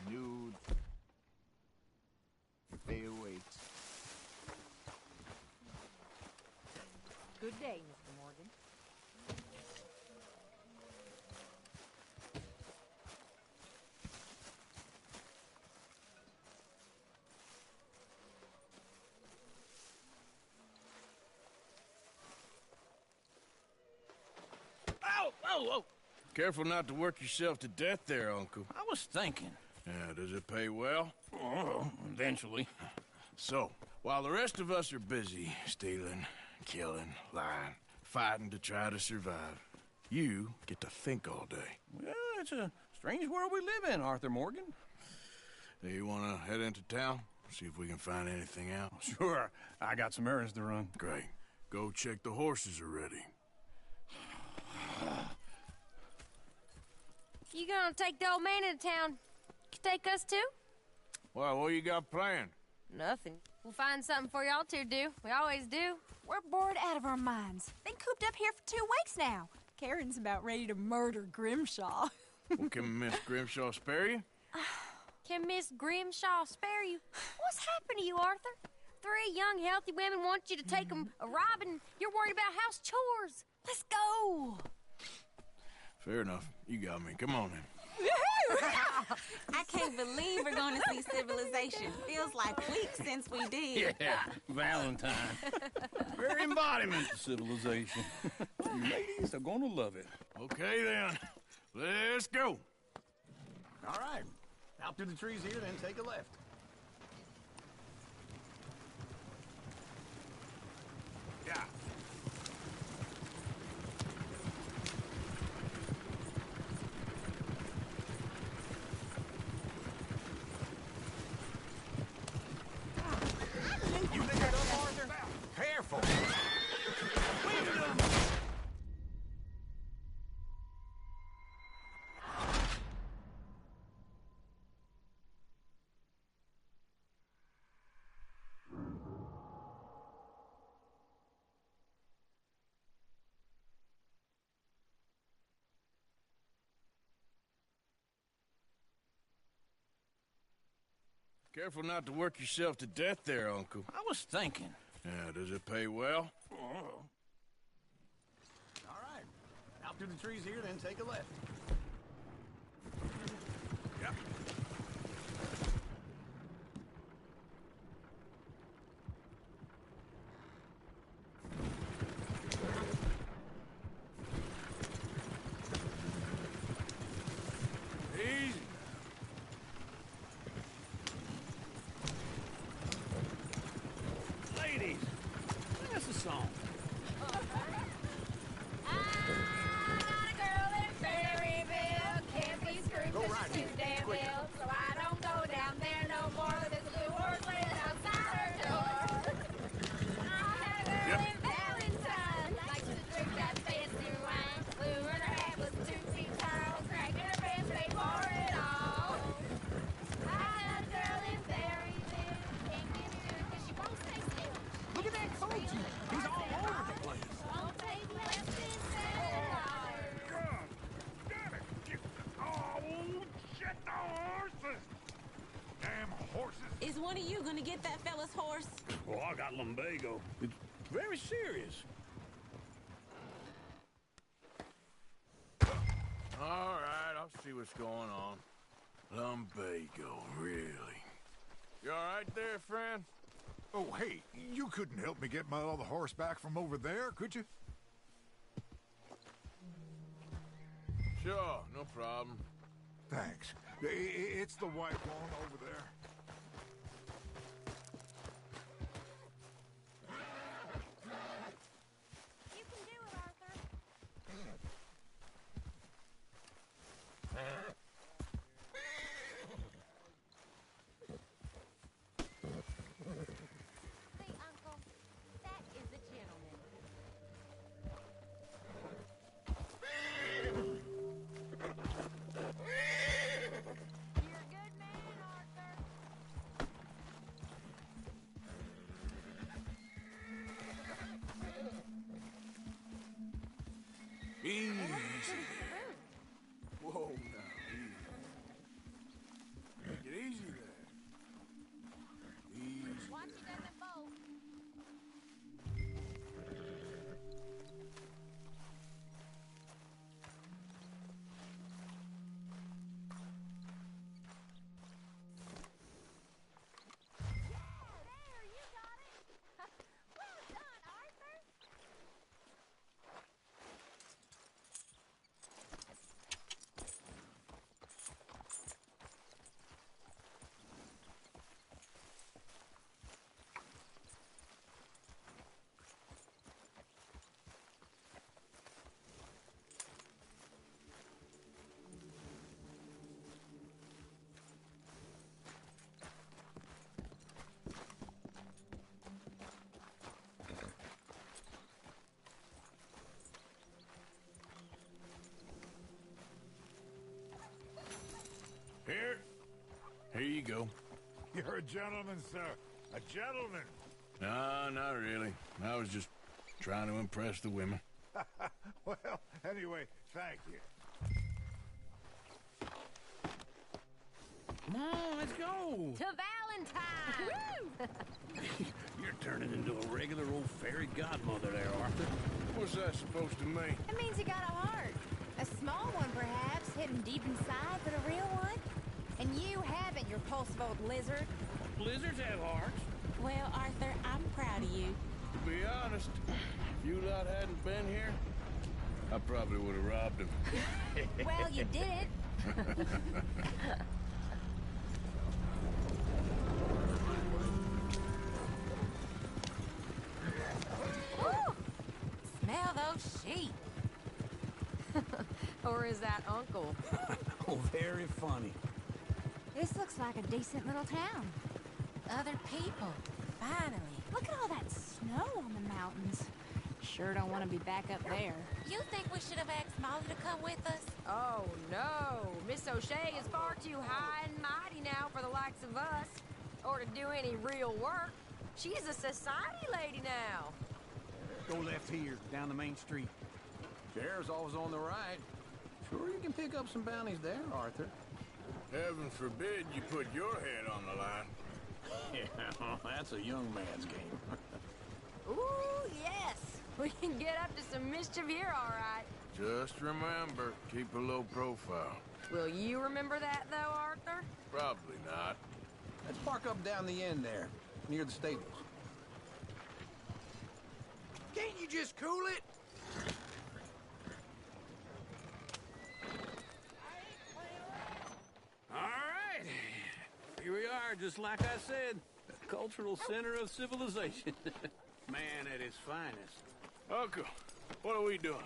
A new day awaits. Good day, Mr. Morgan. Ow! Whoa, whoa! Careful not to work yourself to death there, Uncle. I was thinking. Yeah, does it pay well? Oh, eventually. So, while the rest of us are busy stealing, killing, lying, fighting to try to survive, you get to think all day. Well, it's a strange world we live in, Arthur Morgan. Hey, you want to head into town? See if we can find anything out? Sure. I got some errands to run. Great. Go check the horses are ready. You gonna take the old man into town? Take us too? Well, what you got planned? Nothing. We'll find something for y'all to do. We always do. We're bored out of our minds. Been cooped up here for 2 weeks now. Karen's about ready to murder Grimshaw. Well, can Miss Grimshaw spare you? Can Miss Grimshaw spare you? What's happened to you, Arthur? 3 young, healthy women want you to take them a robbing. You're worried about house chores. Let's go. Fair enough. You got me. Come on then. I can't believe we're going to see civilization. Feels like weeks since we did. Yeah, Valentine. Very embodiment of civilization. You ladies are going to love it. Okay, then. Let's go. All right. Out through the trees here, then take a left. Yeah. You pick it up, Arthur? Careful. Careful not to work yourself to death there, Uncle. I was thinking. Yeah, does it pay well? All right. Out through the trees here, then take a left. Yep. Easy. Ladies, sing us a song. Go right here. Quick. So I don't go down there no more. There's a blue horse laying outside her door. I had a girl in Valentine. Likes to drink that fancy wine. Blue in her hat was 2 feet tall. Cracking her pants, they pour it all. I had a girl in Berryville. Can't get to it 'cause she won't stay still. Look at that coach. He's all over the place. Won't take less than $7. Oh, shit, the horses! Damn horses! Is one of you gonna get that fella's horse? Oh, I got lumbago. It's very serious. All right, I'll see what's going on. Lumbago, really? You all right there, friend? Oh, hey, you couldn't help me get my other horse back from over there, could you? Sure, no problem. Thanks. It's the white one over there. You can do it, Arthur. See, Uncle, that is a gentleman. You're a good man, Arthur. Easy there. Whoa, now, easy. Take it easy there. Easy. Watch it doesn't bolt. There, you got it. Well done, Arthur. Here you go. You're a gentleman, sir. A gentleman. No, not really. I was just trying to impress the women. Well, anyway, thank you. Come on, let's go. To Valentine! You're turning into a regular old fairy godmother there, Arthur. What's that supposed to mean? It means you got a heart. A small one, perhaps, hidden deep inside, but a real one. And you haven't, you repulsive old lizard. Blizzards have hearts. Well, Arthur, I'm proud of you. To be honest, if you lot hadn't been here, I probably would have robbed him. Well, you did. Woo! Smell those sheep. Or is that Uncle? Oh, very funny. This looks like a decent little town. Other people. Finally. Look at all that snow on the mountains. Sure don't want to be back up there. You think we should have asked Molly to come with us? Oh, no. Miss O'Shea is far too high and mighty now for the likes of us. Or to do any real work. She's a society lady now. Go left here, down the main street. Sheriff's always on the right. Sure you can pick up some bounties there, Arthur. Heaven forbid you put your head on the line. That's a young man's game. Ooh, yes. We can get up to some mischief here, all right. Just remember, keep a low profile. Will you remember that, though, Arthur? Probably not. Let's park up down the end there, near the stables. Can't you just cool it? All right. Here we are, just like I said. The cultural center of civilization. Man at his finest. Uncle, what are we doing?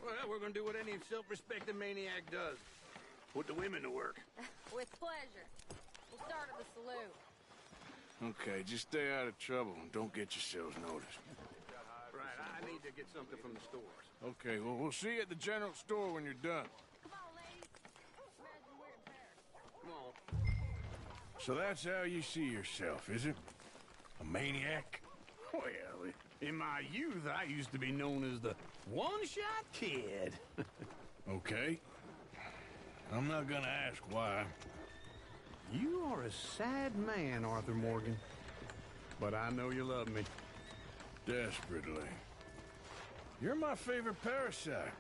Well, we're gonna do what any self-respecting maniac does. Put the women to work. With pleasure. We'll start at the saloon. Okay, just stay out of trouble and don't get yourselves noticed. Right, I need to get something from the stores. Okay, well, we'll see you at the general store when you're done. Come on, ladies. Imagine we're in Paris. Come on. So that's how you see yourself, is it? A maniac? Well, in my youth, I used to be known as the one-shot kid. Okay. I'm not gonna ask why. You are a sad man, Arthur Morgan. But I know you love me. Desperately. You're my favorite parasite.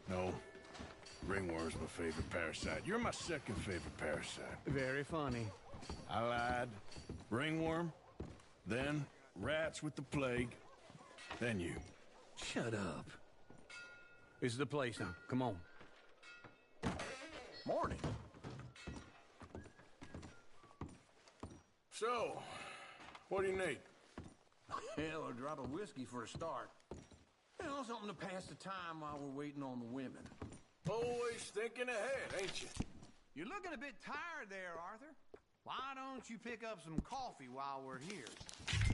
No, ringworm's my favorite parasite. You're my second favorite parasite. Very funny. I lied. Ringworm, then rats with the plague, then you. Shut up. This is the place now. Come on. Morning. So, what do you need? Hell, a drop of whiskey for a start. You know, something to pass the time while we're waiting on the women. Always thinking ahead, ain't you? You're looking a bit tired there, Arthur. Why don't you pick up some coffee while we're here?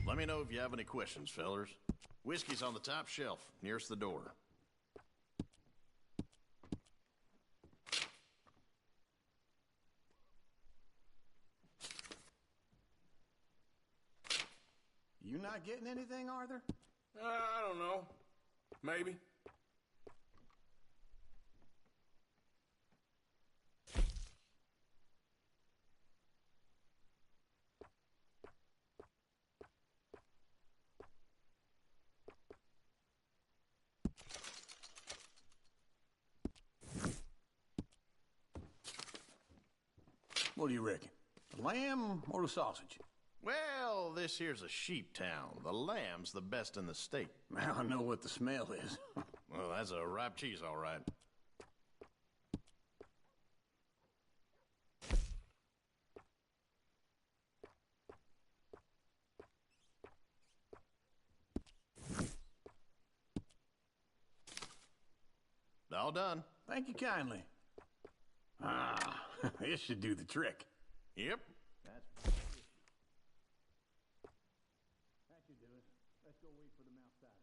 Let me know if you have any questions, fellers. Whiskey's on the top shelf, nearest the door. You not getting anything, Arthur? I don't know. Maybe. What do you reckon? The lamb or the sausage? Well, this here's a sheep town. The lamb's the best in the state. I know what the smell is. Well, that's a ripe cheese, all right. All done. Thank you kindly. Ah, this should do the trick. Yep. That should do it. Let's go wait for them outside.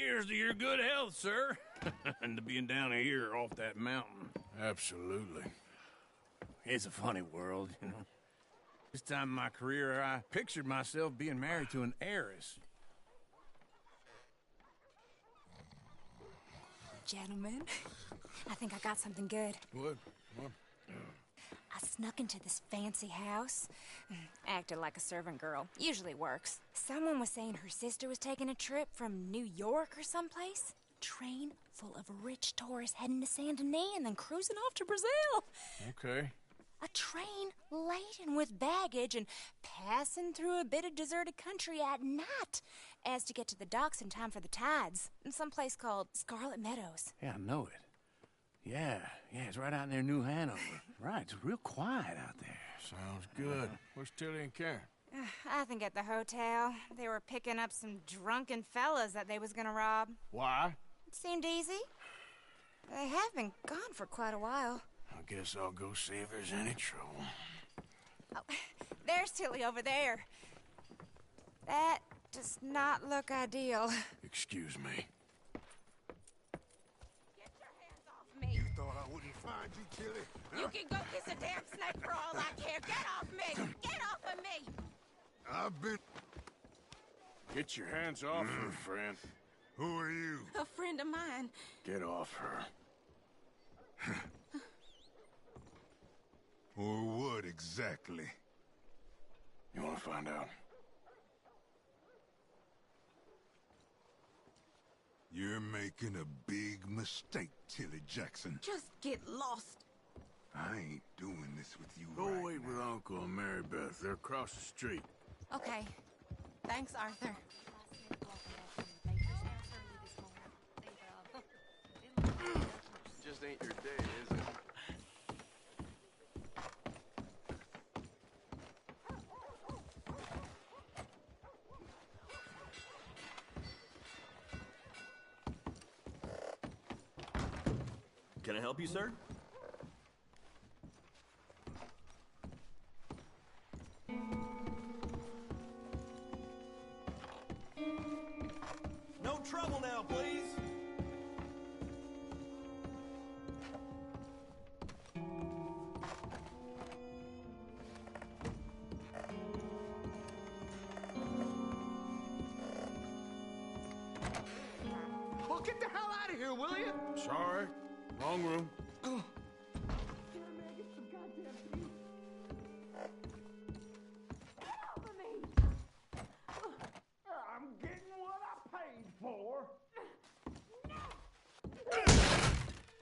Here's to your good health, sir. And to being down here off that mountain. Absolutely. It's a funny world, you know. This time in my career, I pictured myself being married to an heiress. Gentlemen, I think I got something good. What? I snuck into this fancy house, acted like a servant girl. Usually works. Someone was saying her sister was taking a trip from New York or someplace. Train full of rich tourists heading to Saint Denis and then cruising off to Brazil. Okay. A train laden with baggage and passing through a bit of deserted country at night as to get to the docks in time for the tides in some place called Scarlet Meadows. Yeah, I know it. Yeah, it's right out near New Hanover. Right, it's real quiet out there. Sounds good. Where's Tilly and Karen? I think at the hotel. They were picking up some drunken fellas that they was gonna rob. Why? It seemed easy. They have been gone for quite a while. I guess I'll go see if there's any trouble. Oh, there's Tilly over there. That does not look ideal. Excuse me. Me. You thought I wouldn't find you, Tilly? You can go kiss a damn snake for all I care. Get off me! Get off of me! I've been... Get your hands off her, friend. Who are you? A friend of mine. Get off her. Or what exactly? You want to find out? You're making a big mistake, Tilly Jackson. Just get lost. I ain't doing this with you Go right wait now. with Uncle and Mary Beth. They're across the street. Okay. Thanks, Arthur. Just ain't your day, is it? Can I help you, sir? No trouble now, please. Well, get the hell out of here, will you? Sorry. Wrong room. I'm getting what I paid for.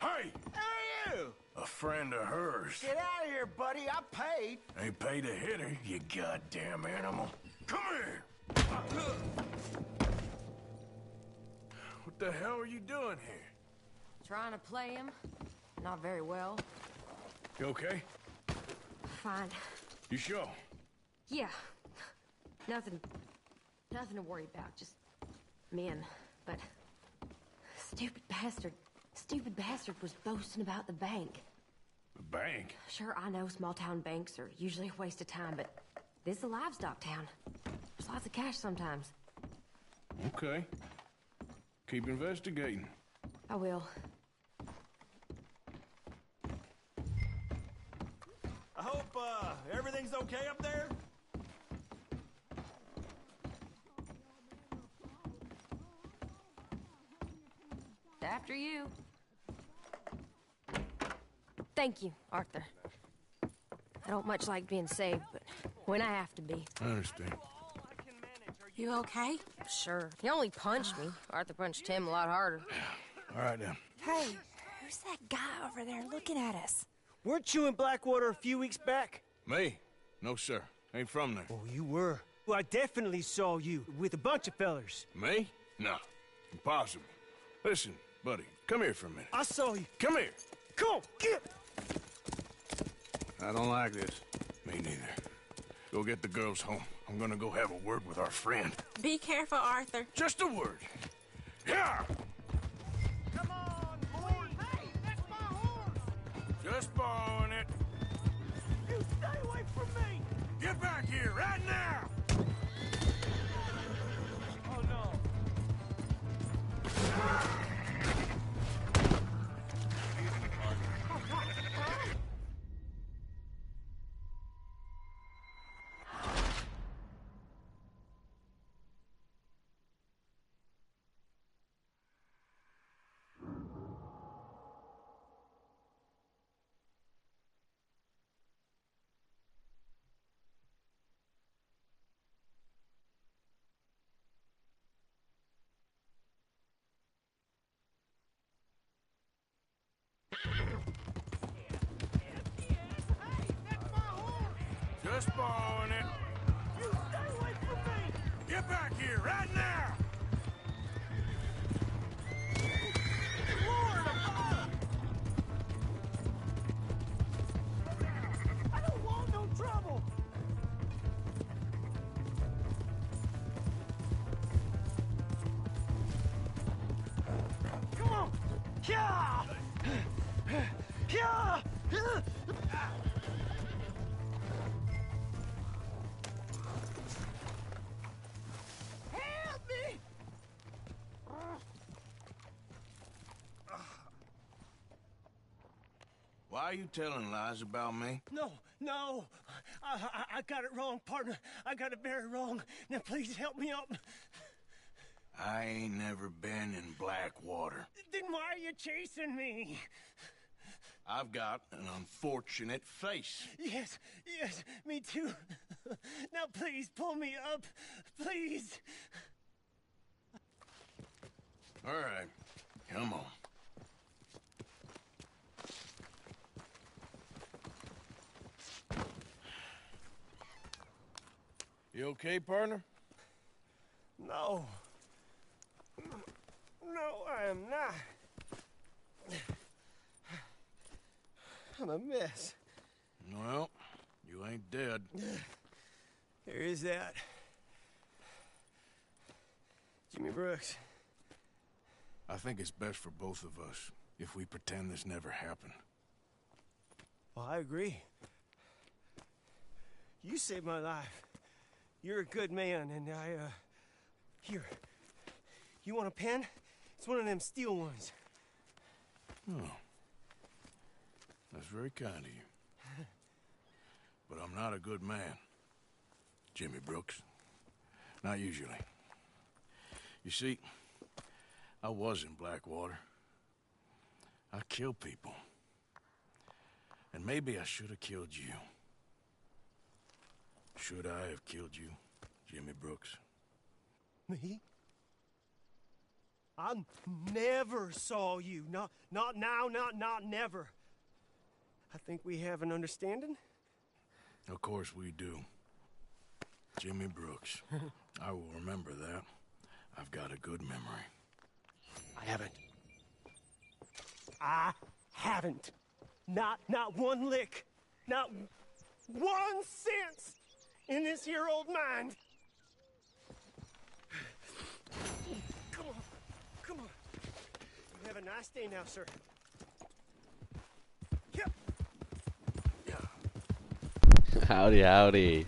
Hey! Who are you? A friend of hers. Get out of here, buddy. I paid. Ain't paid to hit her, you goddamn animal. Come here! What the hell are you doing here? Trying to play him. Not very well. You okay? Fine. You sure? Yeah. Nothing to worry about. Just men. But stupid bastard was boasting about the bank. The bank? Sure, I know small town banks are usually a waste of time, but this is a livestock town. There's lots of cash sometimes. Okay. Keep investigating. I will. I hope, everything's okay up there? After you. Thank you, Arthur. I don't much like being saved, but when I have to be. I understand. You okay? Sure. He only punched me. Arthur punched him a lot harder. All right, then. Hey, who's that guy over there looking at us? Weren't you in Blackwater a few weeks back? Me? No, sir. Ain't from there. Oh, you were. Well, I definitely saw you with a bunch of fellers. Me? No. Impossible. Listen, buddy, come here for a minute. I saw you. Come here. Come on, get! I don't like this. Me neither. Go get the girls home. I'm gonna go have a word with our friend. Be careful, Arthur. Just a word. Yeah! Come on, boys. Hey, that's my horse. Just borrowing it. You stay away from me. Get back here right now! Oh, no. Just borrowing it. You stay away from me! Get back here, right now! Lord above! I don't want no trouble! Come on! Yeah! Yeah! Help me! Why are you telling lies about me? No. I got it wrong, partner. I got it very wrong. Now, please help me up. I ain't never been in Blackwater. Then why are you chasing me? I've got an unfortunate face. Yes, me too. Now, please, pull me up. Please. All right, come on. You okay, partner? No. No, I am not. I'm a mess. Well, you ain't dead. There is that. Jimmy Brooks. I think it's best for both of us if we pretend this never happened. Well, I agree. You saved my life. You're a good man, and here. You want a pen? It's one of them steel ones. Oh. That's very kind of you. But I'm not a good man, Jimmy Brooks. Not usually. You see, I was in Blackwater. I killed people. And maybe I should have killed you. Should I have killed you, Jimmy Brooks? Me? I never saw you. Not now, not never. I think we have an understanding. Of course we do. Jimmy Brooks. I will remember that. I've got a good memory. I haven't. Not one lick. Not 1 cent in this here old mind. Come on. You have a nice day now, sir. Yep. Howdy. Hey!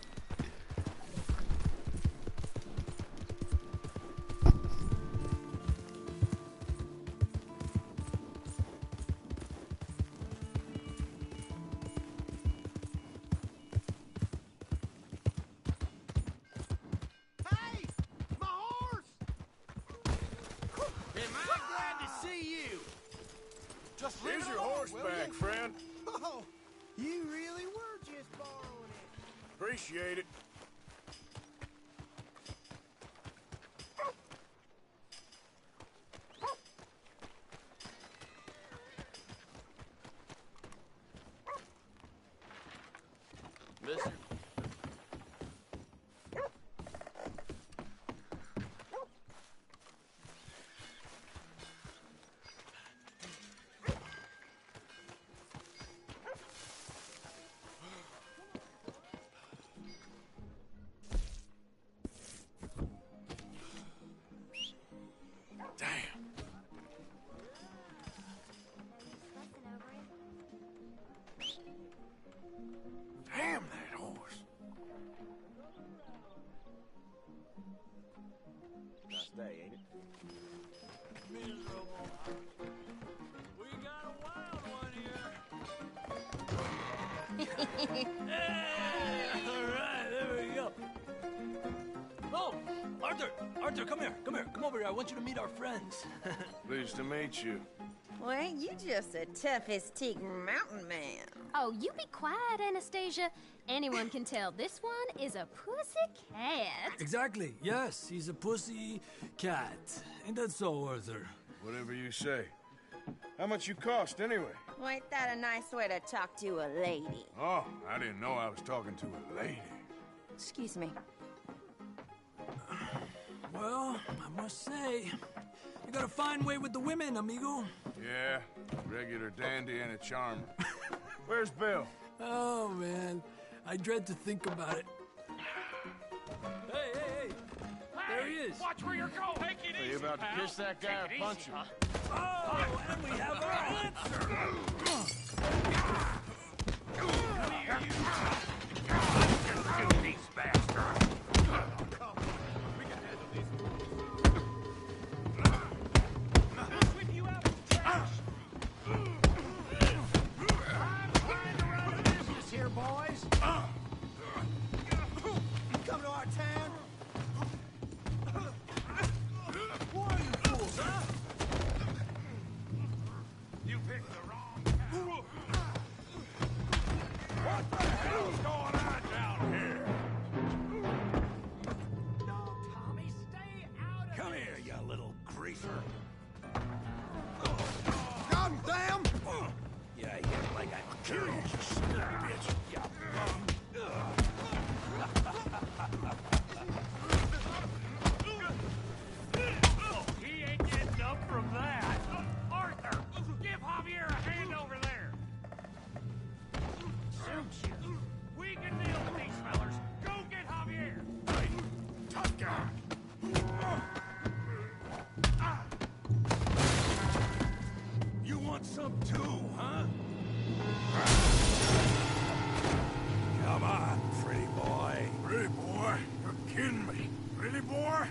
My horse! Am I glad to see you? Just Here's your horse back, friend. Oh, you really were just borrowing it. Appreciate it. Mister? Damn that horse. Nice day, ain't it? Miserable. We got a wild one here. Hey, all right, there we go. Oh, Arthur, come here. Come over here. I want you to meet our friends. Pleased to meet you. Well, ain't you just a tough as teak mountain man? Oh, you be quiet, Anastasia. Anyone can tell this one is a pussy cat. Exactly. Yes, he's a pussy cat. Ain't that so, Arthur? Whatever you say. How much you cost, anyway? Well, ain't that a nice way to talk to a lady? Oh, I didn't know I was talking to a lady. Excuse me. Well, I must say, you got a fine way with the women, amigo. Yeah, regular dandy and a charmer. Where's Bill? Oh, man. I dread to think about it. Hey! There he is. Watch where you're going. Take it easy, Are you about to pal. kiss that guy or punch him? Oh, and we have our answer. Come here, you. Get these bastards. We can handle these. I'll sweep you out with trash. I'm trying to run a business here, boys. You come to our town? Who are you fools, huh? You picked the wrong town. What the hell's going on down here? No, Tommy, stay out of Come here, you little greaser. God damn! You hit like a girl, you sneaky bitch. You bum. He ain't getting up from that. Arthur, give Javier a hand over there. Suits you. We can deal with these fellers. Go get Javier. Hey, tough guy. You want some too, huh? Come on, pretty boy. Pretty boy? You're kidding me. Pretty boy?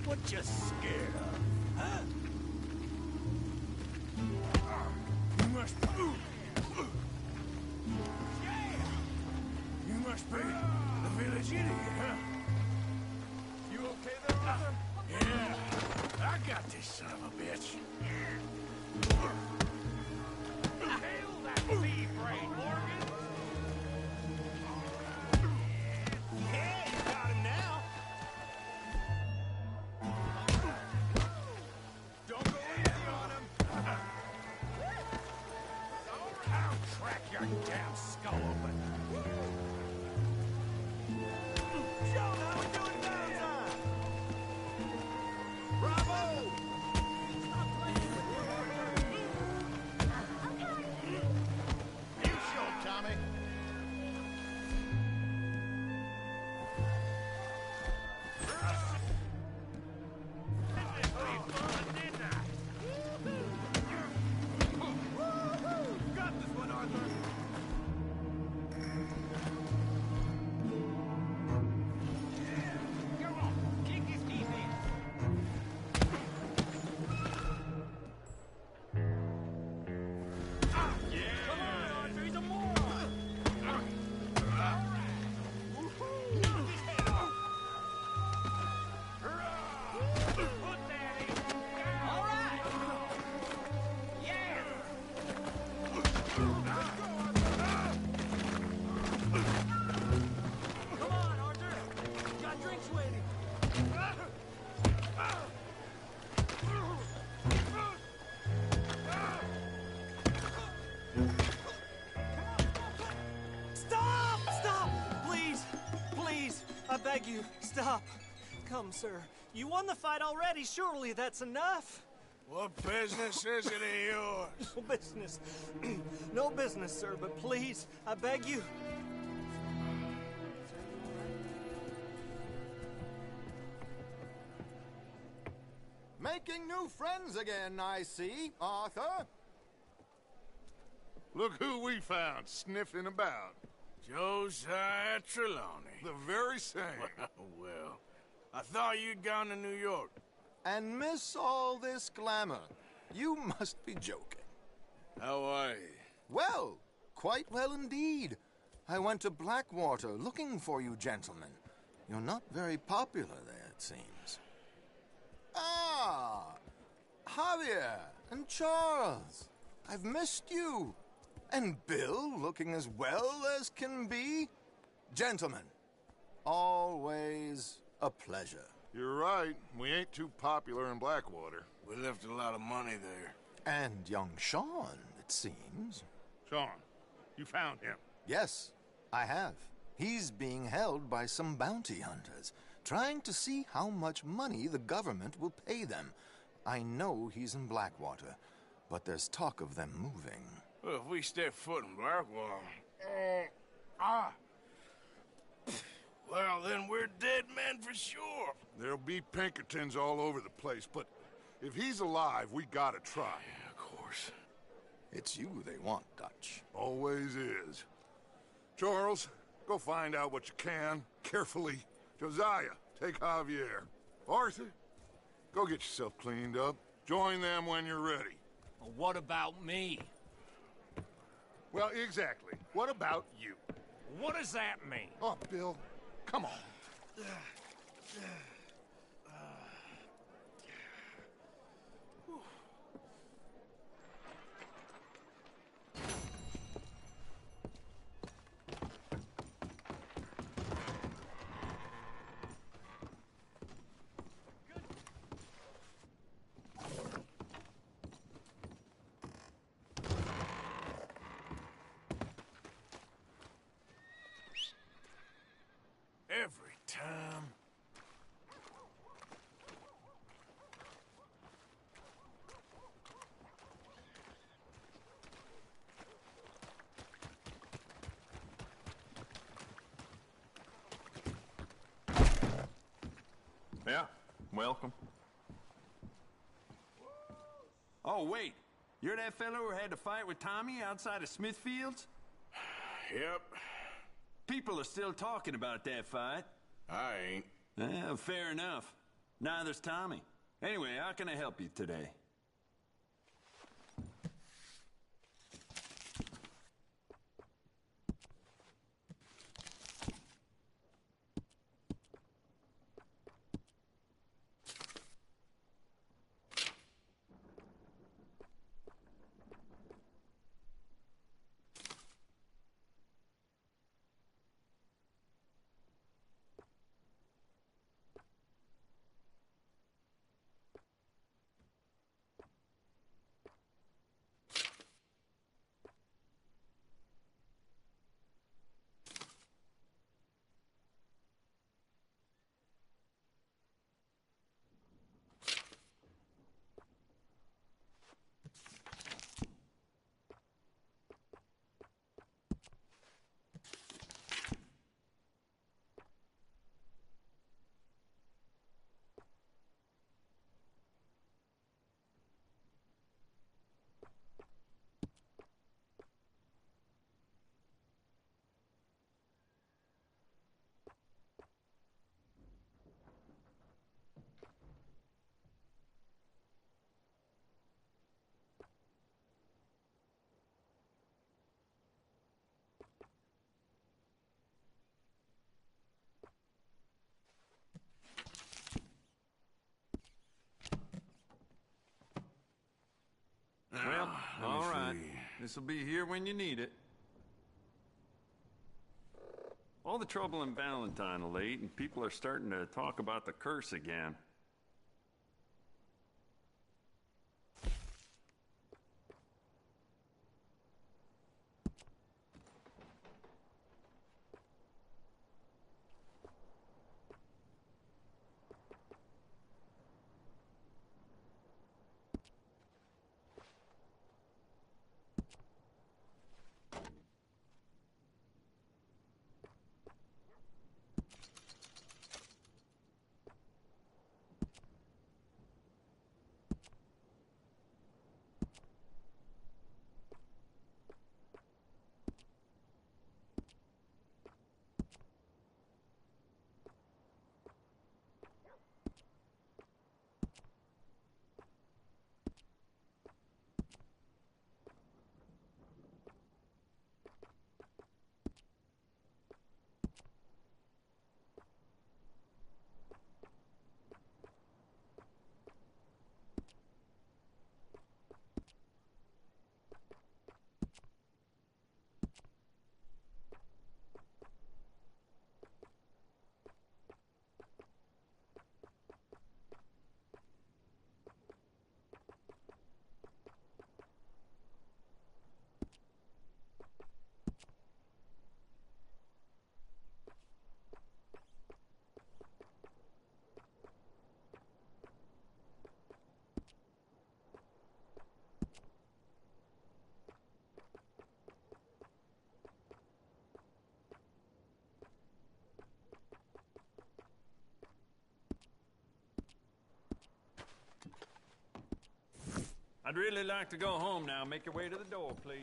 What you scared of, huh? You must be... You must be the village idiot, huh? You okay there, Arthur? Yeah, I got this son of a bitch. Kill that thief, brain, Morgan. Yeah, you got him now. Don't go easy on him. I'll crack your damn skull open. Show how we do it downtime. Bravo! You show, Tommy. Got this one, Arthur. Come on, kick his teeth in. Come on, Arthur, he's a moron. Put that in. All right. Yeah. Come on, Arthur. Got drinks waiting. Stop! Stop! Please! Please! I beg you, stop. Come, sir. You won the fight already. Surely that's enough. What business is it of yours? No business. No business, sir, but please, I beg you. Making new friends again, I see, Arthur. Look who we found sniffing about. Josiah Trelawney. The very same. Well, I thought you'd gone to New York. And miss all this glamour. You must be joking. How are you? Well, quite well indeed. I went to Blackwater looking for you gentlemen. You're not very popular there, it seems. Ah! Javier and Charles. I've missed you. And Bill looking as well as can be. Gentlemen, always a pleasure. You're right. We ain't too popular in Blackwater. We left a lot of money there. And young Sean, it seems. Sean, you found him? Yes, I have. He's being held by some bounty hunters, trying to see how much money the government will pay them. I know he's in Blackwater, but there's talk of them moving. Well, if we step foot in Blackwater... Well, then we're dead men for sure. There'll be Pinkertons all over the place, but if he's alive, we gotta try. Yeah, of course. It's you they want, Dutch. Always is. Charles, go find out what you can, carefully. Josiah, take Javier. Arthur, go get yourself cleaned up. Join them when you're ready. Well, what about me? Well, exactly. What about you? What does that mean? Oh, Bill, come on. Every time. Yeah, welcome. Oh, wait. You're that fellow who had to fight with Tommy outside of Smithfield's? Yep. People are still talking about that fight. I ain't. Fair enough. Neither's Tommy. Anyway, how can I help you today? Well, all right. This'll be here when you need it. All the trouble in Valentine of late, and people are starting to talk about the curse again. I'd really like to go home now. Make your way to the door, please.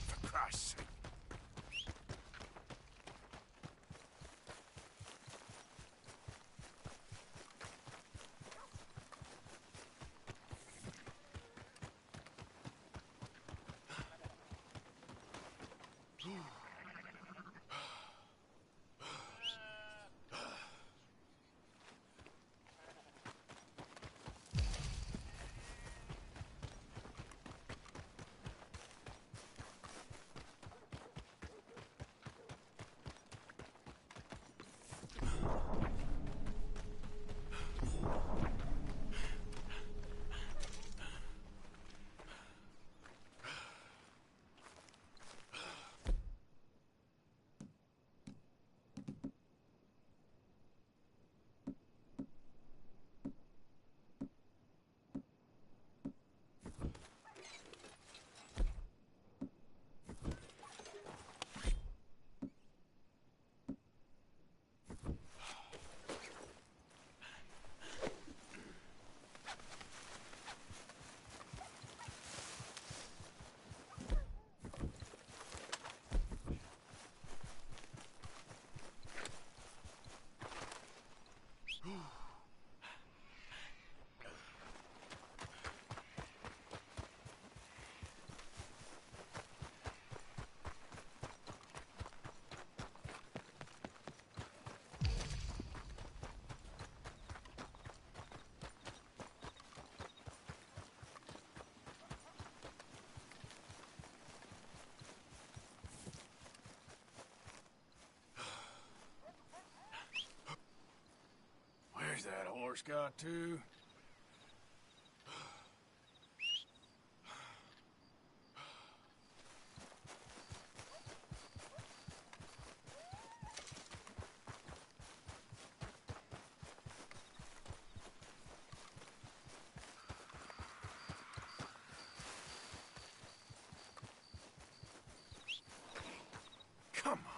For Christ's sake. Where's that horse got to? Come on.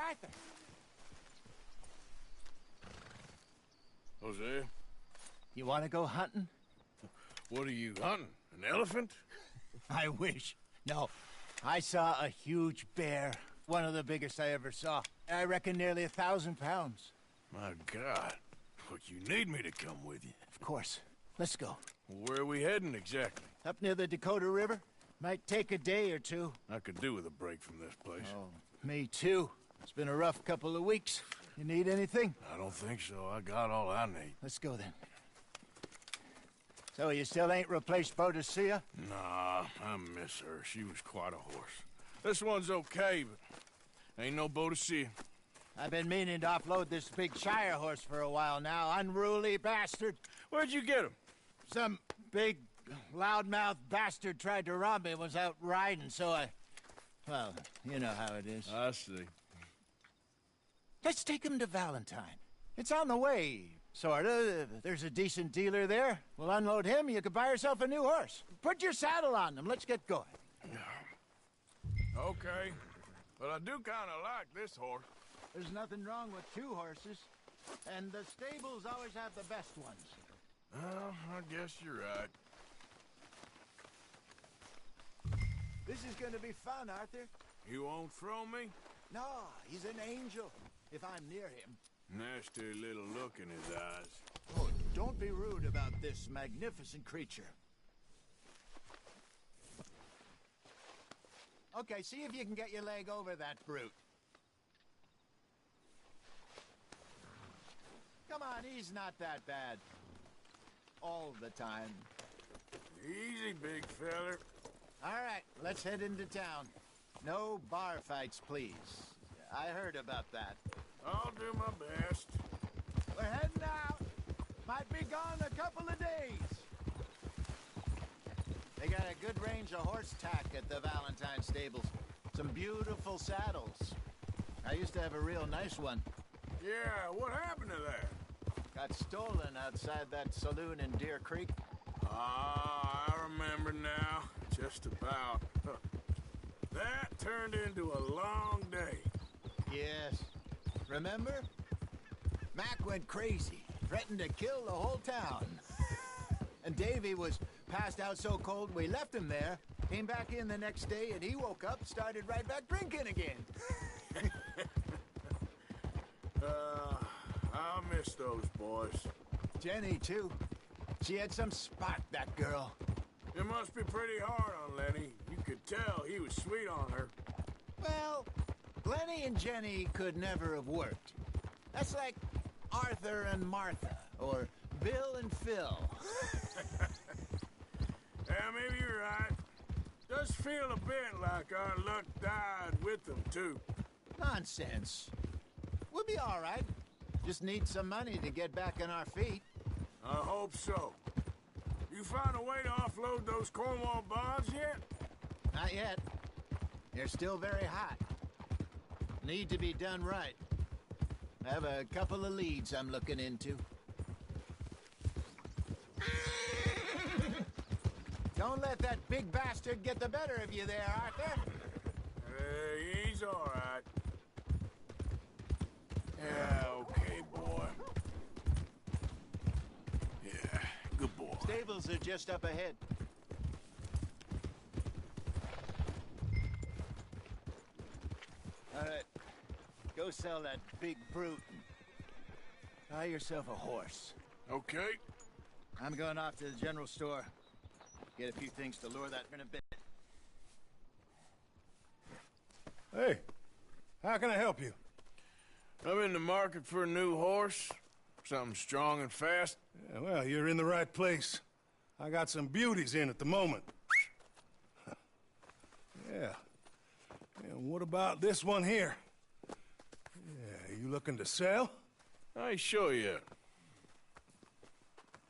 Arthur! Jose? You want to go hunting? What are you hunting? An elephant? I wish. No. I saw a huge bear. One of the biggest I ever saw. I reckon nearly 1,000 pounds. My God. Look, you need me to come with you. Of course. Let's go. Where are we heading exactly? Up near the Dakota River. Might take a day or two. I could do with a break from this place. Oh, me too. It's been a rough couple of weeks. You need anything? I don't think so. I got all I need. Let's go then. So you still ain't replaced Boadicea? Nah, I miss her. She was quite a horse. This one's okay, but ain't no Boadicea. I've been meaning to offload this big Shire horse for a while now. Unruly bastard. Where'd you get him? Some big, loudmouth bastard tried to rob me and was out riding, so I... Well, you know how it is. I see. Let's take him to Valentine. It's on the way, sorta. There's a decent dealer there. We'll unload him, you can buy yourself a new horse. Put your saddle on them, let's get going. Okay, but I do kind of like this horse. There's nothing wrong with two horses, and the stables always have the best ones. Well, I guess you're right. This is gonna be fun, Arthur. You won't throw me? No, he's an angel, if I'm near him. Nasty little look in his eyes. Oh, don't be rude about this magnificent creature. Okay, see if you can get your leg over that brute. Come on, he's not that bad. All the time. Easy, big feller. All right, let's head into town. No bar fights, please. I heard about that. I'll do my best. We're heading out. Might be gone a couple of days. They got a good range of horse tack at the Valentine stables. Some beautiful saddles. I used to have a real nice one. Yeah, what happened to that? Got stolen outside that saloon in Deer Creek. Ah, I remember now. Just about. That turned into a long day. Yes. Remember? Mac went crazy, threatened to kill the whole town. And Davy was passed out so cold we left him there, came back in the next day, and he woke up, started right back drinking again. I'll miss those boys. Jenny, too. She had some spark, that girl. It must be pretty hard on Lenny. You could tell he was sweet on her. Well, Glenny and Jenny could never have worked. That's like Arthur and Martha, or Bill and Phil. Yeah, maybe you're right. Does feel a bit like our luck died with them, too. Nonsense. We'll be all right. Just need some money to get back on our feet. I hope so. You found a way to offload those Cornwall bonds yet? Not yet. They're still very hot. Need to be done right. I have a couple of leads I'm looking into. Don't let that big bastard get the better of you there, Arthur. He's all right. Yeah, okay, boy. Yeah, good boy. Stables are just up ahead. All right. Go sell that big brute. Buy yourself a horse. Okay. I'm going off to the general store. Get a few things to lure that in a bit. Hey, how can I help you? I'm in the market for a new horse. Something strong and fast. Yeah, well, you're in the right place. I got some beauties in at the moment. Yeah. And what about this one here? Yeah, you looking to sell? I ain't sure yet.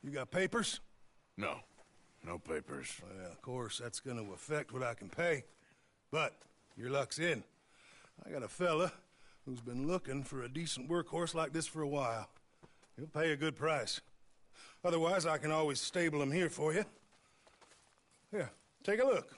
You got papers? No. No papers. Well, of course, that's gonna affect what I can pay. But your luck's in. I got a fella who's been looking for a decent workhorse like this for a while. He'll pay a good price. Otherwise, I can always stable him here for you. Here, take a look.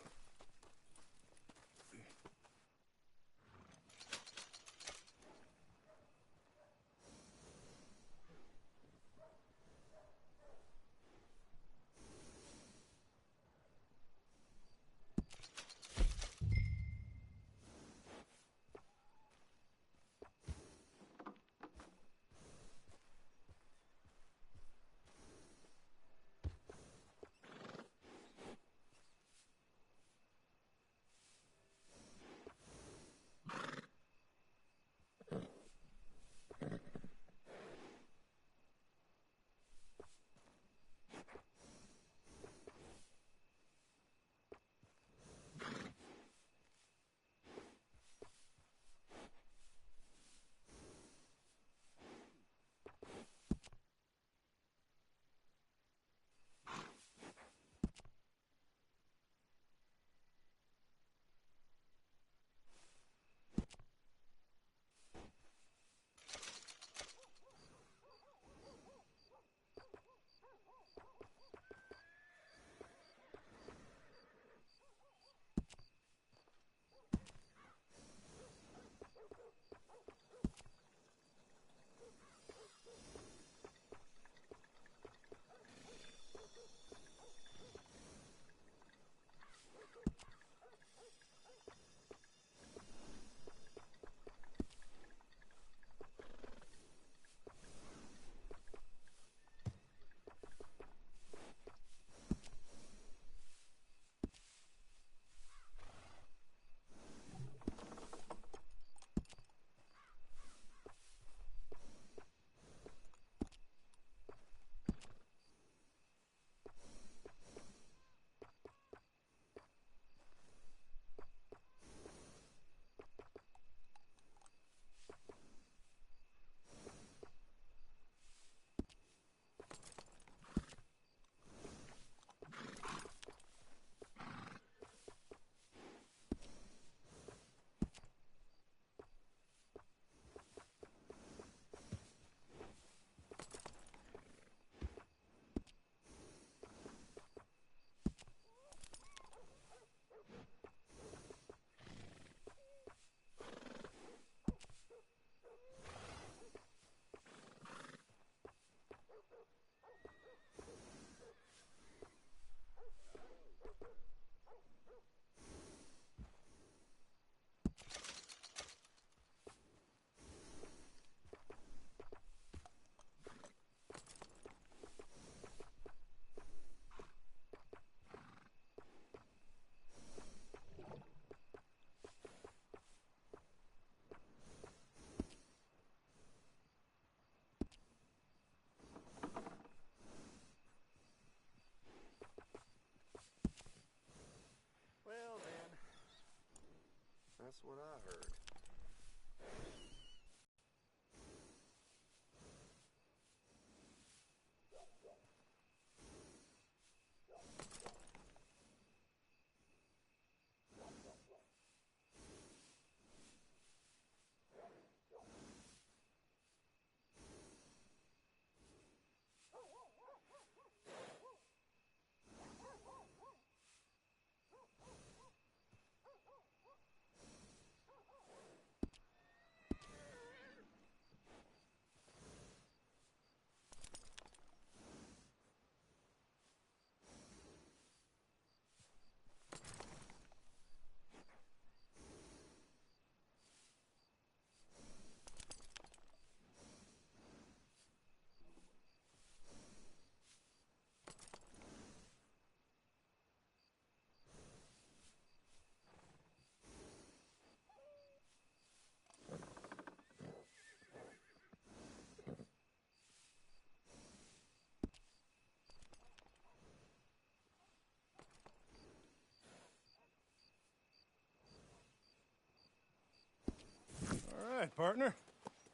right, partner.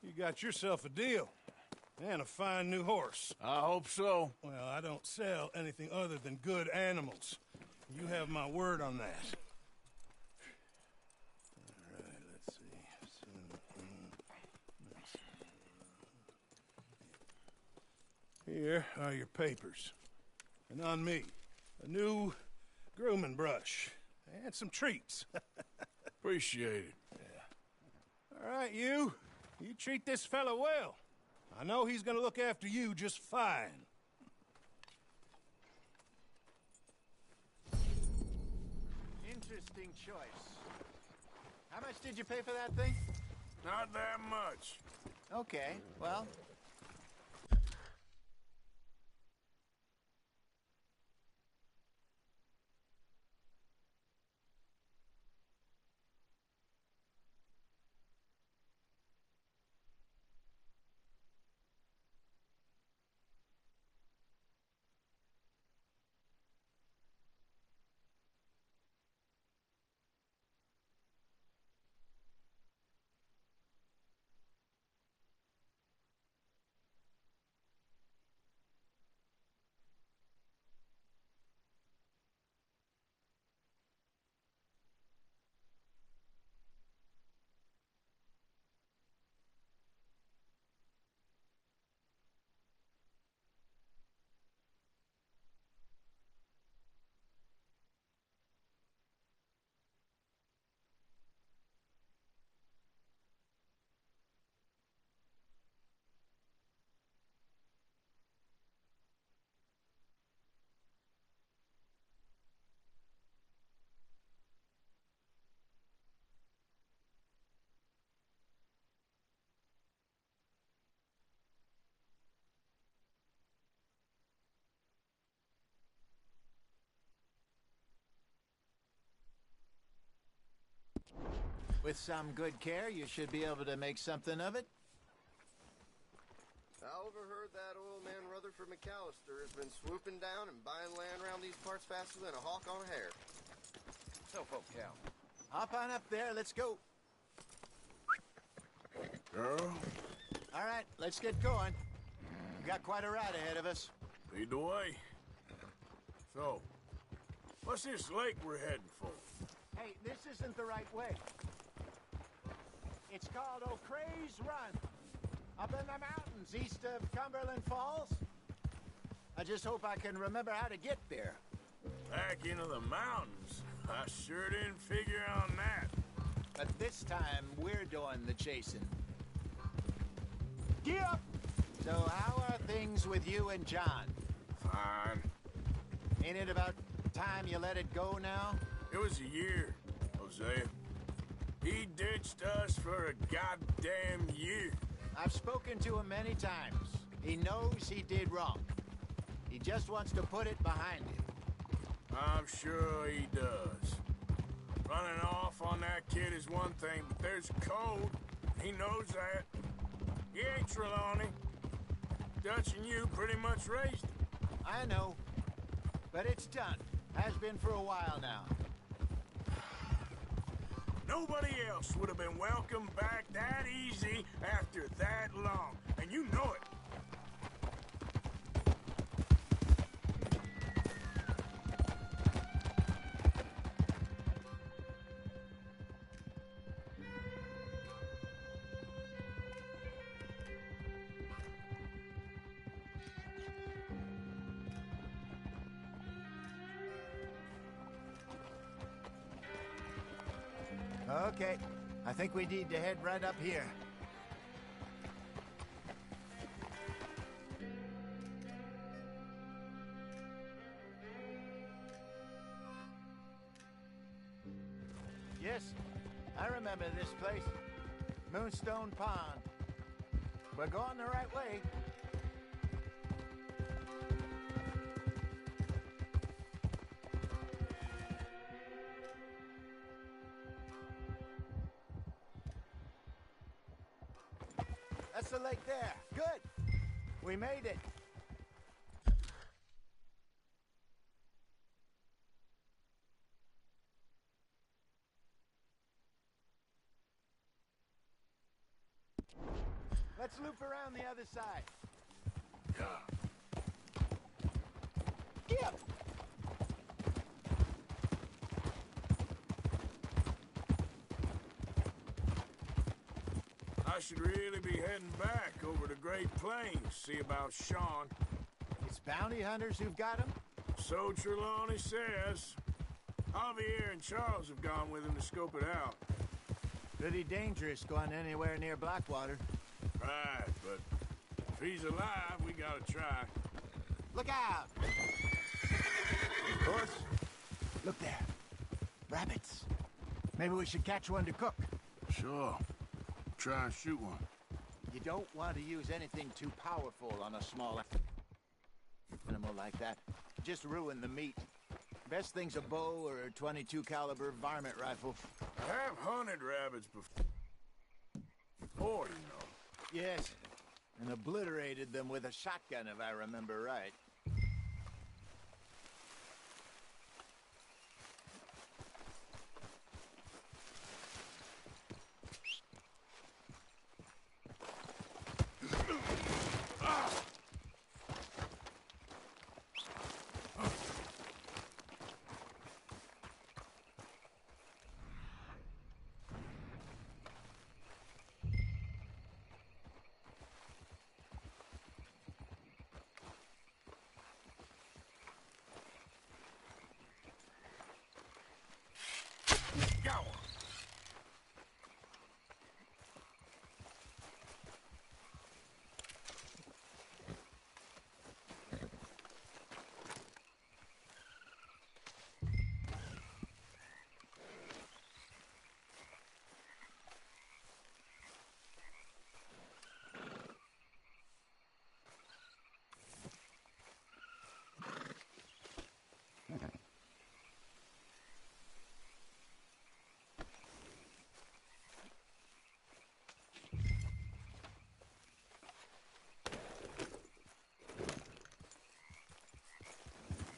You got yourself a deal. And a fine new horse. I hope so. Well, I don't sell anything other than good animals. You have my word on that. All right, let's see. Here are your papers. And on me, a new grooming brush. And some treats. Appreciate it. Yeah. All right, you. You treat this fella well. I know he's gonna look after you just fine. Interesting choice. How much did you pay for that thing? Not that much. Okay, well... With some good care, you should be able to make something of it. I overheard that old man Rutherford McAllister has been swooping down and buying land around these parts faster than a hawk on a hare. So, folk Cal. Hop on up there, let's go. Girl? All right, let's get going. We've got quite a ride ahead of us. Lead the way. So, what's this lake we're heading for? Hey, this isn't the right way. It's called O'Creagh's Run. Up in the mountains east of Cumberland Falls. I just hope I can remember how to get there. Back into the mountains? I sure didn't figure on that. But this time, we're doing the chasing. Get up! So how are things with you and John? Fine. Ain't it about time you let it go now? It was a year, Hosea. He ditched us for a goddamn year. I've spoken to him many times. He knows he did wrong. He just wants to put it behind him. I'm sure he does. Running off on that kid is one thing, but there's code. He knows that. He ain't Trelawney. Dutch and you pretty much raised him. I know. But it's done. Has been for a while now. Nobody else would have been welcomed back that easy after that long. And you know it. Okay, I think we need to head right up here. Yes, I remember this place. Moonstone Pond. We're going the right way. That's the lake there. Good. We made it. Let's loop around the other side. Get! I should really be heading back over the Great Plains, see about Sean. It's bounty hunters who've got him? So Trelawney says. Javier and Charles have gone with him to scope it out. Pretty dangerous going anywhere near Blackwater. Right, but if he's alive, we gotta try. Look out! Of course. Look there. Rabbits. Maybe we should catch one to cook. Sure. Try and shoot one. You don't want to use anything too powerful on a small animal like that. Just ruin the meat. Best thing's a bow or a .22 caliber varmint rifle. I have hunted rabbits before, you know. Yes, and obliterated them with a shotgun, if I remember right.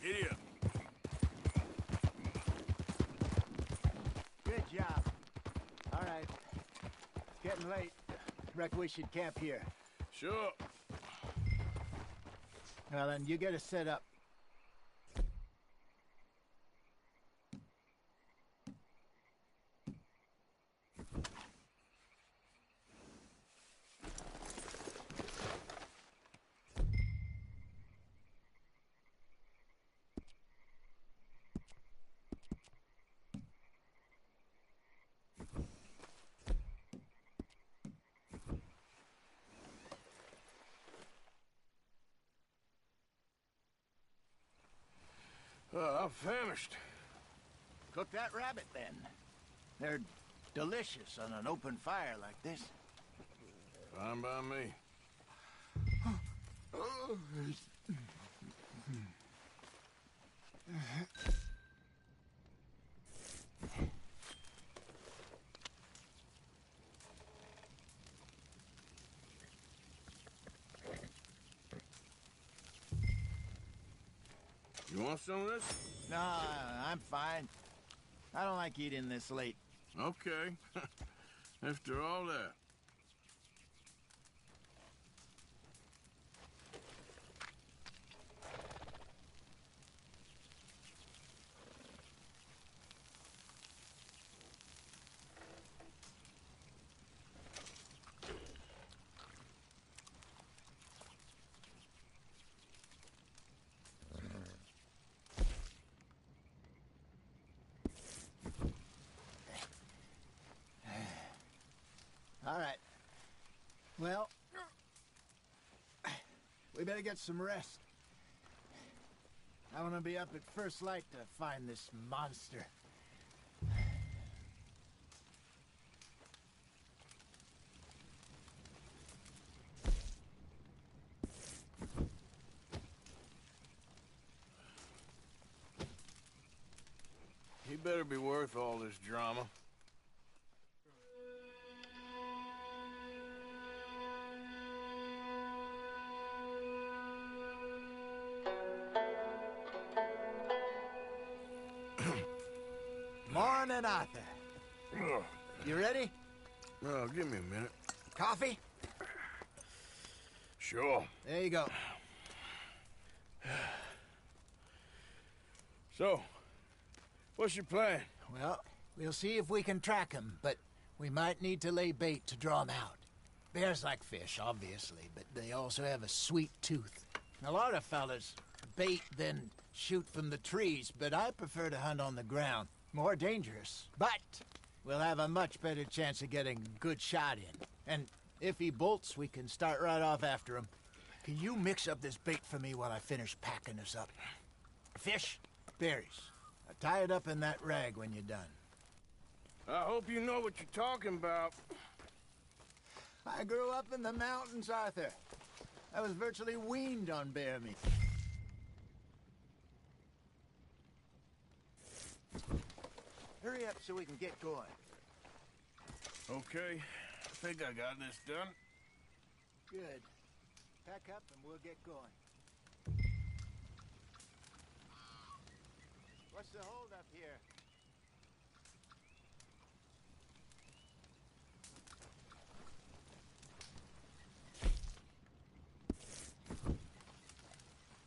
Giddy up. Good job. All right. It's getting late. Reckon we should camp here. Sure. Well, then, you get us set up. I'm famished. Cook that rabbit, then. They're delicious on an open fire like this. Fine by me. You want some of this? No, I'm fine. I don't like eating this late. Okay. After all that. All right. Well, we better get some rest. I want to be up at first light to find this monster. He better be worth all this drama. Morning, Arthur. You ready? Oh, give me a minute. Coffee? Sure. There you go. So, what's your plan? Well, we'll see if we can track him, but we might need to lay bait to draw him out. Bears like fish, obviously, but they also have a sweet tooth. A lot of fellas bait then shoot from the trees, but I prefer to hunt on the ground. More dangerous, but we'll have a much better chance of getting a good shot in. And if he bolts, we can start right off after him. Can you mix up this bait for me while I finish packing this up? Fish, berries. Tie it up in that rag when you're done. I hope you know what you're talking about. I grew up in the mountains, Arthur. I was virtually weaned on bear meat. Hurry up so we can get going. Okay, I think I got this done. Good. Pack up and we'll get going. What's the holdup here?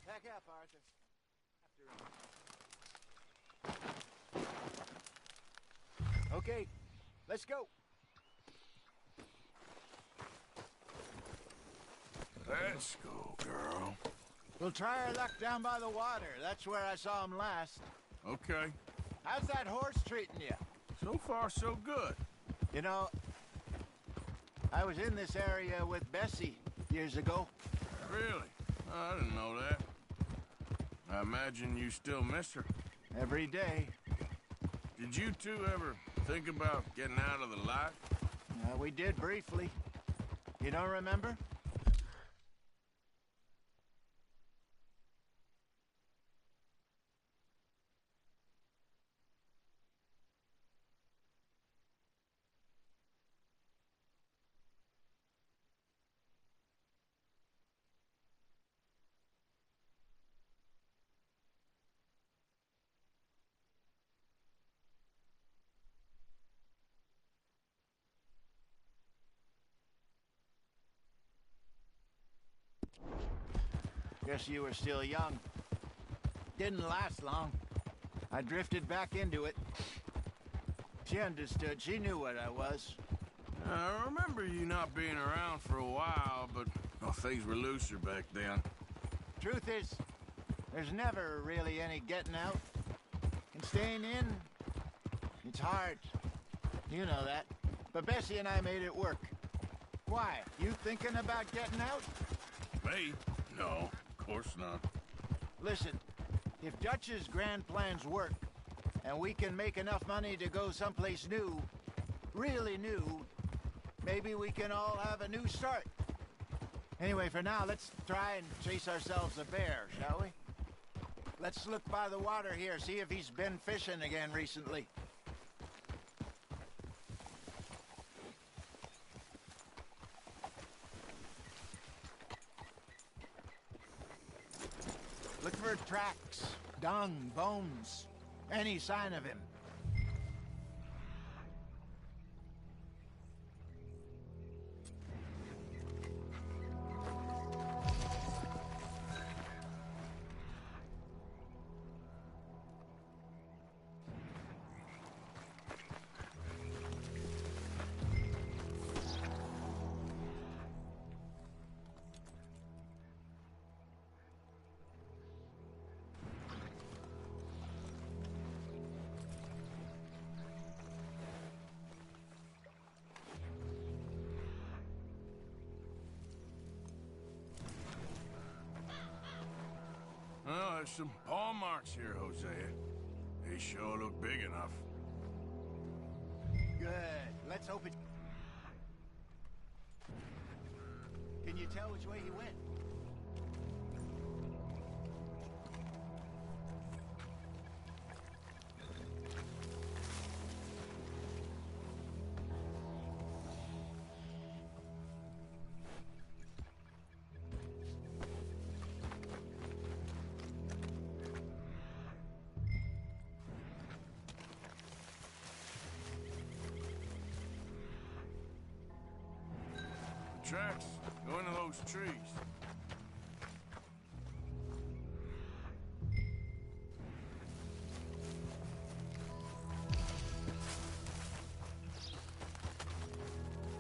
Pack up, Arthur. After him. Okay, let's go. Let's go, girl. We'll try our luck down by the water. That's where I saw him last. Okay. How's that horse treating you? So far, so good. You know, I was in this area with Bessie years ago. Really? I didn't know that. I imagine you still miss her. Every day. Did you two ever think about getting out of the life? We did briefly. You don't remember? Guess you were still young. Didn't last long. I drifted back into it. She understood. She knew what I was. I remember you not being around for a while, but well, things were looser back then. Truth is, there's never really any getting out. And staying in, it's hard. You know that. But Bessie and I made it work. Why? You thinking about getting out? Me? No, of course not. Listen, if Dutch's grand plans work, and we can make enough money to go someplace new, really new, maybe we can all have a new start. Anyway, for now, let's try and chase ourselves a bear, shall we? Let's look by the water here, see if he's been fishing again recently. Look for tracks, dung, bones, any sign of him. Well, there's some paw marks here, Hosea. They sure look big enough. Good. Let's hope it... Can you tell which way he went? tracks go into those trees.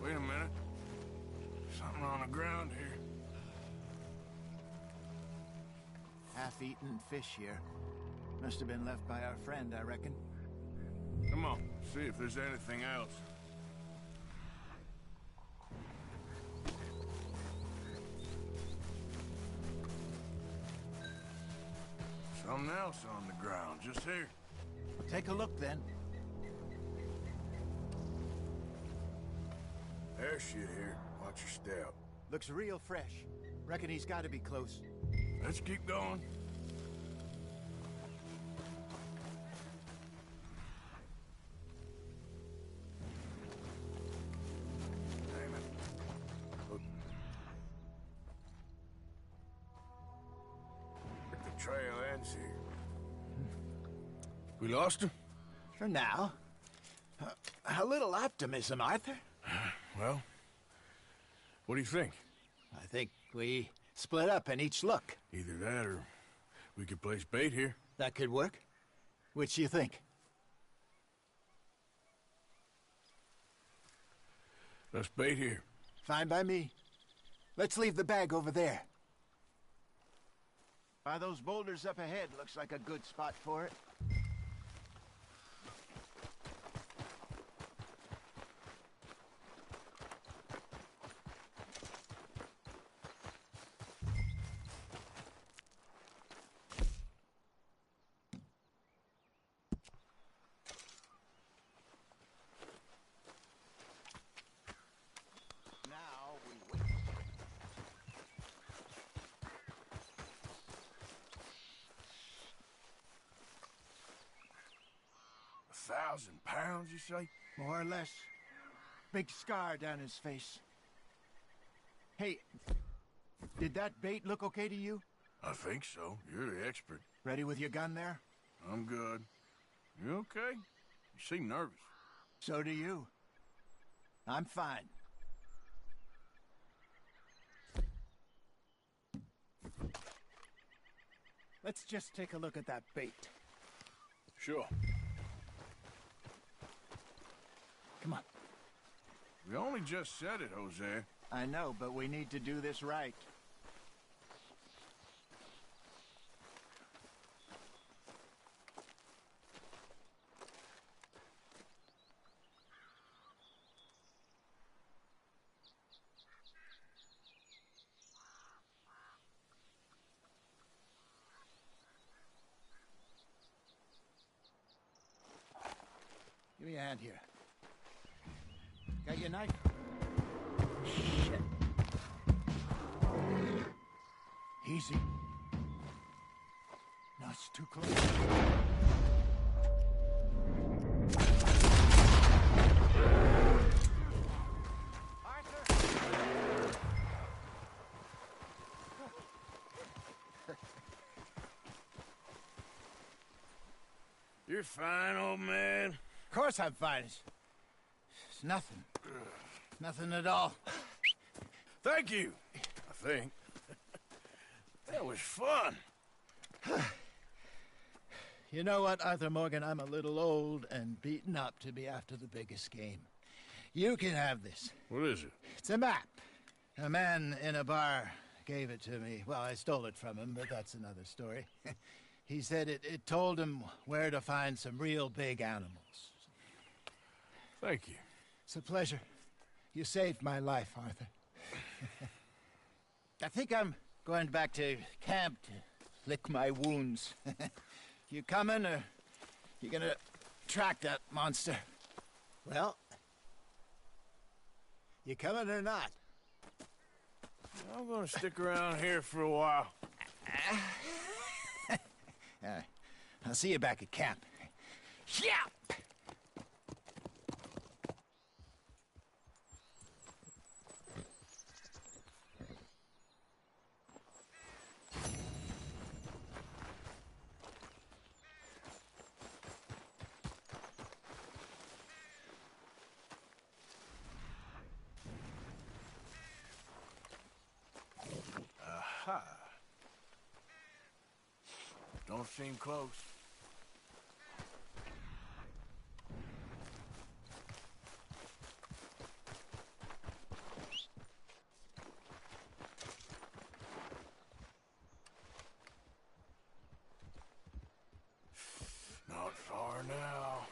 Wait a minute. Something on the ground here. Half-eaten fish here. Must have been left by our friend, I reckon. Come on, see if there's anything else. Something else on the ground, just here. Take a look, then. There's shit here. Watch your step. Looks real fresh. Reckon he's got to be close. Let's keep going. Damn it. Look. The trail ends here. We lost him? For now. A little optimism, Arthur. Well, what do you think? I think we split up and each look. Either that or we could place bait here. That could work. Which do you think? Let's bait here. Fine by me. Let's leave the bag over there. By those boulders up ahead, looks like a good spot for it. £1,000, you say? More or less. Big scar down his face. Hey, did that bait look okay to you? I think so. You're the expert. Ready with your gun there? I'm good. You okay? You seem nervous. So do you. I'm fine. Let's just take a look at that bait. Sure. Come on. We only just said it, Jose. I know, but we need to do this right. Give me a hand here. Got your knife? Shit. Easy. No, it's too close. You're fine, old man. Of course I'm fine. It's nothing. Nothing at all. Thank you, I think. That was fun. You know what, Arthur Morgan? I'm a little old and beaten up to be after the biggest game. You can have this. What is it? It's a map. A man in a bar gave it to me. Well, I stole it from him, but that's another story. He said it told him where to find some real big animals. Thank you. It's a pleasure. You saved my life, Arthur. I think I'm going back to camp to lick my wounds. You coming, or you gonna track that monster? Well, you coming or not? I'm gonna stick around here for a while. I'll see you back at camp. Yeah! Ha. Don't seem close. Not far now.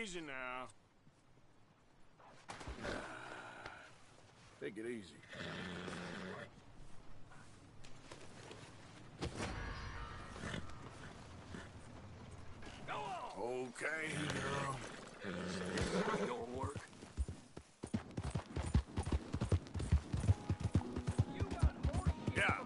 Easy now. Take it easy. Go on! Okay, girl. Don't work. Yeah.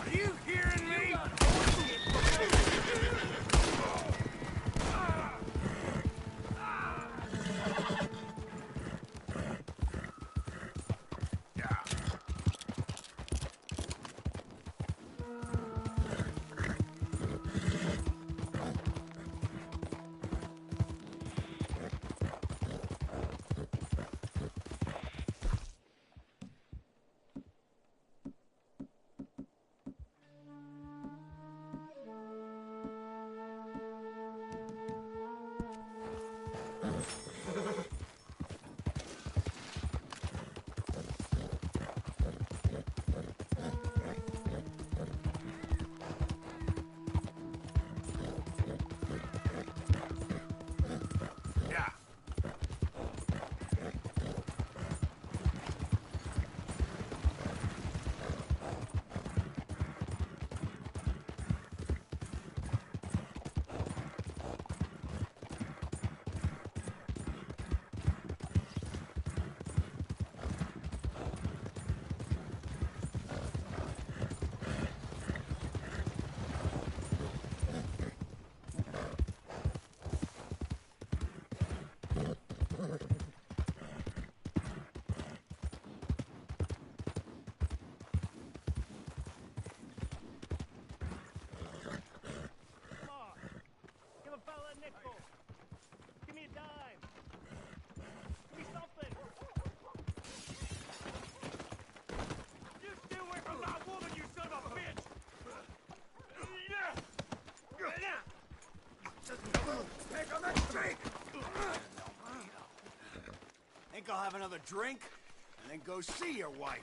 Are you hearing me? Give a fella a nickel. Give me a dime. Give me something. You stay away from my woman, you son of a bitch! Take another drink! Think I'll have another drink, and then go see your wife.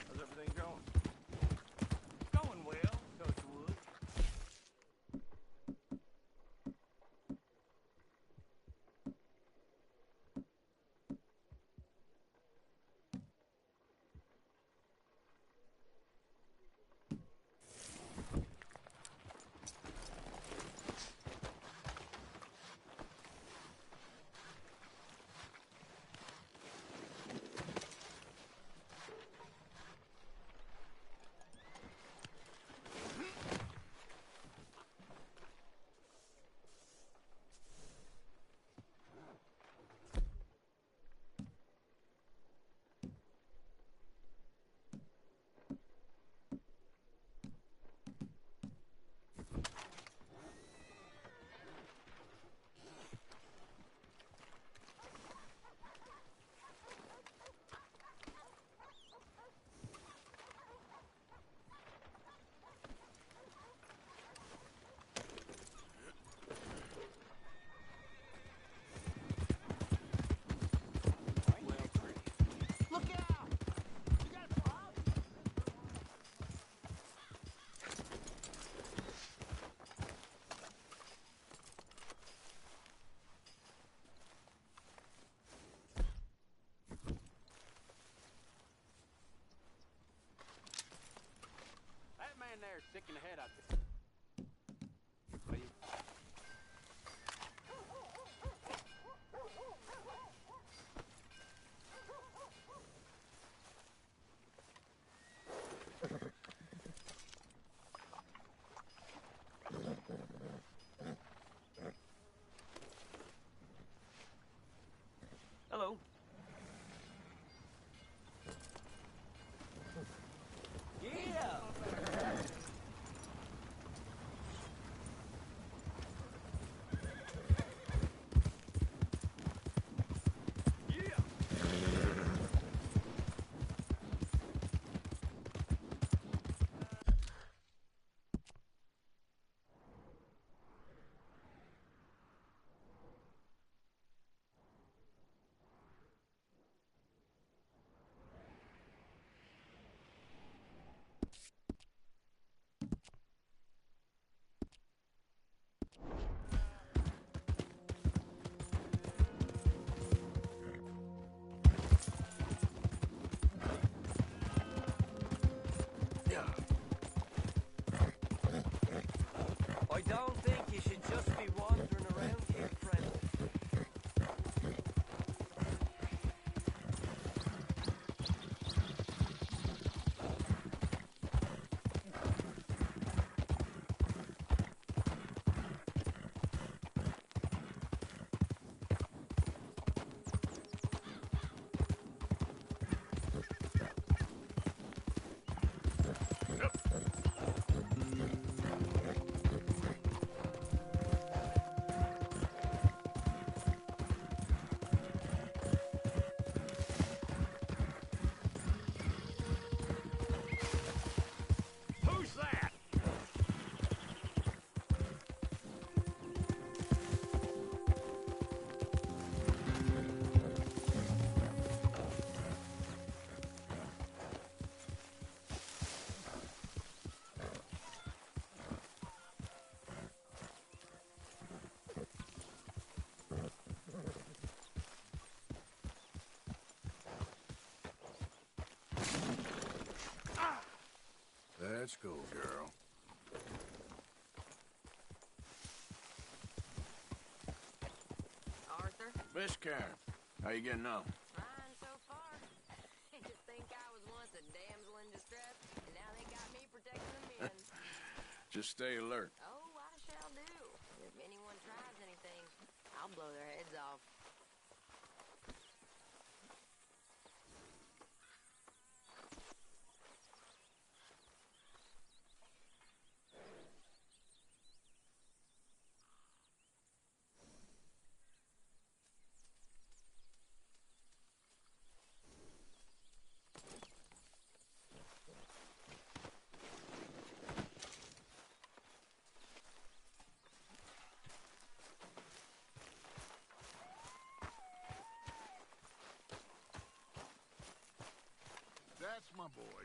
How's everything going? Going well, touch wood. That man there is sick in the head out there. Hello. Yeah! I don't think you should just be wandering around here, friend. Who's that? Let's go, girl. Arthur? Miss Karen, how you getting on? Fine so far. They just think I was once a damsel in distress, and now they got me protecting the men. Just stay alert. Oh, I shall do. If anyone tries anything, I'll blow their heads off. That's my boy.